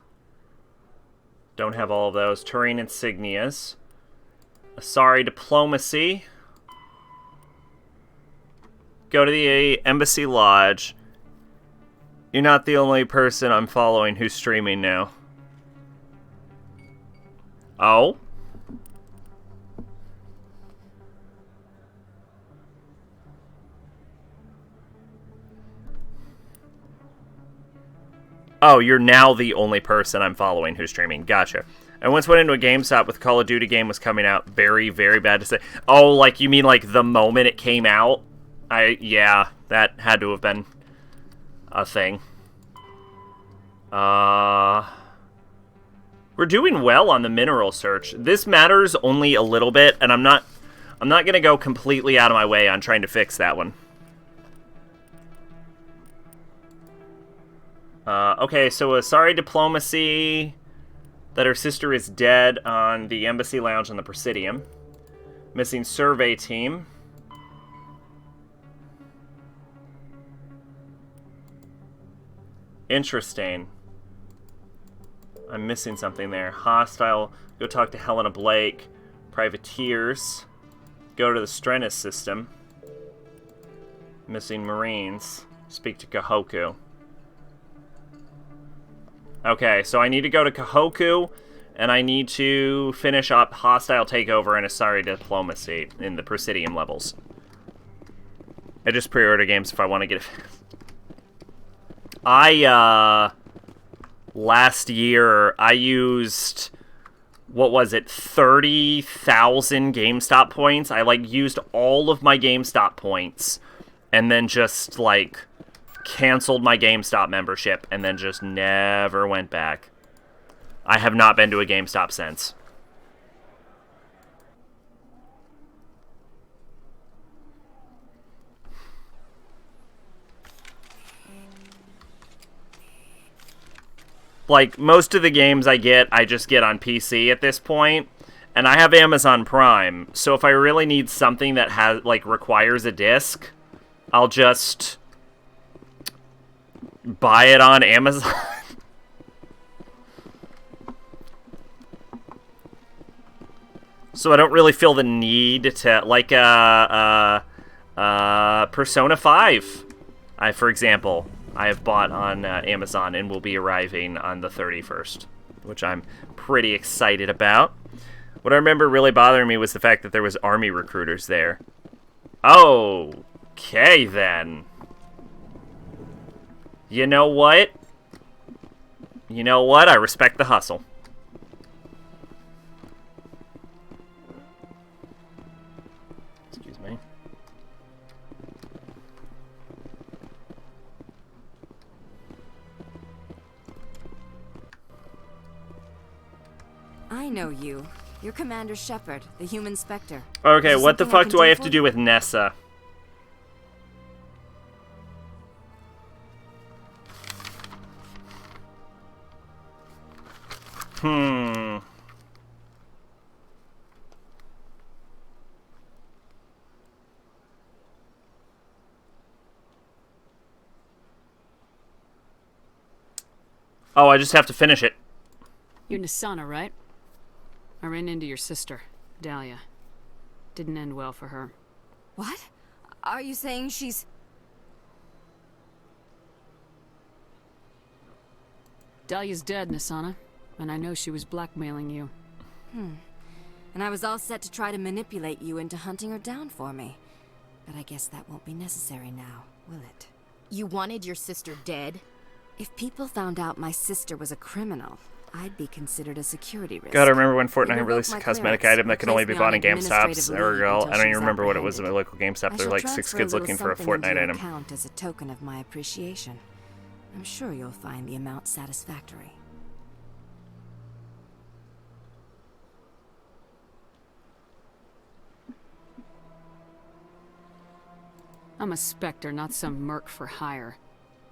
A: Don't have all of those. Turing insignias. Asari diplomacy. Go to the Embassy Lodge. You're not the only person I'm following who's streaming now. Oh? Oh, you're now the only person I'm following who's streaming. Gotcha. I once went into a GameStop with Call of Duty game was coming out. Very, very bad to say. Oh, like, you mean like the moment it came out? Yeah, that had to have been a thing. We're doing well on the mineral search. This matters only a little bit, and I'm not gonna go completely out of my way on trying to fix that one. Okay, so Asari diplomacy that her sister is dead on the Embassy Lounge on the Presidium. Missing survey team. Interesting. I'm missing something there. Hostile. Go talk to Helena Blake. Privateers. Go to the Strennis system. Missing Marines. Speak to Kahoku. Okay, so I need to go to Kahoku, and I need to finish up Hostile Takeover and Asari Diplomacy in the Presidium levels. I just pre-order games if I want to get Last year, I used, what was it, 30,000 GameStop points. I, like, used all of my GameStop points and then just, like, canceled my GameStop membership and then just never went back. I have not been to a GameStop since. Like, most of the games I just get on PC at this point, and I have Amazon Prime, so if I really need something that has, like, requires a disc, I'll just buy it on Amazon. So I don't really feel the need to, like, Persona 5, for example, I have bought on Amazon and will be arriving on the 31st, which I'm pretty excited about. What I remember really bothering me was the fact that there was army recruiters there. Okay, then. You know what? You know what? I respect the hustle. Excuse me.
B: I know you. You're Commander Shepard, the human Spectre.
A: Okay, what the fuck do I have to do with Nessa? Oh, I just have to finish it.
C: You're Nisana, right? I ran into your sister, Dahlia. Didn't end well for her.
B: What? Are you saying she's...
C: Dahlia's dead, Nisana. And I know she was blackmailing you.
B: And I was all set to try to manipulate you into hunting her down for me. But I guess that won't be necessary now, will it? You wanted your sister dead? If people found out my sister was a criminal, I'd be considered a security risk.
A: Gotta remember when Fortnite released a cosmetic item that can only be bought in GameStops. I don't even remember what it was at my local GameStop. There were like 6 kids looking for a Fortnite item.
B: Account as a token of my appreciation. I'm sure you'll find the amount satisfactory.
C: I'm a Spectre, not some merc for hire.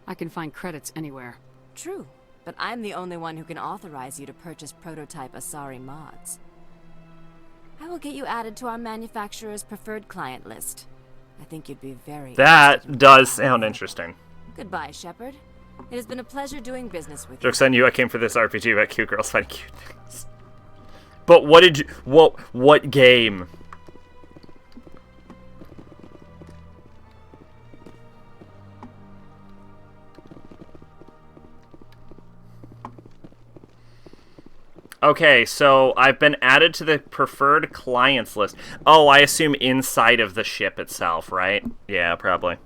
C: I can find credits anywhere.
B: True, but I'm the only one who can authorize you to purchase prototype Asari mods. I will get you added to our manufacturer's preferred client list. I think you'd be very...
A: That does sound interesting.
B: Goodbye, Shepard. It has been a pleasure doing business with you.
A: Joke's on you, I came for this RPG about cute girls fighting cute things. But what did you... What game? Okay, so I've been added to the preferred clients list. Oh, I assume inside of the ship itself, right? Yeah, probably.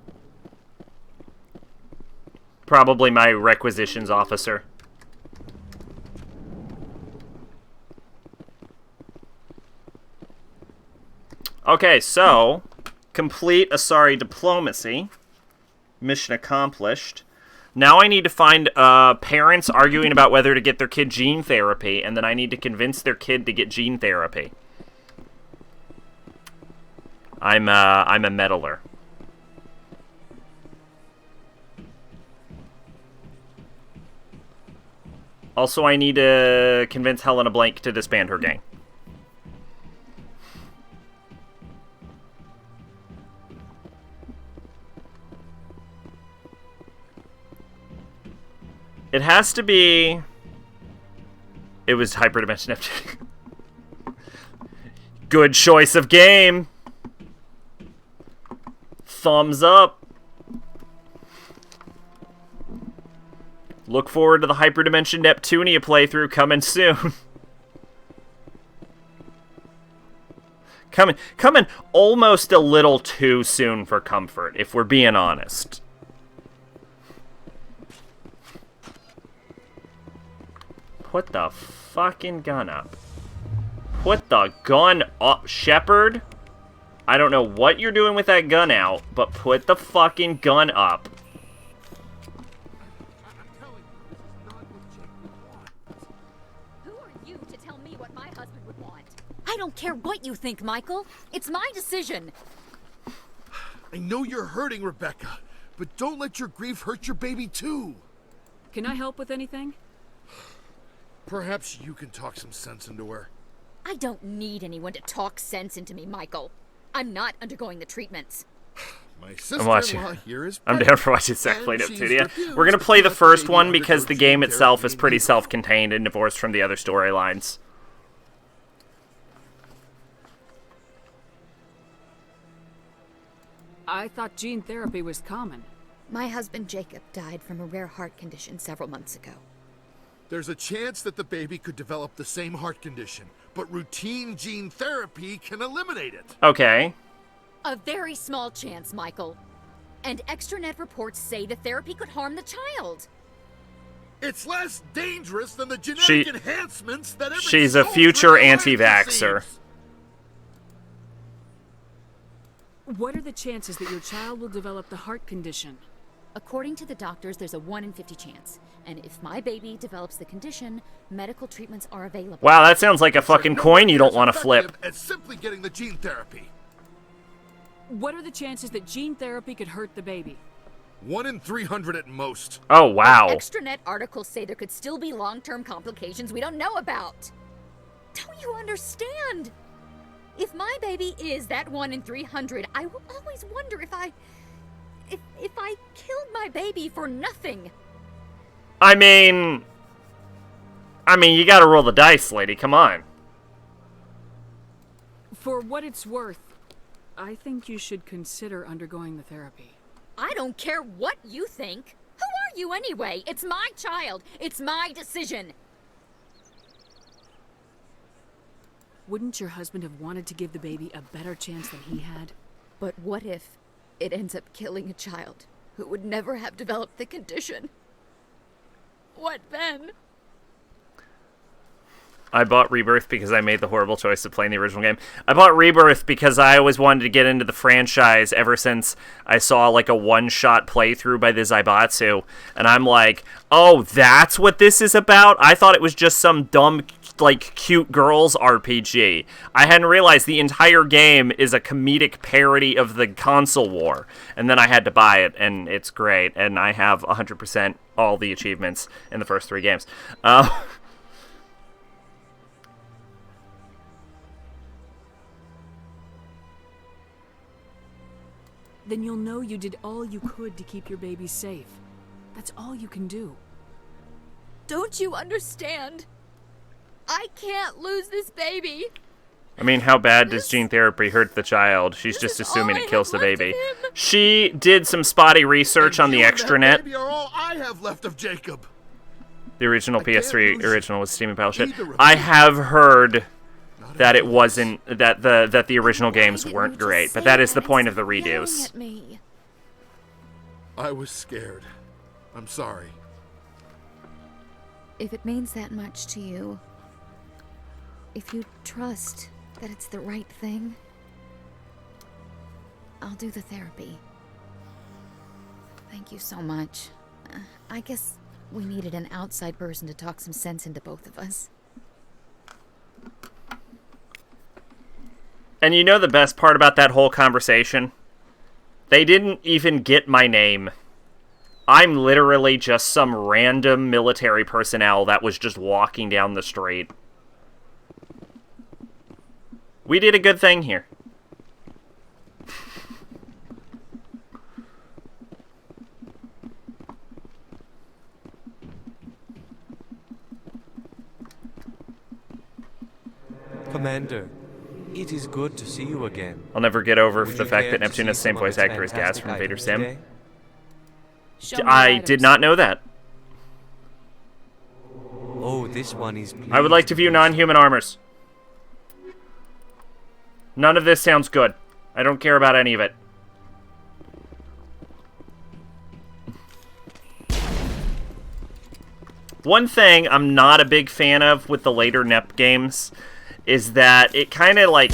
A: Probably my requisitions officer. Okay, so complete Asari diplomacy. Mission accomplished. Now I need to find parents arguing about whether to get their kid gene therapy, and then I need to convince their kid to get gene therapy. I'm a meddler. Also, I need to convince Helena Blank to disband her gang. It has to be... It was Hyperdimension Neptune. Good choice of game. Thumbs up. Look forward to the Hyperdimension Neptunia playthrough coming soon. Coming almost a little too soon for comfort, if we're being honest. Put the fucking gun up. Put the gun up, Shepard. I don't know what you're doing with that gun out, but put the fucking gun up.
O: Who are you to tell me what my husband would want? I don't care what you think, Michael. It's my decision.
U: I know you're hurting, Rebecca, but don't let your grief hurt your baby too.
C: Can I help with anything?
U: Perhaps you can talk some sense into her.
O: I don't need anyone to talk sense into me, Michael. I'm not undergoing the treatments.
U: My
A: I'm watching.
U: sister-in-law here is
A: I'm down for watching Zach play
U: and
A: it
U: she's
A: too. Yeah,
U: refused
A: we're gonna
U: to
A: play the
U: let
A: first
U: baby
A: one because
U: undergo
A: the game
U: gene
A: itself
U: therapy
A: is pretty
U: in
A: self-contained and divorced from the other storylines.
C: I thought gene therapy was common.
B: My husband Jacob died from a rare heart condition several months ago.
U: There's a chance that the baby could develop the same heart condition, but routine gene therapy can eliminate it.
A: Okay.
O: A very small chance, Michael. And extranet reports say the therapy could harm the child.
U: It's less dangerous than the genetic enhancements that every
A: She's a
U: soldier
A: future
U: in life
A: anti-vaxxer.
U: receives.
C: What are the chances that your child will develop the heart condition?
O: According to the doctors, there's a 1 in 50 chance. And if my baby develops the condition, medical treatments are available.
A: Wow, that sounds like a fucking coin you don't want to flip.
U: It's simply getting the gene therapy.
C: What are the chances that gene therapy could hurt the baby?
U: 1 in 300 at most.
A: Oh, wow.
O: Extranet articles say there could still be long-term complications we don't know about. Don't you understand? If my baby is that 1 in 300, I will always wonder if I killed my baby for nothing.
A: I mean, you gotta roll the dice, lady. Come on.
C: For what it's worth, I think you should consider undergoing the therapy.
O: I don't care what you think. Who are you anyway? It's my child. It's my decision.
C: Wouldn't your husband have wanted to give the baby a better chance than he had?
B: But what if it ends up killing a child who would never have developed the condition? What then?
A: I bought Rebirth because I made the horrible choice of playing the original game. I bought Rebirth because I always wanted to get into the franchise ever since I saw like a one-shot playthrough by the Zaibatsu. And I'm like, oh, that's what this is about? I thought it was just some dumb, like, cute girls RPG. I hadn't realized the entire game is a comedic parody of the console war. And then I had to buy it, and it's great. And I have 100% all the achievements in the first 3 games.
C: Then you'll know you did all you could to keep your baby safe. That's all you can do.
B: Don't you understand? I can't lose this baby.
A: I mean, how bad does gene therapy hurt the child? She's just assuming it kills the baby. She did some spotty research on the extranet.
U: Baby are all I have left of Jacob.
A: The original PS3 original was steaming pile shit. I have heard that it wasn't, that the original games weren't great, but that is the point of the redos.
U: I was scared. I'm sorry.
B: If it means that much to you, if you trust that it's the right thing, I'll do the therapy. Thank you so much. I guess we needed an outside person to talk some sense into both of us.
A: And you know the best part about that whole conversation? They didn't even get my name. I'm literally just some random military personnel that was just walking down the street. We did a good thing here.
V: Commander, it is good to see you again.
A: I'll never get over
V: Would
A: the
V: you
A: fact
V: care
A: that
V: to
A: Neptune
V: see
A: has the same
V: some of
A: voice
V: its
A: actor as Gas
V: fantastic
A: from Vader
V: items
A: Sim.
V: today?
A: I did not know that.
V: Oh, this one is.
A: I would like to view non-human armors. None of this sounds good. I don't care about any of it. One thing I'm not a big fan of with the later NEP games is that it kind of, like,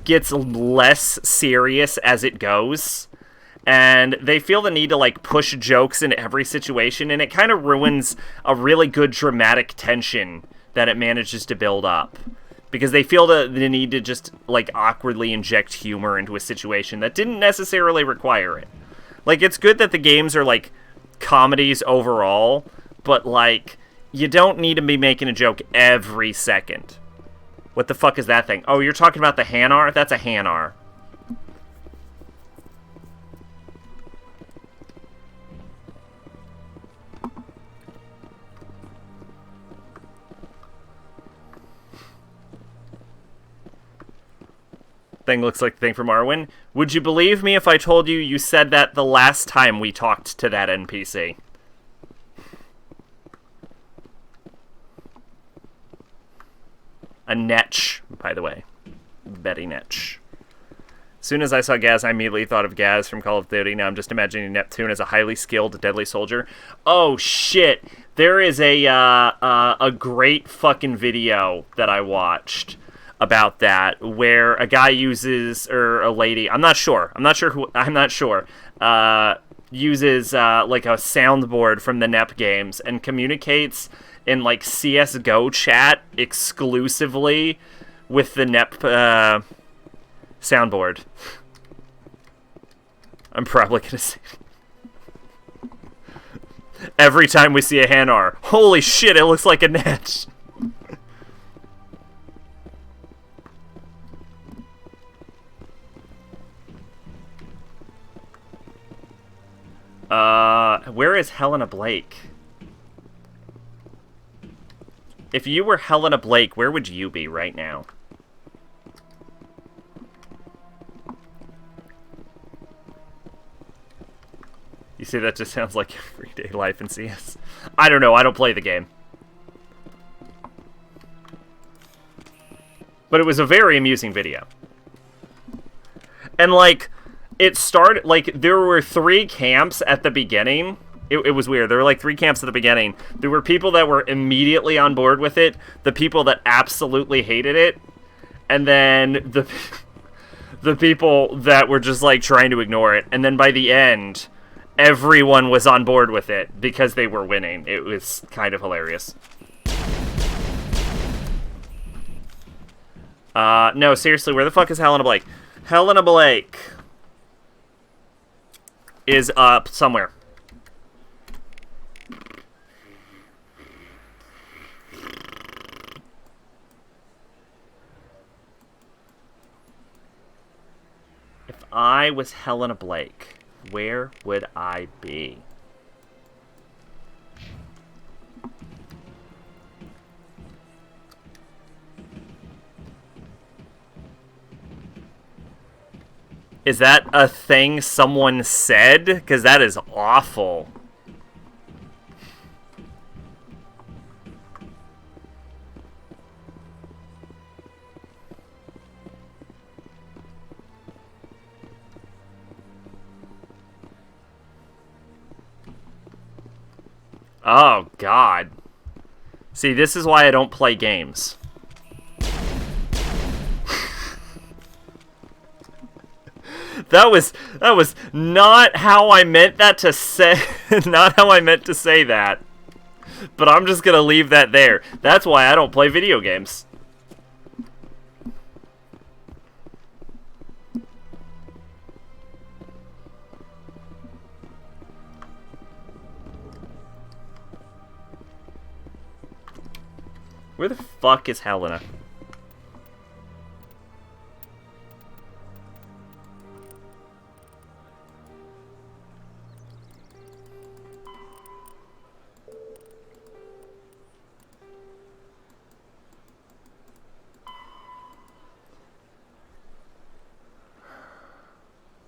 A: gets less serious as it goes. And they feel the need to, like, push jokes into every situation, and it kind of ruins a really good dramatic tension that it manages to build up. Because they feel the need to just, like, awkwardly inject humor into a situation that didn't necessarily require it. Like, it's good that the games are, like, comedies overall, but, like, you don't need to be making a joke every second. What the fuck is that thing? Oh, you're talking about the Hanar? That's a Hanar. Thing looks like the thing from Arwen. Would you believe me if I told you you said that the last time we talked to that NPC? A Netch, by the way. Betty Netch. As soon as I saw Gaz, I immediately thought of Gaz from Call of Duty. Now I'm just imagining Neptune as a highly skilled, deadly soldier. Oh, shit. There is a great fucking video that I watched about that, where a guy uses, or a lady, I'm not sure, uses, like, a soundboard from the NEP games and communicates in, like, CSGO chat exclusively with the NEP, soundboard. I'm probably gonna say every time we see a Hanar, holy shit, it looks like a Netch. Where is Helena Blake? If you were Helena Blake, where would you be right now? You see, that just sounds like everyday life in CS. I don't know, I don't play the game. But it was a very amusing video. And, like, it started, like, there were 3 camps at the beginning. It was weird. There were, like, 3 camps at the beginning. There were people that were immediately on board with it, the people that absolutely hated it, and then the people that were just, like, trying to ignore it. And then by the end, everyone was on board with it because they were winning. It was kind of hilarious. No, seriously, where the fuck is Helena Blake? Helena Blake is up somewhere. If I was Helena Blake, where would I be? Is that a thing someone said? Because that is awful. Oh, God. See, this is why I don't play games. That was not how I meant that to say, not how I meant to say that. But I'm just gonna leave that there. That's why I don't play video games. Where the fuck is Helena?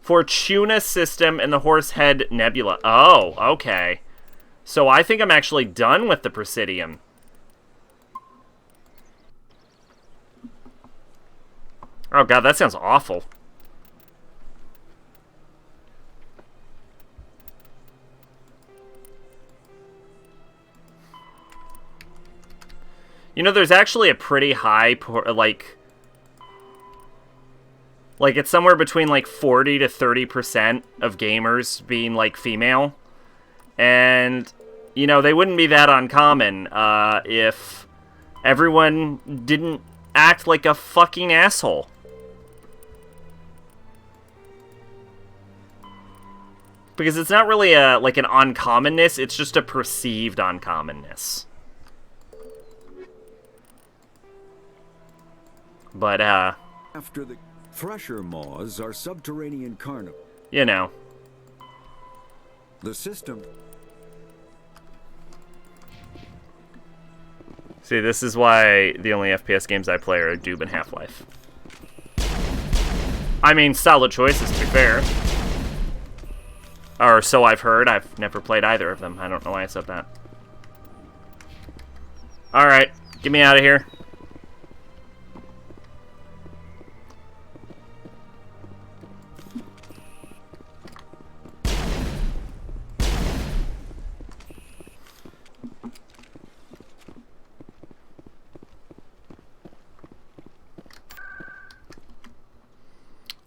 A: Fortuna system and the Horsehead Nebula. Oh, okay. So I think I'm actually done with the Presidium. Oh god, that sounds awful. You know, there's actually a pretty high, like it's somewhere between, like, 40 to 30% of gamers being, like, female. And, you know, they wouldn't be that uncommon if everyone didn't act like a fucking asshole. Because it's not really like an uncommonness, it's just a perceived uncommonness. But,
L: After the Thresher maws are subterranean carnivores.
A: You know.
L: The system...
A: See, this is why the only FPS games I play are Doob and Half-Life. I mean, solid choices, to be fair. Or so I've heard. I've never played either of them. I don't know why I said that. Alright, get me out of here.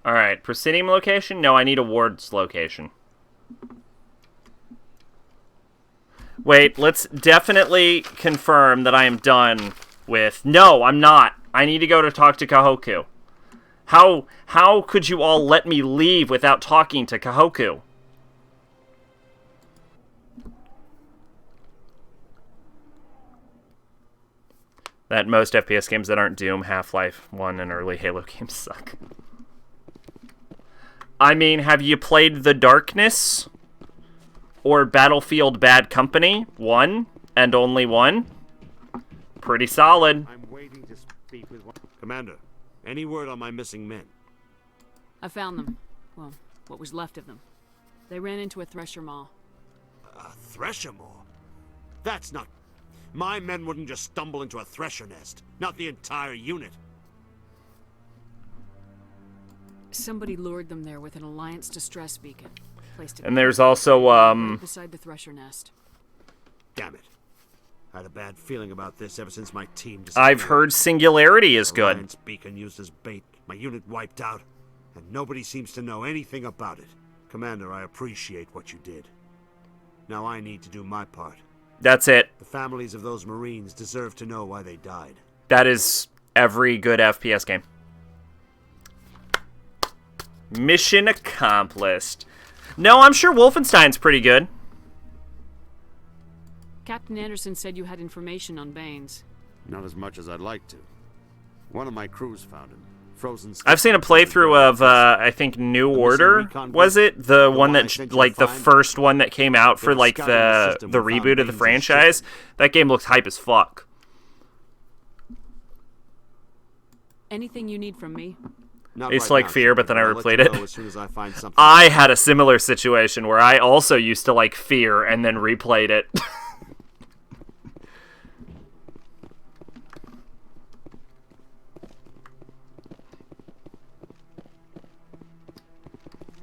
A: Alright, Proscenium location? No, I need a Ward's location. Wait, let's definitely confirm that I am done with... No, I'm not. I need to go to talk to Kahoku. How could you all let me leave without talking to Kahoku? That most FPS games that aren't Doom, Half-Life 1, and early Halo games suck. I mean, have you played The Darkness? Or Battlefield Bad Company? 1 and only 1? Pretty solid.
K: I'm waiting to speak with one. Commander, any word on my missing men?
C: I found them. Well, what was left of them. They ran into a Thresher Maw.
K: A Thresher Maw? That's not... My men wouldn't just stumble into a Thresher nest. Not the entire unit.
C: Somebody lured them there with an Alliance distress beacon. Placed it
A: and there's also,
C: right beside the Thresher nest.
K: Damn it. I had a bad feeling about this ever since my team disappeared.
A: I've heard Singularity is good.
K: Alliance beacon used as bait. My unit wiped out. And nobody seems to know anything about it. Commander, I appreciate what you did. Now I need to do my part.
A: That's it.
K: The families of those Marines deserve to know why they died.
A: That is every good FPS game. Mission accomplished. No, I'm sure Wolfenstein's pretty good.
C: Captain Anderson said you had information on Baines.
K: Not as much as I'd like to. One of my crews found him. Frozen.
A: I've seen a playthrough of, I think, New Order, was it? The one that, like, the first one that came out for, like, the reboot of the franchise? That game looks hype as fuck.
C: Anything you need from me?
A: It's like Fear, but then I replayed it. I had a similar situation where I also used to like Fear and then replayed it.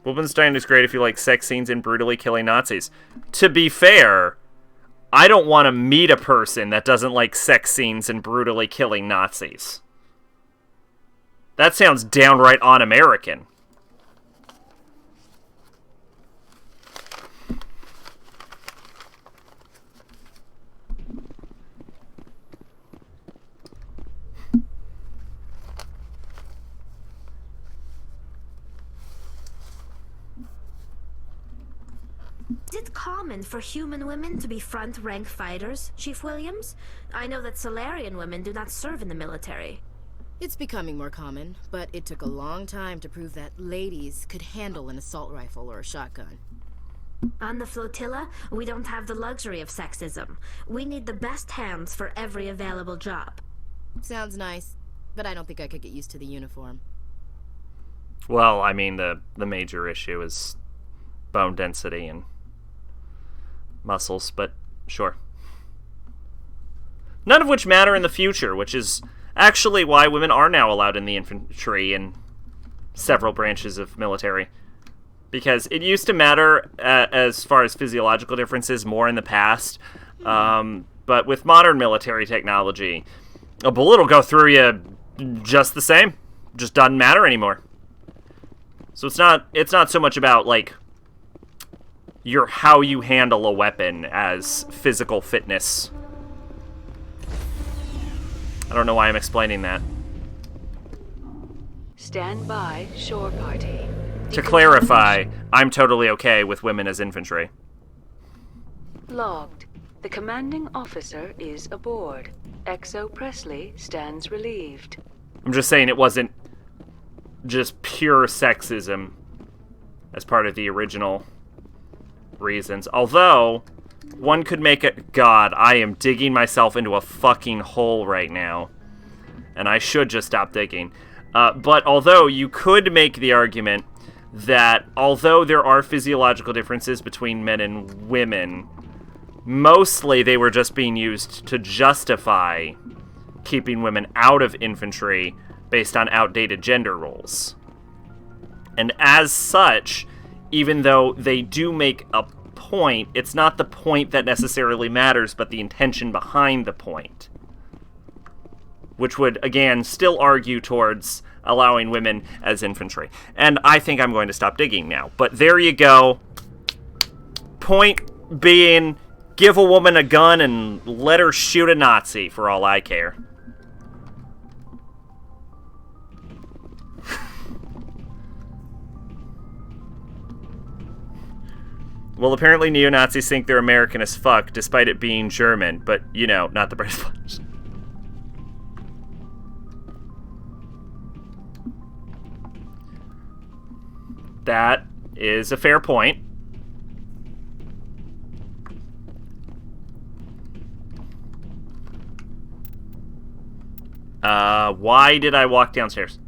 A: Wolfenstein is great if you like sex scenes and brutally killing Nazis. To be fair, I don't want to meet a person that doesn't like sex scenes and brutally killing Nazis. That sounds downright un-American.
H: Is it common for human women to be front-rank fighters, Chief Williams? I know that Solarian women do not serve in the military.
B: It's becoming more common, but it took a long time to prove that ladies could handle an assault rifle or a shotgun.
H: On the flotilla, we don't have the luxury of sexism. We need the best hands for every available job.
B: Sounds nice, but I don't think I could get used to the uniform.
A: Well, I mean, the major issue is bone density and muscles, but sure. None of which matter in the future, which is actually why women are now allowed in the infantry and several branches of military. Because it used to matter as far as physiological differences more in the past, but with modern military technology, A bullet will go through you just the same. Just doesn't matter anymore. So it's not so much about, like, how you handle a weapon as physical fitness. I don't know why I'm explaining that.
R: Stand by, shore party.
A: To clarify, I'm totally okay with women as infantry.
R: Logged. The commanding officer is aboard. XO Presley stands relieved.
A: I'm just saying it wasn't just pure sexism as part of the original reasons. Although, one could make it... God, I am digging myself into a fucking hole right now. And I should just stop digging. But although you could make the argument that although there are physiological differences between men and women, mostly they were just being used to justify keeping women out of infantry based on outdated gender roles. And as such, even though they do make a point, it's not the point that necessarily matters, but the intention behind the point. Which would, again, still argue towards allowing women as infantry. And I think I'm going to stop digging now. But there you go. Point being, give a woman a gun and let her shoot a Nazi, for all I care. Well, apparently neo-Nazis think they're American as fuck, despite it being German. But, you know, not the British ones. That is a fair point. Why did I walk downstairs?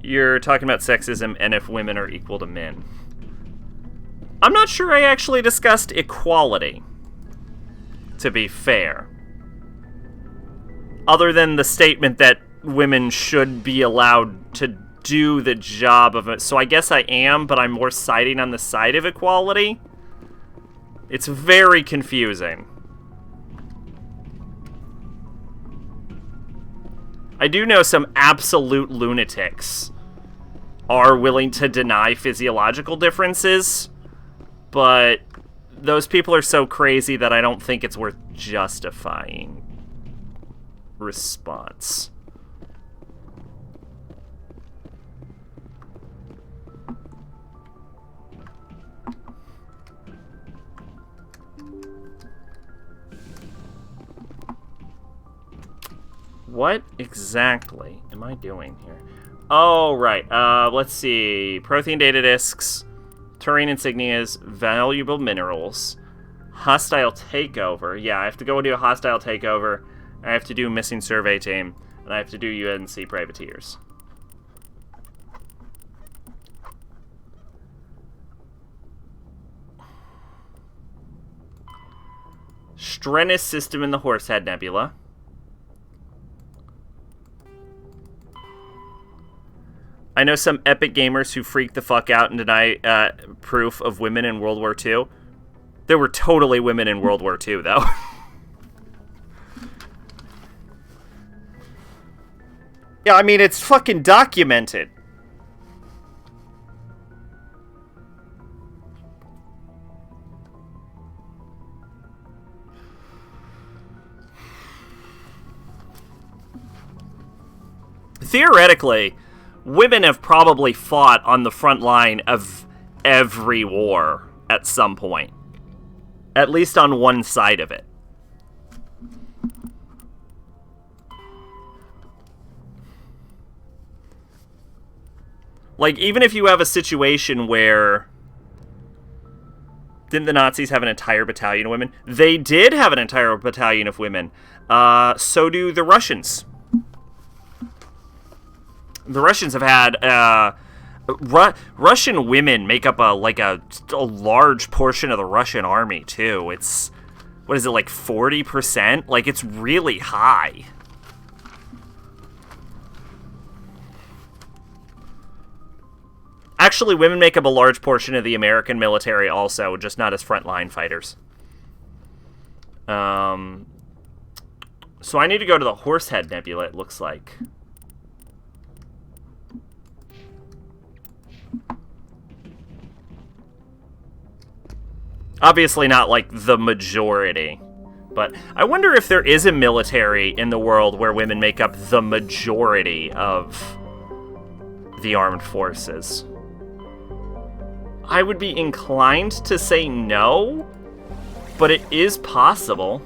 A: You're talking about sexism and if women are equal to men. I'm not sure I actually discussed equality, to be fair. Other than the statement that women should be allowed to do the job of it. So I guess I am, but I'm more siding on the side of equality. It's very confusing. I do know some absolute lunatics are willing to deny physiological differences, but those people are so crazy that I don't think it's worth justifying response. What exactly am I doing here? Oh, right. Let's see. Protein data disks, Turing insignias, valuable minerals, hostile takeover. Yeah, I have to go do a hostile takeover. I have to do missing survey team, and I have to do UNC privateers. Strenus system in the Horsehead Nebula. I know some epic gamers who freak the fuck out and deny proof of women in World War II. There were totally women in World War II, though. Yeah, I mean, it's fucking documented. Theoretically, women have probably fought on the front line of every war at some point. At least on one side of it. Like, even if you have a situation where... Didn't the Nazis have an entire battalion of women? They did have an entire battalion of women. So do the Russians. The Russians have had... Russian women make up a large portion of the Russian army, too. It's... What is it, like 40%? Like, it's really high. actually, women make up a large portion of the American military also, just not as frontline fighters. So I need to go to the Horsehead Nebula, it looks like. Obviously not, like, the majority. But I wonder if there is a military in the world where women make up the majority of the armed forces. I would be inclined to say no, but it is possible.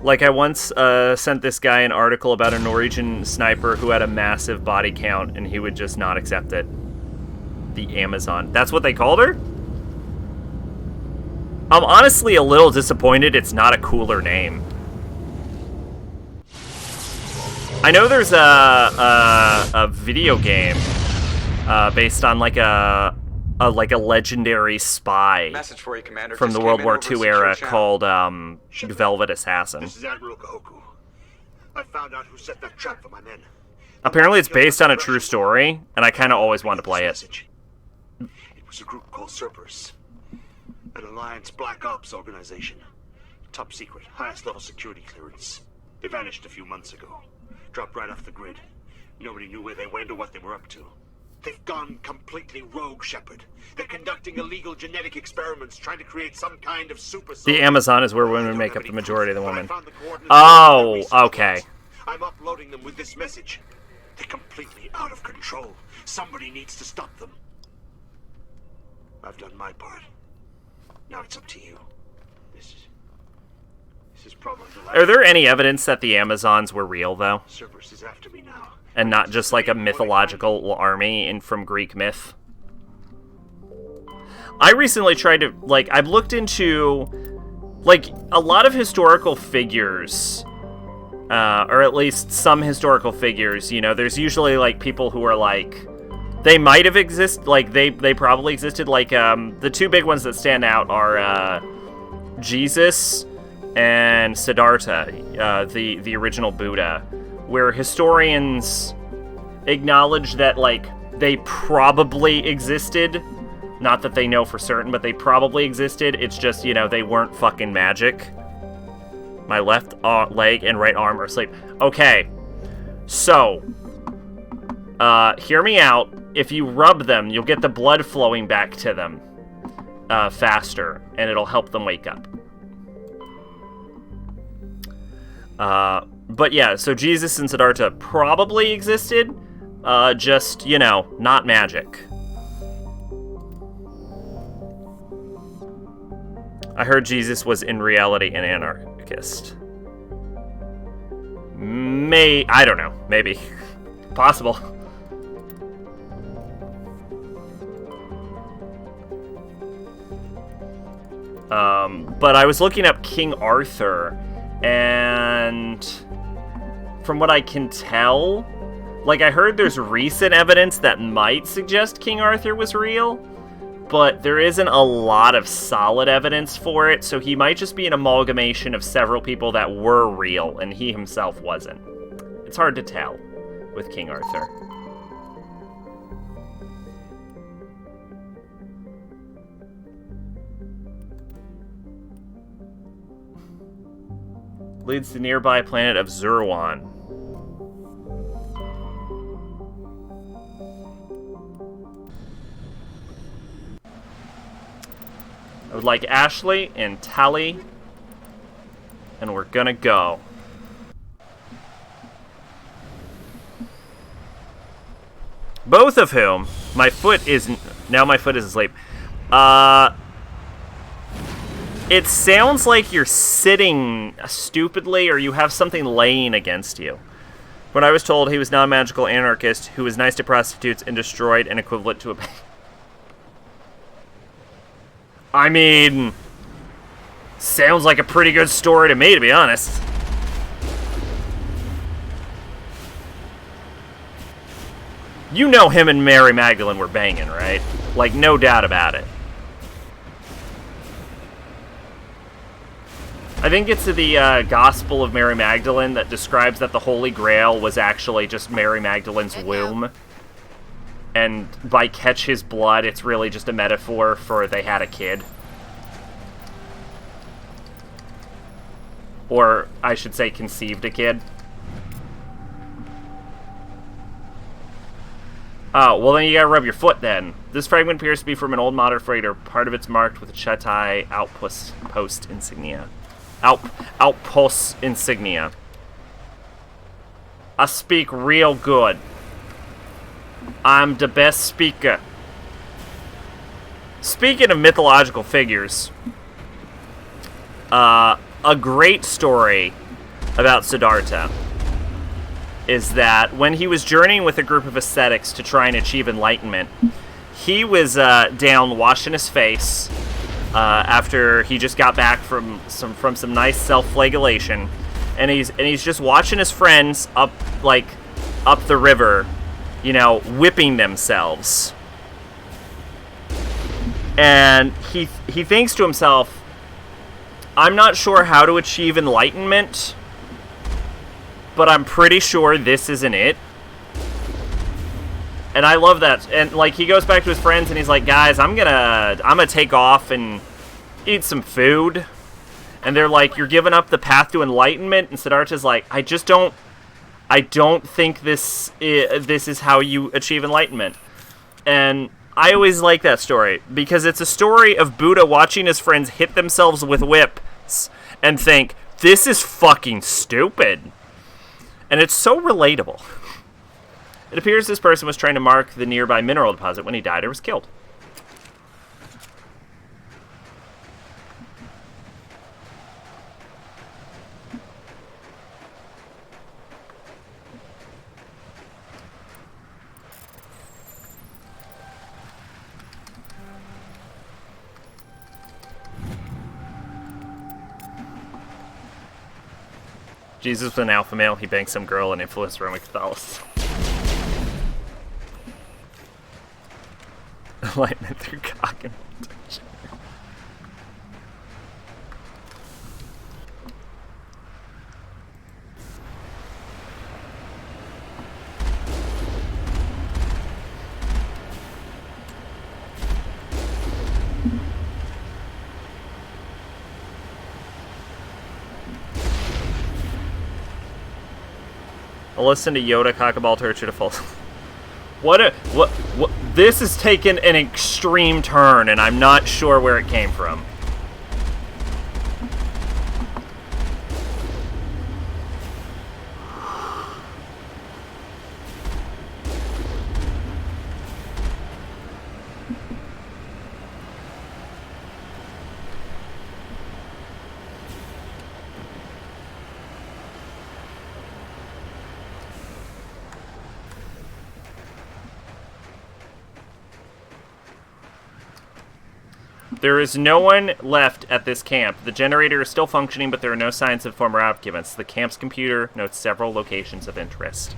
A: Like, I once sent this guy an article about a Norwegian sniper who had a massive body count, and he would just not accept it. The Amazon. That's what they called her? I'm honestly a little disappointed it's not a cooler name. I know there's a video game based on like a legendary spy
J: Message for you, Commander.
A: from
J: Just
A: the World
J: came in
A: War
J: over
A: II
J: secure
A: era
J: channel.
A: called Velvet Assassin.
U: This is Admiral Kahoku. I found out who set that trap for my men.
A: Apparently it's based on a true story, and I kind of always wanted to play it.
U: It was a group called Cerberus, an Alliance Black Ops organization. Top secret, highest level security clearance. They vanished a few months ago. Dropped right off the grid. Nobody knew where they went or what they were up to. They've gone completely rogue, Shepard. They're conducting illegal genetic experiments, trying to create some kind of super...
A: The Amazon is where women make up the majority of the women. Oh, okay.
U: I'm uploading them with this message. They're completely out of control. Somebody needs to stop them. I've done my part. Now it's up to you. This is probably the last...
A: Are there any evidence that the Amazons were real, though?
U: Cerberus is after me now.
A: And not just like a mythological army from Greek myth? I recently tried to, like, I've looked into, like, a lot of historical figures, or at least some historical figures, you know, there's usually, like, people who are, like, they might have existed, like, they probably existed, like, the two big ones that stand out are, Jesus and Siddhartha, the original Buddha, where historians acknowledge that, like, they probably existed. Not that they know for certain, but they probably existed. It's just, you know, they weren't fucking magic. My left leg and right arm are asleep. Okay. So, hear me out. If you rub them, you'll get the blood flowing back to them faster, and it'll help them wake up. But yeah, so Jesus and Siddhartha probably existed, just, you know, not magic. I heard Jesus was in reality an anarchist. I don't know, maybe. Possible. But I was looking up King Arthur, and from what I can tell, like, I heard there's recent evidence that might suggest King Arthur was real, but there isn't a lot of solid evidence for it, so he might just be an amalgamation of several people that were real, and he himself wasn't. It's hard to tell with King Arthur. Leads to the nearby planet of Zurwan. I would like Ashley and Tally, and we're gonna go. Both of whom, my foot is asleep. It sounds like you're sitting stupidly, or you have something laying against you. When I was told he was not a magical anarchist who was nice to prostitutes and destroyed an equivalent to a... I mean, sounds like a pretty good story to me, to be honest. You know him and Mary Magdalene were banging, right? Like, no doubt about it. I think it's the Gospel of Mary Magdalene that describes that the Holy Grail was actually just Mary Magdalene's womb. And by catch his blood, it's really just a metaphor for they had a kid. Or, I should say, conceived a kid. Oh, well then you gotta rub your foot then. This fragment appears to be from an old modern freighter. Part of it's marked with a Chetai outpost insignia. Outpost insignia. I speak real good. I'm the best speaker. Speaking of mythological figures, a great story about Siddhartha is that when he was journeying with a group of ascetics to try and achieve enlightenment, he was down washing his face after he just got back from some nice self-flagellation, and he's just watching his friends up the river, you know, whipping themselves, and he thinks to himself, I'm not sure how to achieve enlightenment, but I'm pretty sure this isn't it. And I love that. And like, he goes back to his friends and he's like, guys, I'm gonna take off and eat some food. And they're like, you're giving up the path to enlightenment? And Siddhartha's like, I don't think this is how you achieve enlightenment. And I always like that story because it's a story of Buddha watching his friends hit themselves with whips and think, this is fucking stupid. And it's so relatable. It appears this person was trying to mark the nearby mineral deposit when he died or was killed. Jesus was an alpha male. He banged some girl and influenced Roman Catholicism. Enlightenment through cock and touch. I'll listen to Yoda cockaball torture to full. What? This has taken an extreme turn, and I'm not sure where it came from. There is no one left at this camp. The generator is still functioning, but there are no signs of former occupants. The camp's computer notes several locations of interest.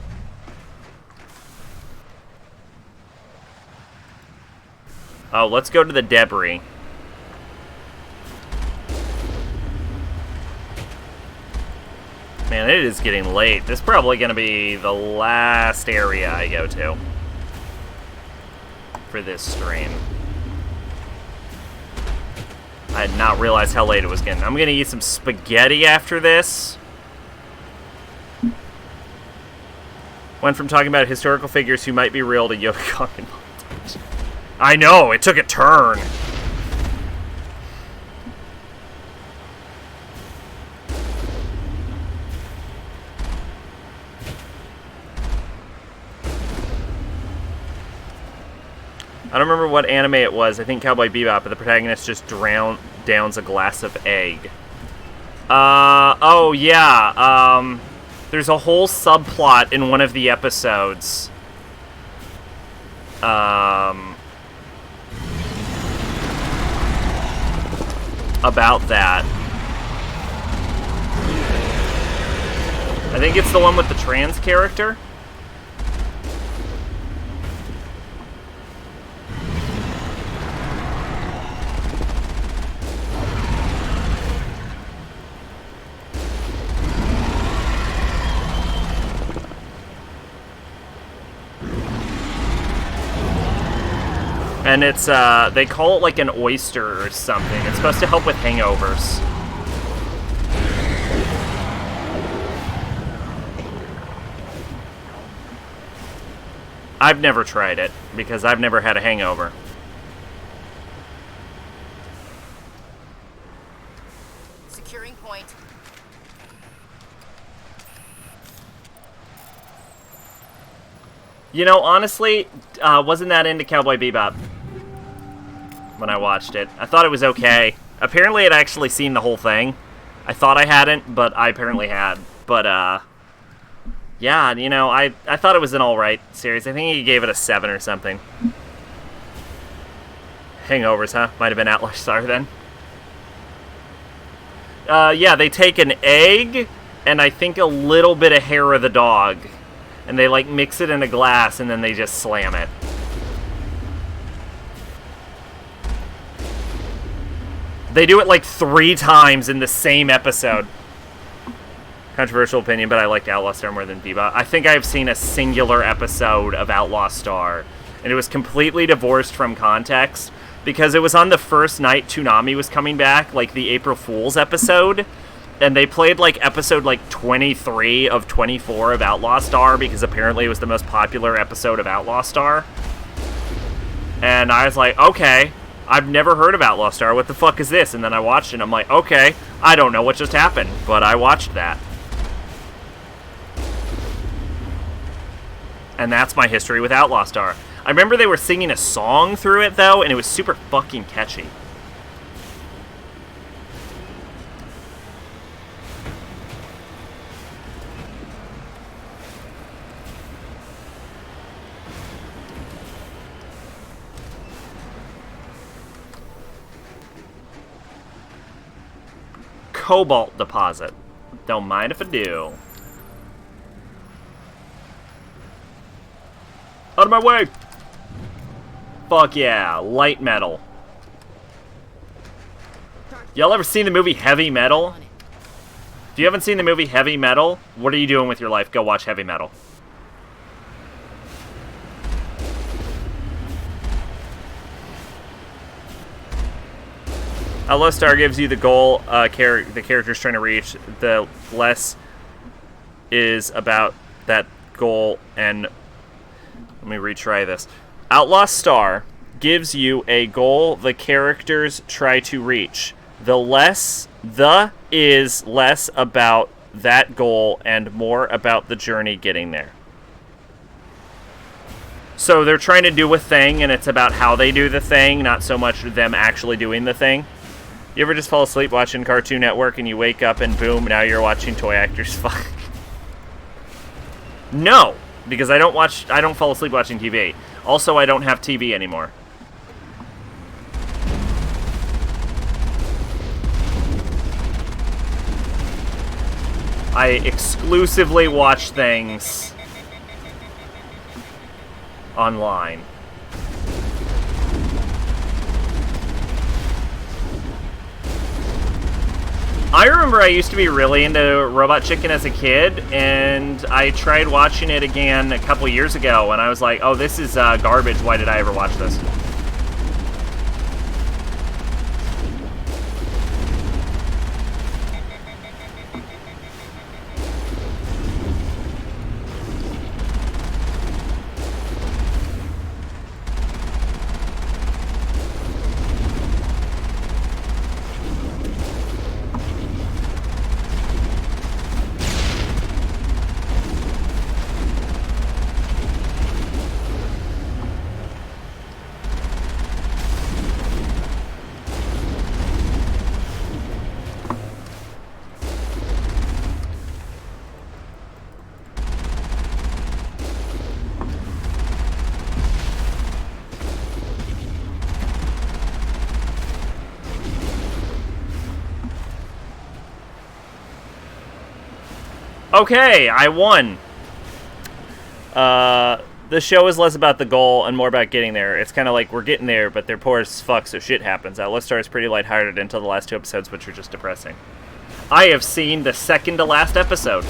A: Oh, let's go to the debris. Man, it is getting late. This is probably going to be the last area I go to for this stream. I had not realized how late it was getting. I'm gonna eat some spaghetti after this. Went from talking about historical figures who might be real to Yoda talking. I know, it took a turn. I don't remember what anime it was. I think Cowboy Bebop, but the protagonist just downs a glass of egg. Oh yeah. There's a whole subplot in one of the episodes. About that. I think it's the one with the trans character. And it's, they call it like an oyster or something. It's supposed to help with hangovers. I've never tried it, because I've never had a hangover.
B: Securing point.
A: You know, honestly, wasn't that into Cowboy Bebop when I watched it. I thought it was okay. Apparently I'd actually seen the whole thing. I thought I hadn't, but I apparently had. But, yeah, you know, I thought it was an alright series. I think he gave it a 7 or something. Hangovers, huh? Might have been Atlas Star then. Yeah, they take an egg and I think a little bit of hair of the dog. And they, like, mix it in a glass and then they just slam it. They do it, like, 3 times in the same episode. Controversial opinion, but I liked Outlaw Star more than Bebop. I think I've seen a singular episode of Outlaw Star, and it was completely divorced from context, because it was on the first night Toonami was coming back, like the April Fool's episode, and they played, like, episode, like, 23 of 24 of Outlaw Star, because apparently it was the most popular episode of Outlaw Star. And I was like, okay, I've never heard of Outlaw Star, what the fuck is this? And then I watched it, and I'm like, okay, I don't know what just happened, but I watched that. And that's my history with Outlaw Star. I remember they were singing a song through it, though, and it was super fucking catchy. Cobalt deposit. Don't mind if I do. Out of my way! Fuck yeah, light metal. Y'all ever seen the movie Heavy Metal? If you haven't seen the movie Heavy Metal, what are you doing with your life? Go watch Heavy Metal. Outlaw Star gives you the goal the character's trying to reach. The less is about that goal, and let me retry this. Outlaw Star gives you a goal the characters try to reach. The is less about that goal and more about the journey getting there. So they're trying to do a thing, and it's about how they do the thing, not so much them actually doing the thing. You ever just fall asleep watching Cartoon Network and you wake up and boom, now you're watching Toy Actors Fuck? No, because I don't fall asleep watching TV. Also, I don't have TV anymore. I exclusively watch things online. I remember I used to be really into Robot Chicken as a kid, and I tried watching it again a couple years ago, and I was like, oh, this is garbage. Why did I ever watch this? Okay, I won. The show is less about the goal and more about getting there. It's kind of like we're getting there, but they're poor as fuck, so shit happens. Outlaw Star is pretty lighthearted until the last 2 episodes, which are just depressing. I have seen the second to last episode.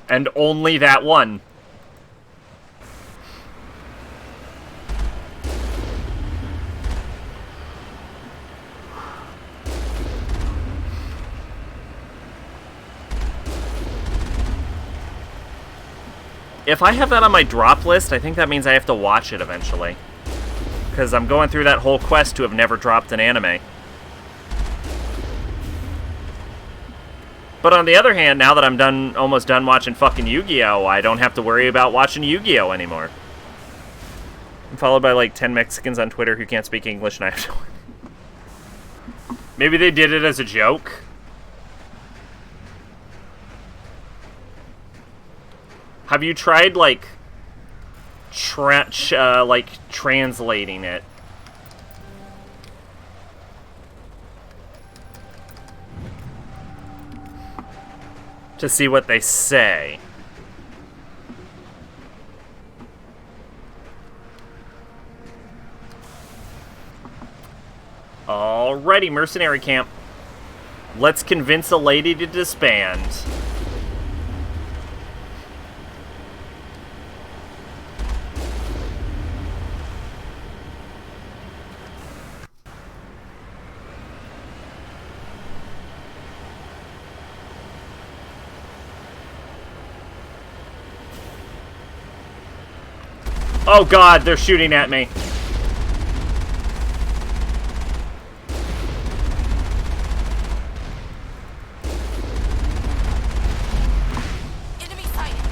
A: And only that one. If I have that on my drop list, I think that means I have to watch it eventually. Because I'm going through that whole quest to have never dropped an anime. But on the other hand, now that I'm almost done watching fucking Yu-Gi-Oh!, I don't have to worry about watching Yu-Gi-Oh! Anymore. I'm followed by like 10 Mexicans on Twitter who can't speak English, and I have to... Maybe they did it as a joke? Have you tried, like, translating it? To see what they say. Alrighty, mercenary camp. Let's convince a lady to disband. Oh god, they're shooting at me.
B: Enemy sighted.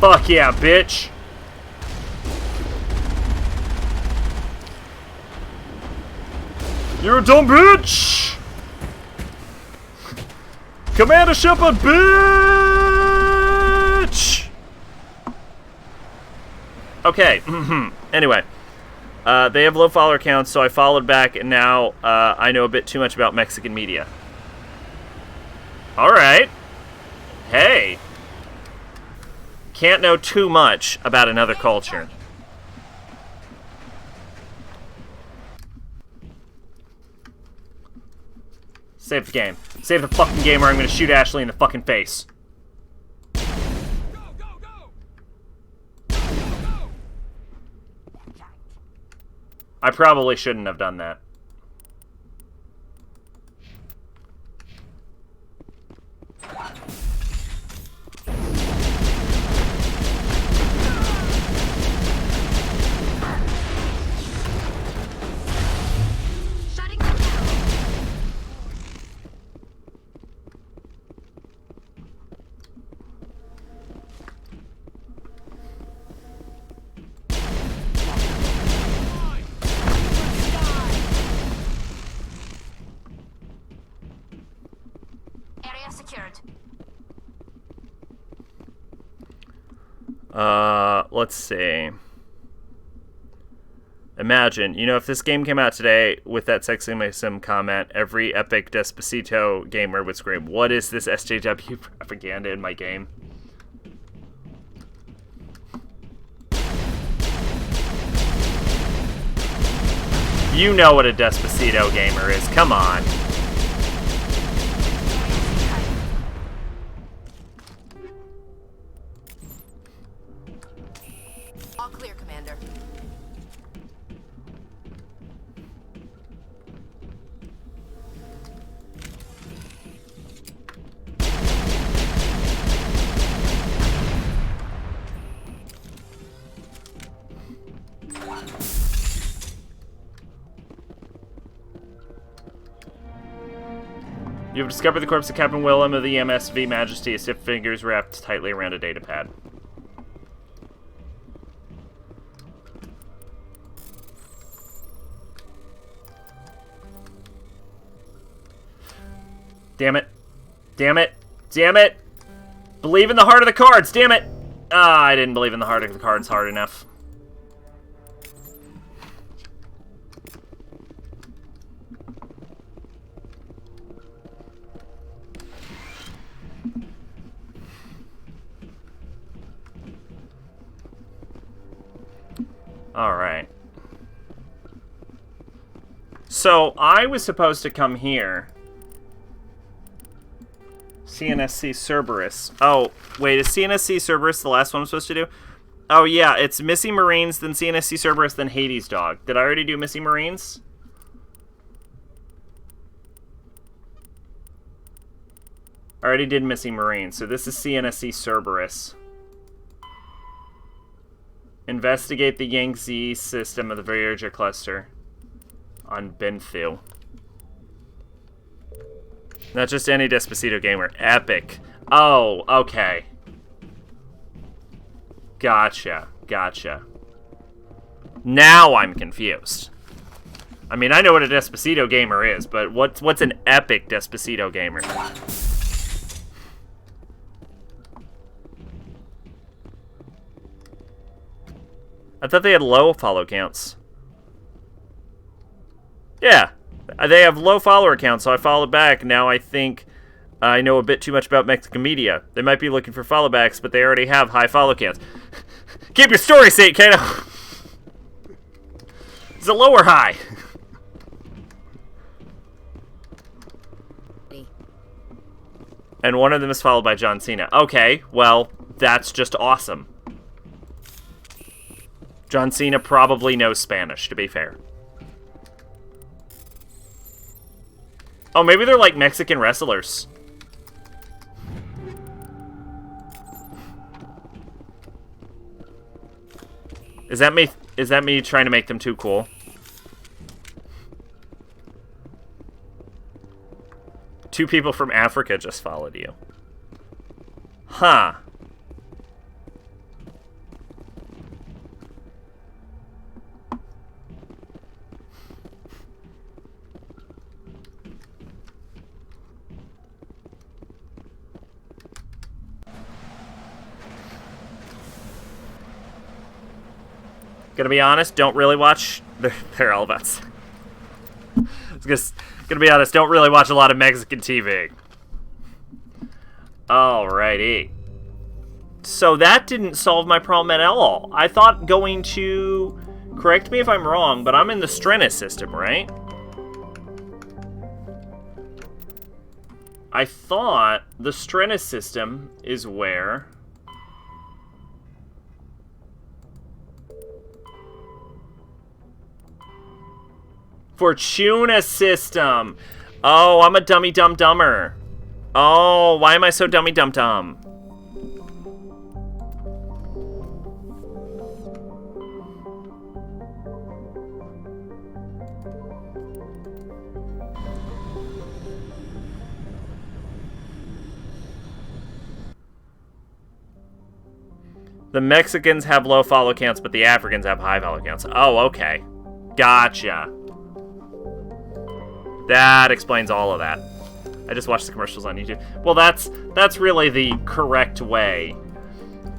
A: Fuck yeah, bitch. You're a dumb bitch! Commander Shepard, bitch! Okay, anyway. They have low follower counts, so I followed back, and now I know a bit too much about Mexican media. Alright. Hey. Can't know too much about another culture. Save the game. Save the fucking game or I'm gonna shoot Ashley in the fucking face. I probably shouldn't have done that.
H: Area secured.
A: Let's see. Imagine, you know, if this game came out today with that sexism comment, every epic Despacito gamer would scream, "What is this SJW propaganda in my game?" You know what a Despacito gamer is, come on.
B: All clear, Commander.
A: You have discovered the corpse of Captain Willem of the MSV Majesty, his stiff fingers wrapped tightly around a datapad. Damn it. Damn it. Damn it. Believe in the heart of the cards, damn it. Ah, I didn't believe in the heart of the cards hard enough. Alright. So, I was supposed to come here. CNSC Cerberus. Oh, wait, is CNSC Cerberus the last one I'm supposed to do? Oh, yeah, it's Missing Marines, then CNSC Cerberus, then Hades Dog. Did I already do Missing Marines? I already did Missing Marines, so this is CNSC Cerberus. Investigate the Yangtze system of the Voyager cluster on Benthiu. Not just any Despacito gamer. Epic. Oh, okay. Gotcha. Gotcha. Now I'm confused. I mean, I know what a Despacito gamer is, but what's an epic Despacito gamer? I thought they had low follow counts. Yeah, they have low follower counts, so I followed back. Now I think I know a bit too much about Mexican media. They might be looking for follow backs, but they already have high follow counts. Keep your story straight, Kato. Is it low or high? And one of them is followed by John Cena. Okay, well, that's just awesome. John Cena probably knows Spanish, to be fair. Oh, maybe they're like Mexican wrestlers. Is that me? Is that me trying to make them too cool? Two people from Africa just followed you. Huh. Gonna be honest, don't really watch... They're all about... Gonna be honest, don't really watch a lot of Mexican TV. Alrighty. So that didn't solve my problem at all. I thought going to... Correct me if I'm wrong, but I'm in the Strennis system, right? I thought the Strennis system is where... Fortuna system. Oh, I'm a dummy dum dumber. Oh, why am I so dummy dum dum? The Mexicans have low follow counts, but the Africans have high follow counts. Oh, okay. Gotcha. That explains all of that. I just watched the commercials on YouTube. Well, that's really the correct way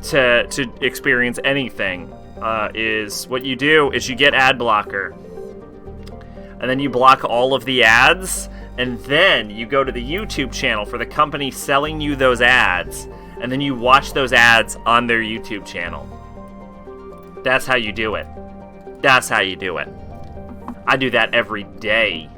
A: to experience anything. Is what you do is you get ad blocker, and then you block all of the ads, and then you go to the YouTube channel for the company selling you those ads, and then you watch those ads on their YouTube channel. That's how you do it. That's how you do it. I do that every day.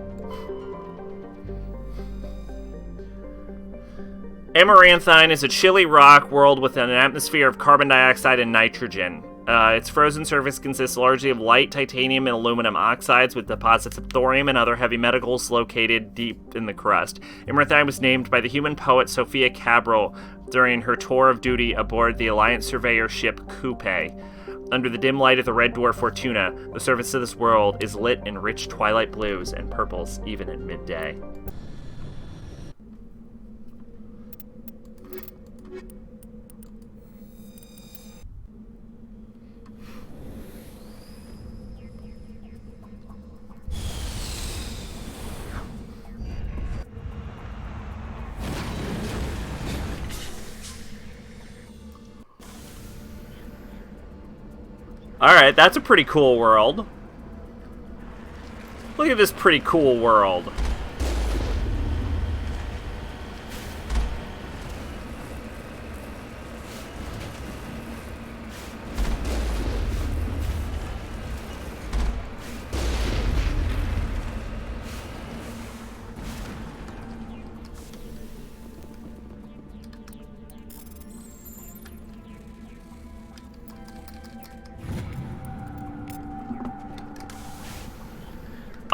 A: Amaranthine is a chilly rock world with an atmosphere of carbon dioxide and nitrogen. Its frozen surface consists largely of light titanium and aluminum oxides with deposits of thorium and other heavy metals located deep in the crust. Amaranthine was named by the human poet Sophia Cabral during her tour of duty aboard the Alliance surveyor ship Coupe. Under the dim light of the red dwarf Fortuna, the surface of this world is lit in rich twilight blues and purples even at midday. Alright, that's a pretty cool world. Look at this pretty cool world.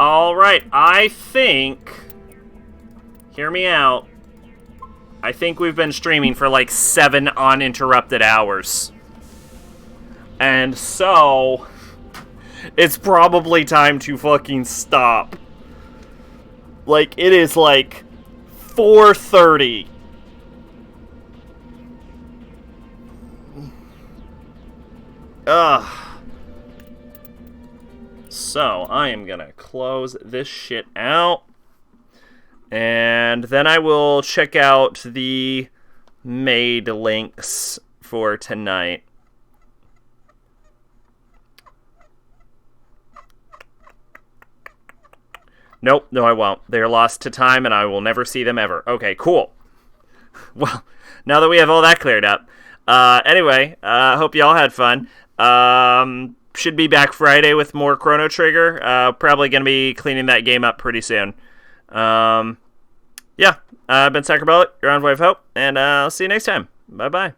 A: Alright, I think... Hear me out. I think we've been streaming for like 7 uninterrupted hours. And so... It's probably time to fucking stop. Like, it is like 4:30. Ugh. So, I am gonna close this shit out. And then I will check out the made links for tonight. Nope, no I won't. They're lost to time and I will never see them ever. Okay, cool. Well, now that we have all that cleared up. Anyway, hope y'all had fun. Should be back Friday with more Chrono Trigger. Probably going to be cleaning that game up pretty soon. Yeah, I've been Sacrabalic, your Envoy of Hope, and I'll see you next time. Bye-bye.